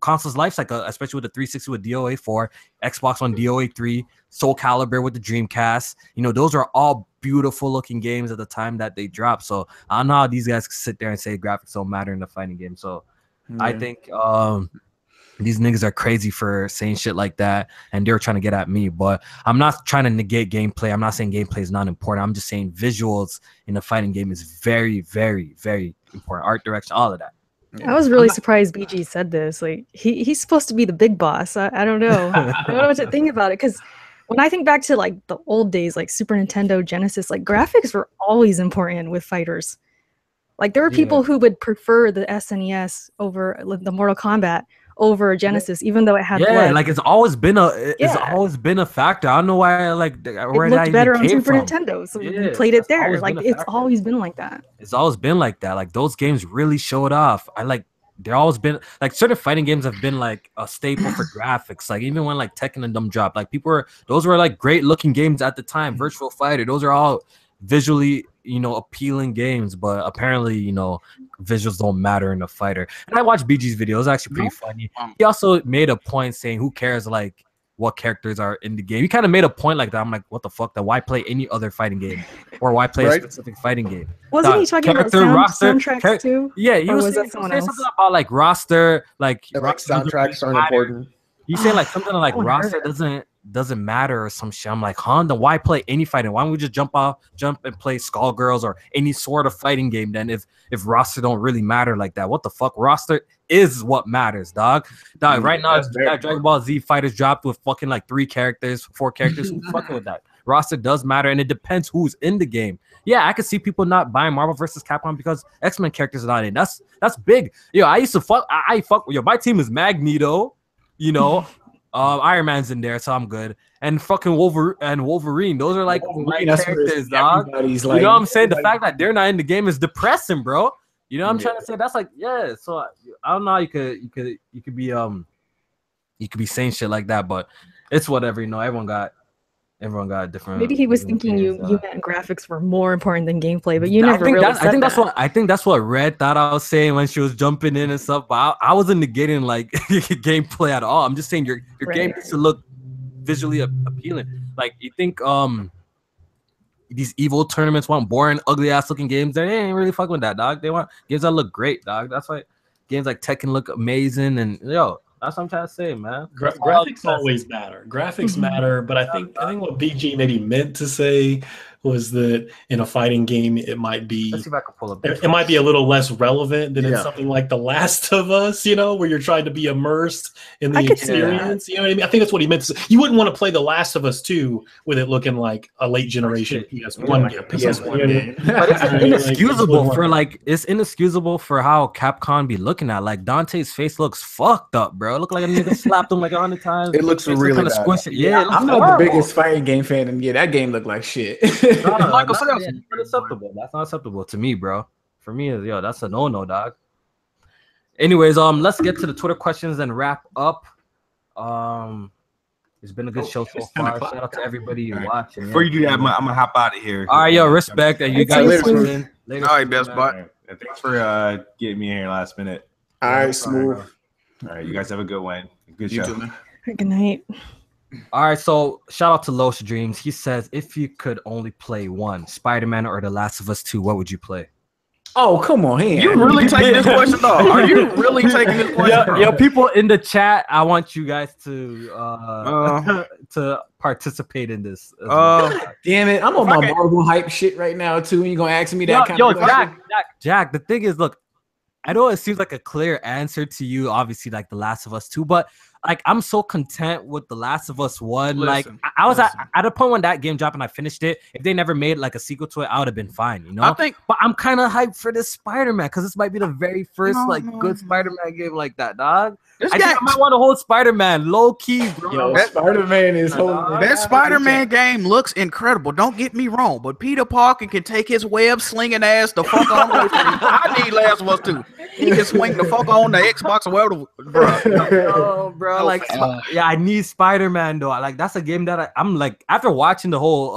console's life cycle, especially with the 360 with DOA 4, Xbox on DOA 3, Soul Calibur with the Dreamcast. You know, those are all beautiful looking games at the time that they dropped. So I don't know how these guys can sit there and say graphics don't matter in the fighting game. So I think these niggas are crazy for saying shit like that, and they're trying to get at me. But I'm not trying to negate gameplay. I'm not saying gameplay is not important. I'm just saying visuals in a fighting game is very, very, very important. Art direction, all of that. Yeah. I was really surprised BG said this. Like, he's supposed to be the big boss. I don't know. I don't know what to think about it, because when I think back to like the old days, like Super Nintendo, Genesis, like graphics were always important with fighters. Like, there were people who would prefer the SNES over the Mortal Kombat over Genesis, even though it had blood. Like, it's always been a factor. I don't know why. Like, where it looked better on Super Nintendo, so we played it there. Like, it's always been like that. It's always been like that. Like, those games really showed off. They're always been like, certain fighting games have been like a staple for graphics. Like, even when like Tekken and them dropped, like those were like great looking games at the time. Virtual Fighter, those are all visually, appealing games, but apparently, visuals don't matter in a fighter. And I watched BG's video. It was actually pretty funny. He also made a point saying, who cares like what characters are in the game? He kind of made a point like that. I'm like, what the fuck? Then why play any other fighting game, or why play a specific fighting game? Wasn't he talking about soundtracks too? Yeah, he was saying something about like roster, like soundtracks aren't important. He's saying like something like roster doesn't matter or some shit. I'm like, then why play any fighting? Why don't we just jump and play Skullgirls or any sort of fighting game then if roster don't really matter like that? What the fuck? Roster is what matters, dog. Right now, Dragon Ball Z fighters dropped with fucking like 4 characters. Who's fucking with that? Roster does matter, and it depends who's in the game. Yeah, I could see people not buying Marvel vs. Capcom because X-Men characters are not in. That's big. I used to fuck. My team is Magneto. Iron Man's in there, so I'm good. And fucking Wolverine. Those are like my characters, dog. Like, you know what I'm saying? The fact that they're not in the game is depressing, bro. You know what I'm trying to say? That's like, yeah. So I don't know how you could be saying shit like that, but it's whatever. Everyone got a different. Maybe he was thinking you meant graphics were more important than gameplay, but you never really said that. I think that's what Red thought I was saying when she was jumping in and stuff. But I wasn't negating like gameplay at all. I'm just saying your game needs to look visually appealing. Like, you think these evil tournaments want boring, ugly ass looking games? They ain't really fucking with that, dog. They want games that look great, dog. That's why games like Tekken look amazing, and that's what I'm trying to say, man. Graphics always matter. Graphics matter, but I think what BG maybe meant to say was that in a fighting game it might be Let's see if I can pull up. it might be a little less relevant than in something like The Last of Us, you know, where you're trying to be immersed in the experience. You know what I mean? I think that's what he meant to say. You wouldn't want to play The Last of Us 2 with it looking like a late generation PS1 game. PS1 game. But it's inexcusable for it's inexcusable for how Capcom be looking at. Like Dante's face looks fucked up, bro. It look like a nigga slapped him like 100 times. It looks really bad. Yeah, I'm not the biggest fighting game fan, and that game looked like shit. That's unacceptable. That's not acceptable to me, bro. For me, that's a no, dog. Anyways, let's get to the Twitter questions and wrap up. It's been a good show so far. Shout out to everybody watching. Before you do that, I'm gonna hop out of here. All right, respect that you guys listening. All right, best bud. Thanks for getting me here last minute. All right, smooth. All right, you guys have a good one. Good show. Good night. All right, so shout out to Los Dreams. He says, if you could only play one, Spider-Man or The Last of Us 2, what would you play? Oh, come on, you really taking this question off? Are you really taking this question? Yo, people in the chat, I want you guys to to participate in this. Damn it, I'm on my Marvel hype shit right now too. And you gonna ask me that kind of question? Jack. The thing is, look, I know it seems like a clear answer to you, obviously, like The Last of Us 2, but like I'm so content with The Last of Us 1. Like I was at a point when that game dropped and I finished it. If they never made like a sequel to it, I would have been fine, you know. But I'm kind of hyped for this Spider-Man because this might be the very first good Spider-Man game like that, dog. I might want to hold Spider-Man low key, bro. Yo, Spider-Man is that Spider-Man game looks incredible. Don't get me wrong, but Peter Parker can take his web slinging ass the fuck on. I need Last of Us 2. He can swing the fuck on the Xbox or whatever, bro. I need Spider-Man though. Like that's a game that I'm like after watching the whole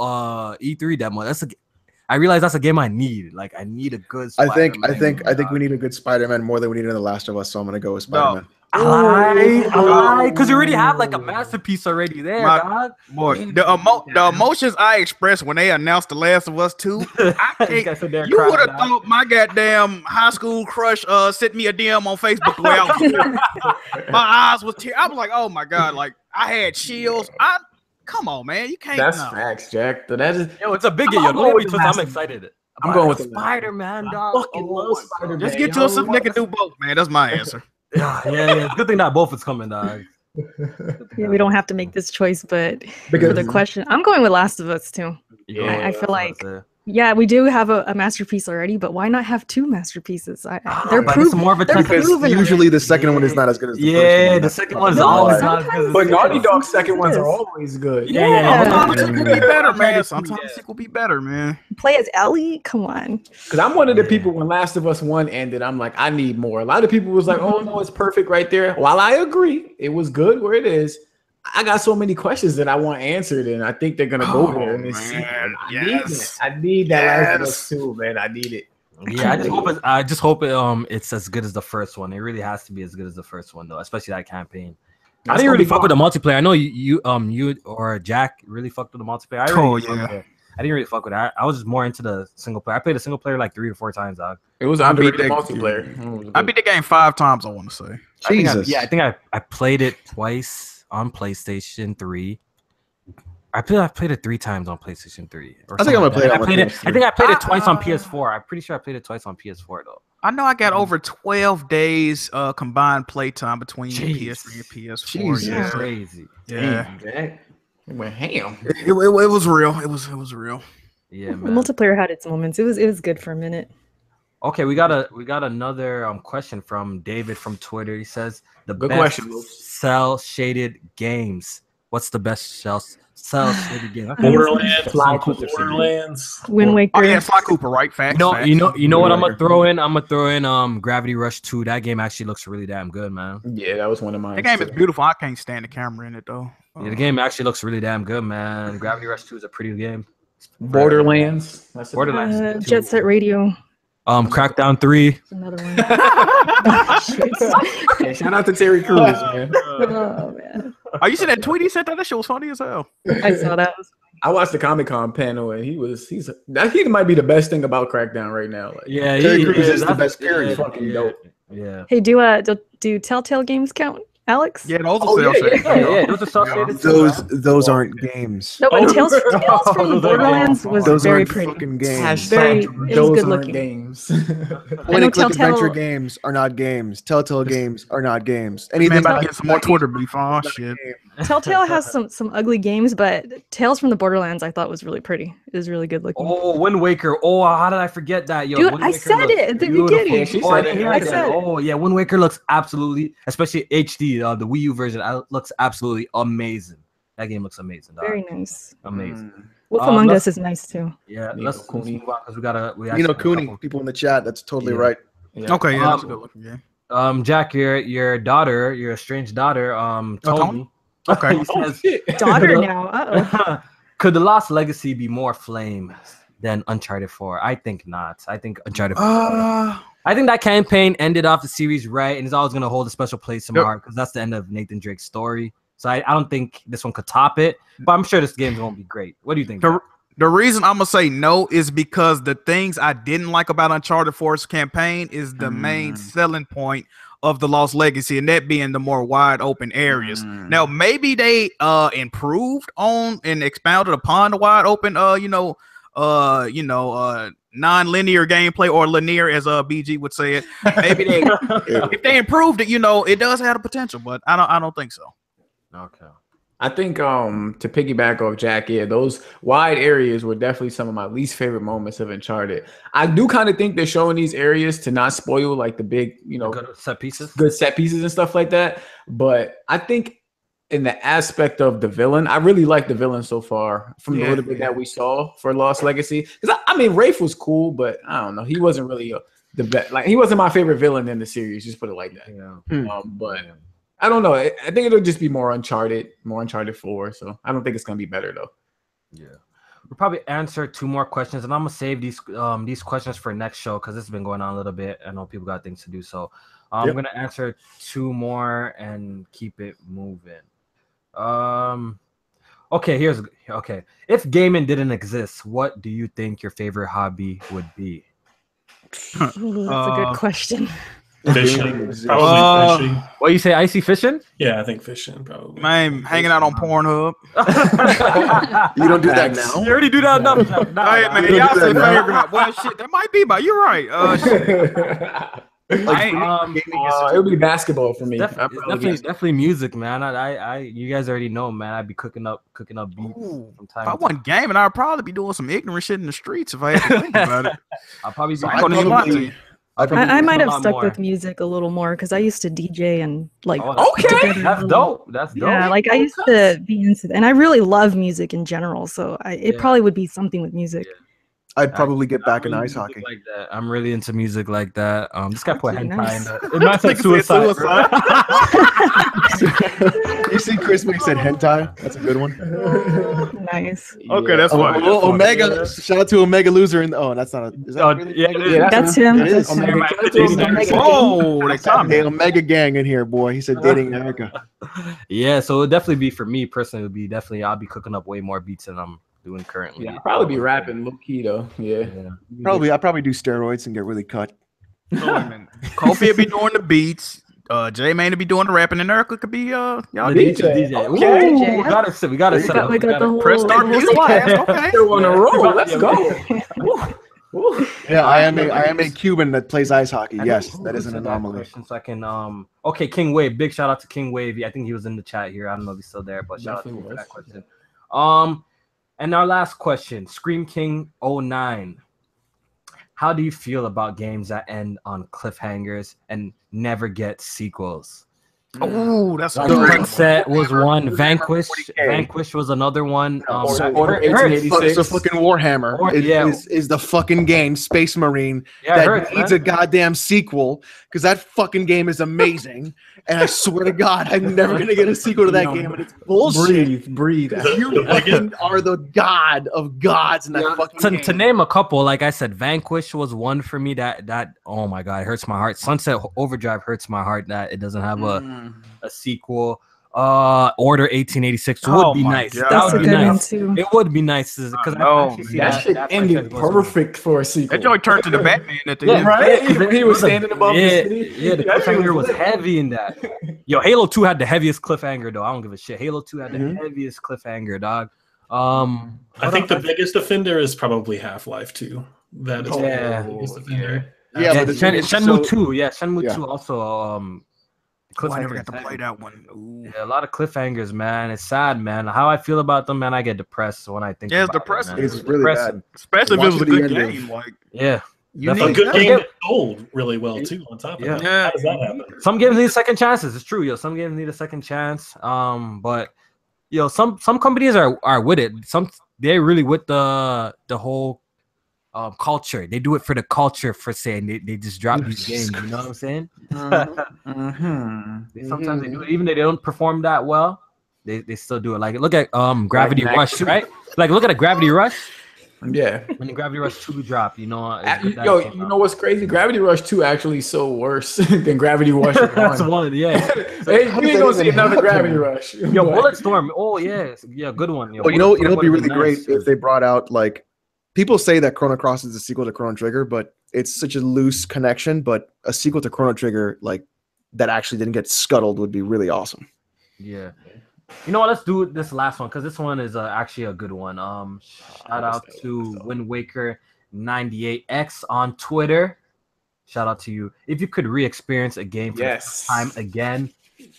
E3 demo. I realize that's a game I need. Like I need a good Spider-Man. I think we need a good Spider-Man more than we need in The Last of Us. So I'm gonna go with Spider-Man. I lie, because you already have like a masterpiece already there, dog. Boy, the emotions I expressed when they announced The Last of Us 2, you would have thought my goddamn high school crush sent me a DM on Facebook. Where my eyes was tearing. I was like, oh my god, like I had chills. Come on, man, you can't. That's facts, Jack. That is. It's a biggie. I'm excited. I'm going with Spider-Man, dog. I fucking love Spider-Man. Just get you some nigga do both, man. That's my answer. Yeah. It's a good thing that both is coming, dog. Yeah, we don't have to make this choice, but for the question, I'm going with Last of Us too. I feel like we do have a masterpiece already, but why not have two masterpieces? They're proven. Usually the second one is not as good as the first one. The second one is always not as good. But Naughty Dog's second ones are always good. Sometimes it will be better, man. Sometimes it will be better, man. Play as Ellie? Come on. Because I'm one of the people when Last of Us 1 ended, I'm like, I need more. A lot of people was like, oh no, it's perfect right there. While I agree, it was good where it is. I got so many questions that I want answered, and I think they're gonna go there in this season. I need that Last of Us 2, man. I need it. Yeah, I just hope it's as good as the first one. It really has to be as good as the first one, though, especially that campaign. I didn't really fuck with the multiplayer. I know you or Jack really fucked with the multiplayer. I didn't really fuck with it. I was just more into the single player. I played the single player like 3 or 4 times, dog. It was underrated multiplayer. I beat the game 5 times, I want to say. Jesus. I think I played it twice on PlayStation 3. I played it 3 times on PlayStation 3. I think I'm gonna play it. I think I played it twice on PS4. I'm pretty sure I played it twice on PS4 though. I know I got over 12 days combined playtime between PS3 and PS4. Jesus. Crazy. Yeah. It went ham. It was real. It was real. Yeah, man. The multiplayer had its moments. It was good for a minute. Okay, we got another question from David from Twitter. He says good question. Cell shaded games. What's the best cell shaded game? Borderlands. Wind Waker. Oh yeah, Sly Cooper, right? Facts. You know what I'm gonna throw in? I'm gonna throw in Gravity Rush 2. That game actually looks really damn good, man. Yeah, that was one of mine. The game is beautiful. I can't stand the camera in it though. Yeah, the game actually looks really damn good, man. Gravity Rush 2 is a pretty good game. Borderlands. Jet Set Radio. Crackdown 3. Another one. Yeah, shout out to Terry Crews, man. Oh man. Oh, you see that tweet he sent? That shit was funny as hell. I saw that. I watched the Comic-Con panel, and he might be the best thing about Crackdown right now. Like, yeah, Terry Crews is the best. Fucking dope. Yeah. Hey, do Telltale games count? Alex? Yeah, those are cell shaded. Yeah. Those are cell shaded. Those aren't games. No, but Tales from the Borderlands was Those very aren't pretty. fucking games. It was Those good aren't looking. games. Point and click adventure games are not games. Telltale games are not games. Anything about to get some more Twitter beef. Oh shit. Telltale has some ugly games, but Tales from the Borderlands I thought was really pretty. It was really good looking. Oh, Wind Waker. Oh, how did I forget that? Yo, dude, Wind I Waker said it at the beginning. I said, oh yeah, Wind Waker looks absolutely, especially HD. The Wii U version looks absolutely amazing. That game looks amazing. Dog. Very nice. Amazing. Wolf Among Us is nice too. Yeah, let's move on because we Nino Cooney, people in the chat. That's totally right. Yeah. Okay, yeah, that's a good looking game. Jack, your daughter, your estranged daughter, told me. Okay. Says, Daughter now. Uh-oh. Could the Lost Legacy be more flame than Uncharted 4? I think not. I think Uncharted 4. I think that campaign ended off the series right, and it's always going to hold a special place in my heart because that's the end of Nathan Drake's story. So I don't think this one could top it, but I'm sure this game's going to be great. What do you think? The reason I'm going to say no is because the things I didn't like about Uncharted 4's campaign is the main selling point of the Lost Legacy, and that being the more wide open areas. Now, maybe they improved on and expounded upon the wide open, non-linear gameplay, or linear, as BG would say it. Maybe they, if they improved it, it does have the potential, but I don't think so. Okay. I think to piggyback off Jack, those wide areas were definitely some of my least favorite moments of Uncharted. I do kind of think they're showing these areas to not spoil like the big, good set pieces and stuff like that. But I think in the aspect of the villain, I really like the villain so far from the little bit that we saw for Lost Legacy. Because I mean, Rafe was cool, but I don't know, he wasn't really the best. Like, he wasn't my favorite villain in the series. Just put it like that. Yeah. But I don't know. I think it'll just be more Uncharted 4. So I don't think it's gonna be better though. Yeah, we'll probably answer 2 more questions, and I'm gonna save these questions for next show because this has been going on a little bit. I know people got things to do, so I'm gonna answer 2 more and keep it moving. Okay. If gaming didn't exist, what do you think your favorite hobby would be? Ooh, that's a good question. Fishing. Probably fishing. What you say, icy fishing? Yeah, I think fishing probably. Man, hanging out on Pornhub. You don't do that now? You already do that enough. Hey, man, y'all say favorite. Well, shit, that might be, but you're right. It would be basketball for me. Definitely music, man. You guys already know, man. I'd be cooking up beats. If I wasn't gaming, I'd probably be doing some ignorant shit in the streets if I had to think about it. I'll probably be. I might have stuck with music a little more because I used to DJ and like. That's dope. That's dope. Yeah, like I used to be into, and I really love music in general. So it probably would be something with music. Yeah. I'd probably get back in ice hockey. Like that. I'm really into music like that. This guy put hentai nice. in that. It might say suicide. You see Chris when he said hentai? That's a good one. Nice. Okay, that's fine. Omega. Shout out to Omega Loser. That's not a. Is that really That's him. It is. Hey, Omega gang in here, boy. He said dating Erica. Yeah, so it would definitely be for me personally. It would be definitely I'll be cooking up way more beats than I'm doing currently. Yeah, I'll probably be rapping low key though. Yeah. I'll probably do steroids and get really cut. Kofi would be doing the beats. J Main to be doing the rapping, and Erica could be y'all DJ. Okay. Ooh, we got to set up. We got the whole press start music. Okay. Still on a roll. Let's go. Yeah, I am a Cuban that plays ice hockey. Yes, that is an anomaly. So I can okay, King Wave. Big shout out to King Wave. I think he was in the chat here. I don't know if he's still there, but shout out to him for that question. And our last question, Scream King 09. How do you feel about games that end on cliffhangers and never get sequels? Oh, that's a good set was one. Vanquish was another one. So fucking Warhammer is the fucking game Space Marine that needs a goddamn sequel because that fucking game is amazing. And I swear to God, I'm never gonna get a sequel to that game. And it's bullshit. Breathe. You fucking are the god of gods in that fucking game. To name a couple, like I said, Vanquish was one for me. That oh my God, it hurts my heart. Sunset Overdrive hurts my heart that it doesn't have a sequel. Order 1886 would be nice. God. That's a good one too. It would be nice because that shit ended perfect for a sequel. That joint turned to the Batman at the end. Right? When he was standing above the city. Yeah, the cliffhanger was heavy in that. Yo, Halo 2 had the heaviest cliffhanger though. I don't give a shit. Halo 2 had the heaviest cliffhanger, dog. I think the biggest offender is probably Half-Life 2. That is the biggest offender. Yeah, but Shenmue 2. Yeah, Shenmue 2 also. I never got to play that one. Yeah, a lot of cliffhangers, man. It's sad, man. How I feel about them, man, I get depressed when I think. Yeah, it's about depressing. It's really bad. Especially if it was a good game. Like, yeah, a good game that sold really well too. On top of that, how does that happen? Some games need second chances. It's true, yo. Some games need a second chance. But some companies are with it. They're really with the whole culture. They do it for the culture, for saying they just drop these games. You know what I'm saying? Sometimes they do it, even though they don't perform that well. They still do it. Like look at Gravity Rush, right? Like look at a Gravity Rush. Yeah. When the Gravity Rush 2 dropped, you know. You know what's crazy? Gravity Rush 2 actually sold worse than Gravity Rush 1. That's one, yeah. Hey, you ain't gonna see another Gravity Rush. Yo, Bulletstorm. Oh yeah, good one. Well, it'd be really great if they brought out like. People say that Chrono Cross is a sequel to Chrono Trigger, but it's such a loose connection. But a sequel to Chrono Trigger, like that, actually didn't get scuttled, would be really awesome. Yeah. You know what? Let's do this last one because this one is actually a good one. Shout out to Wind Waker 98X on Twitter. Shout out to you. If you could re-experience a game for the first time again,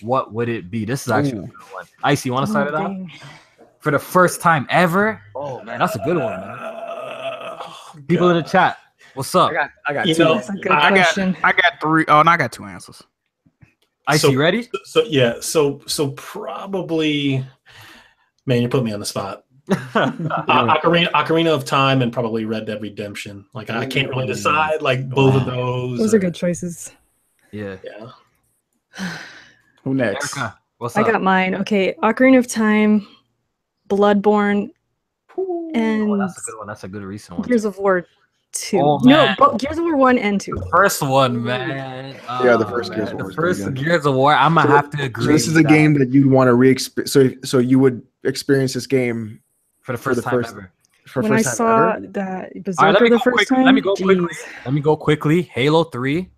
what would it be? This is actually a good one. Icy, you want to start it off? For the first time ever? Oh man, that's a good one, man. People in the chat, what's up? I got two. That's a good question. I got three. Oh, and I got two answers. Icy, you ready? So probably, man, you put me on the spot. Ocarina of Time and probably Red Dead Redemption. Like I can't really decide. Like both of those. Those are good choices. Yeah. Who next? Erica, what's up? I got mine. Okay, Ocarina of Time, Bloodborne, and that's a good one. That's a good recent one. Gears of War 2. Oh, no, Gears of War 1 and 2. First one, man. The first Gears of War. The first Gears of War. I'm gonna have to agree. So this is a game that you'd want to re-experience. So you would experience this game for the first time ever. When I saw that Berserker the first time. Let me go quickly. Halo 3,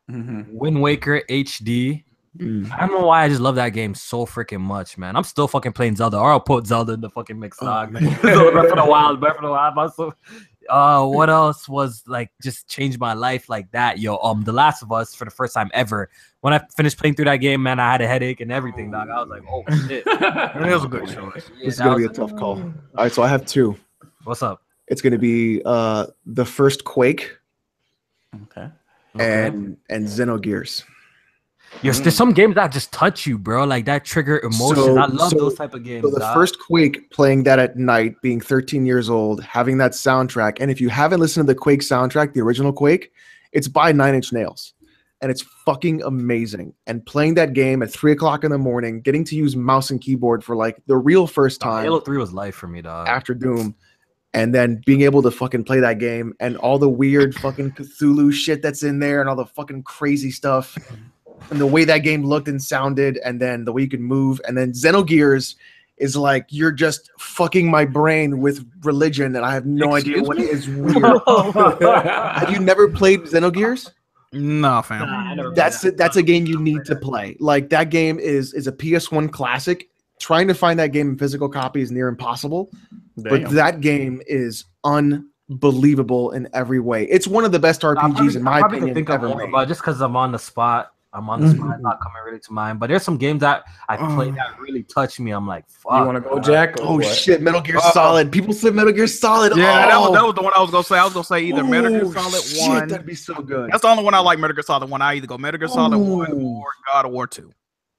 Wind Waker HD. I don't know why I just love that game so freaking much, man. I'm still fucking playing Zelda, or I'll put Zelda in the fucking mix, dog. Breath of the Wild. What else was like just changed my life like that? Yo, The Last of Us for the first time ever. When I finished playing through that game, man, I had a headache and everything, dog. I was like, oh shit. It was a good choice. This is gonna be a tough call. All right, so I have two. What's up? It's gonna be the first Quake. Okay. And Xenogears. There's some games that just touch you, bro. Like that trigger emotions. I love those type of games. So the first Quake, playing that at night, being 13 years old, having that soundtrack. And if you haven't listened to the Quake soundtrack, the original Quake, it's by 9 Inch Nails. And it's fucking amazing. And playing that game at 3 o'clock in the morning, getting to use mouse and keyboard for like the real first time. Halo 3 was life for me, dog. After Doom. And then being able to fucking play that game and all the weird fucking Cthulhu shit that's in there and all the fucking crazy stuff. And the way that game looked and sounded, and then the way you could move, and then Xenogears is like you're just fucking my brain with religion, and I have no idea what it is. Weird. Have you never played Xenogears? No, fam. That's a game you need to play. Like that game is a PS1 classic. Trying to find that game in physical copy is near impossible. Damn. But that game is unbelievable in every way. It's one of the best RPGs in my opinion ever made. But just because I'm on the spot. It's not coming really to mind. But there's some games that I played that really touched me. I'm like, fuck. You want to go, Jack? Oh shit, Metal Gear Solid. People say Metal Gear Solid. Yeah, that was the one I was gonna say. I was gonna say either Metal Gear Solid 1. That'd be so good. That's the only one I like. Metal Gear Solid 1. I either go Metal Gear Solid 1 or God of War 2.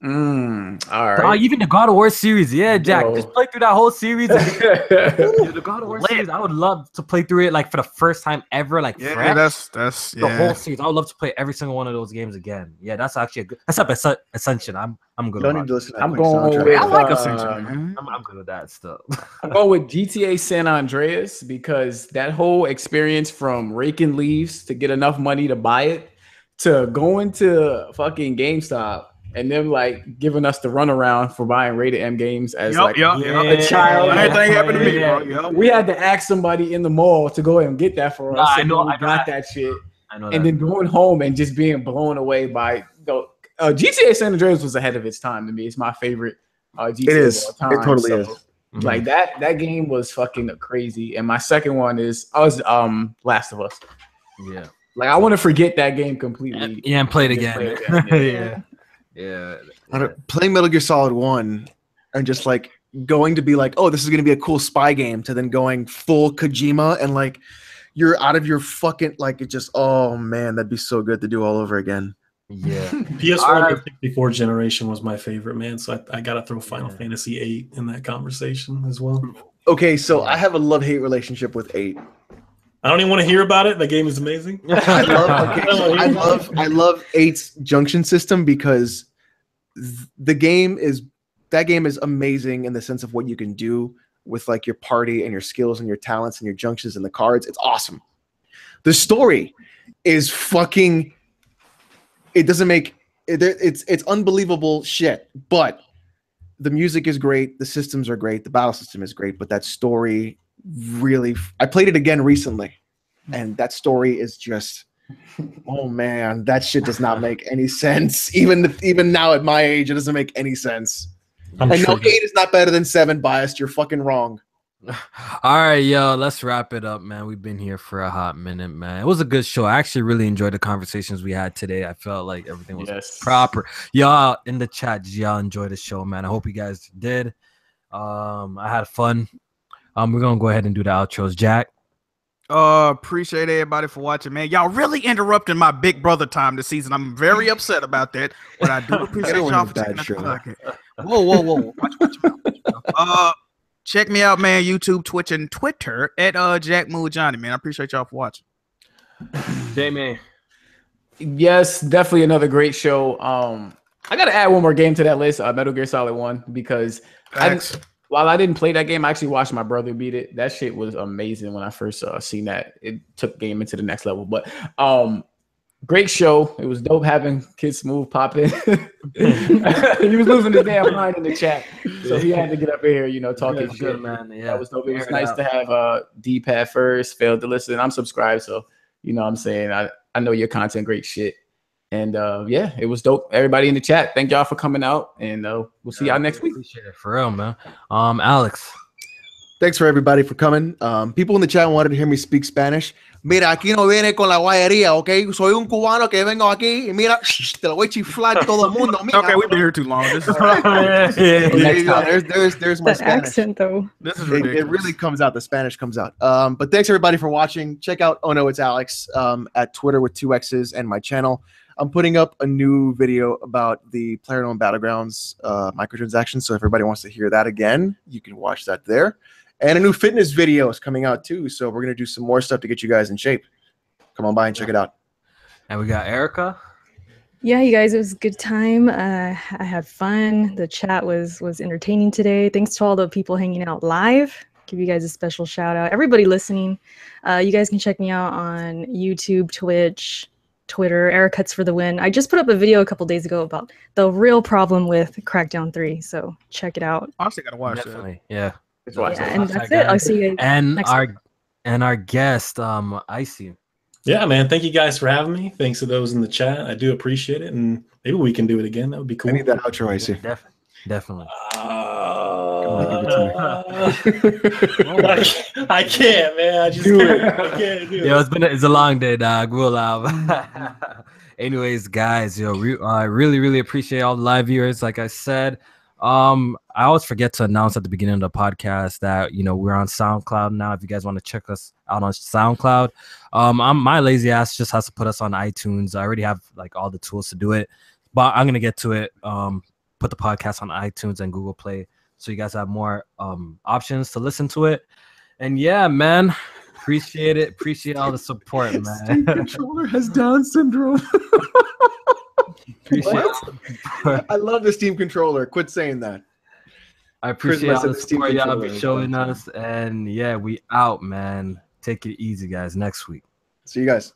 All right. Even the God of War series, Jack. Just play through that whole series. The God of War series, I would love to play through it like for the first time ever. Like that's the whole series. I would love to play every single one of those games again. Yeah, that's actually a good. That's Ascension. I'm good. Don't need to listen to I'm going with, I like Ascension, man. I'm good with that stuff. I'm going with GTA San Andreas because that whole experience from raking leaves to get enough money to buy it to going to fucking GameStop and them like giving us the runaround for buying rated M games as a child. Anything happened to me, bro. Yep. We had to ask somebody in the mall to go ahead and get that for us. I know. We got that shit. I know. And then going home and just being blown away by GTA San Andreas was ahead of its time to me. It's my favorite GTA It is. of all time. It totally is. Like that game was fucking crazy. And my second one is Last of Us. Yeah. Like I want to forget that game completely. Yeah, and play it again. Yeah. Playing Metal Gear Solid 1 and just like going to be like, oh, this is gonna be a cool spy game, to then going full Kojima and like you're out of your fucking like it just, oh man, that'd be so good to do all over again. Yeah. PS1 and 64 generation was my favorite, man. So I gotta throw Final Fantasy VIII in that conversation as well. Okay, so I have a love-hate relationship with 8. I don't even want to hear about it. The game is amazing. I love 8's junction system because that game is amazing in the sense of what you can do with like your party and your skills and your talents and your junctions and the cards. It's awesome. The story is fucking. It doesn't make it. It's unbelievable shit. But the music is great. The systems are great. The battle system is great. But that story really. I played it again recently, and that story is just. Oh man, that shit does not make any sense. Even now at my age, it doesn't make any sense. I know 8 is not better than 7, biased. You're fucking wrong. All right, yo, let's wrap it up, man. We've been here for a hot minute, man. It was a good show. I actually really enjoyed the conversations we had today. I felt like everything was proper. Y'all in the chat, did y'all enjoy the show, man? I hope you guys did. I had fun. We're gonna go ahead and do the outros. Jack. Appreciate everybody for watching, man. Y'all really interrupting my big brother time this season. I'm very upset about that, but I do appreciate y'all for taking that. Whoa. Watch. Check me out, man. YouTube, Twitch, and Twitter at Jack Mood Johnny, man. I appreciate y'all for watching. J-Man. Yes, definitely another great show. I gotta add one more game to that list, Metal Gear Solid 1, because while I didn't play that game, I actually watched my brother beat it. That shit was amazing when I first seen that. It took the game into the next level. But great show. It was dope having Kid Smooth pop in. He was losing his damn mind in the chat, so he had to get up in here, talking shit. Man. Yeah, that was dope. It was nice to have D-Pad first. Failed to listen. I'm subscribed, so what I'm saying, I know your content, great shit. And it was dope. Everybody in the chat, thank y'all for coming out, and we'll see y'all next week. Appreciate it for real, man. Alex. Thanks for everybody for coming. People in the chat wanted to hear me speak Spanish. Mira, aquí no viene con la guayería, okay? Soy un cubano que vengo aquí y mira, te lo voy a chiflar todo el mundo. Mira. Okay, we've been here too long. This is there's my that Spanish. accent though. This is ridiculous. It really comes out. The Spanish comes out. But thanks everybody for watching. Check out Oh No It's Alex at Twitter with 2 X's and my channel. I'm putting up a new video about the PlayerUnknown Battlegrounds microtransactions. So if everybody wants to hear that again, you can watch that there. And a new fitness video is coming out too. So we're going to do some more stuff to get you guys in shape. Come on by and check it out. And we got Erica. Yeah, you guys, it was a good time. I had fun. The chat was entertaining today. Thanks to all the people hanging out live. Give you guys a special shout out. Everybody listening, you guys can check me out on YouTube, Twitch, Twitter, Ericuts for the win. I just put up a video a couple days ago about the real problem with Crackdown 3. So check it out. I actually got to watch Definitely. Yeah. And that's it. I'll see you guys next week. And our guest, Icy. Yeah, man. Thank you guys for having me. Thanks to those in the chat. I do appreciate it, and maybe we can do it again. That would be cool. I need that outro, Icy. Definitely. I can't, man. I just can't do it. Yo, it's a long day, dog. We'll Anyways, guys, I really appreciate all the live viewers. Like I said, I always forget to announce at the beginning of the podcast that we're on SoundCloud now. If you guys want to check us out on SoundCloud, my lazy ass just has to put us on iTunes. I already have like all the tools to do it, but I'm gonna get to it. Put the podcast on iTunes and Google Play, so you guys have more options to listen to it. And yeah, man, appreciate it. Appreciate all the support, man. Steam Controller has Down syndrome. I love the Steam Controller. Quit saying that. I appreciate all the support y'all be showing us. And yeah, we out, man. Take it easy, guys. Next week. See you guys.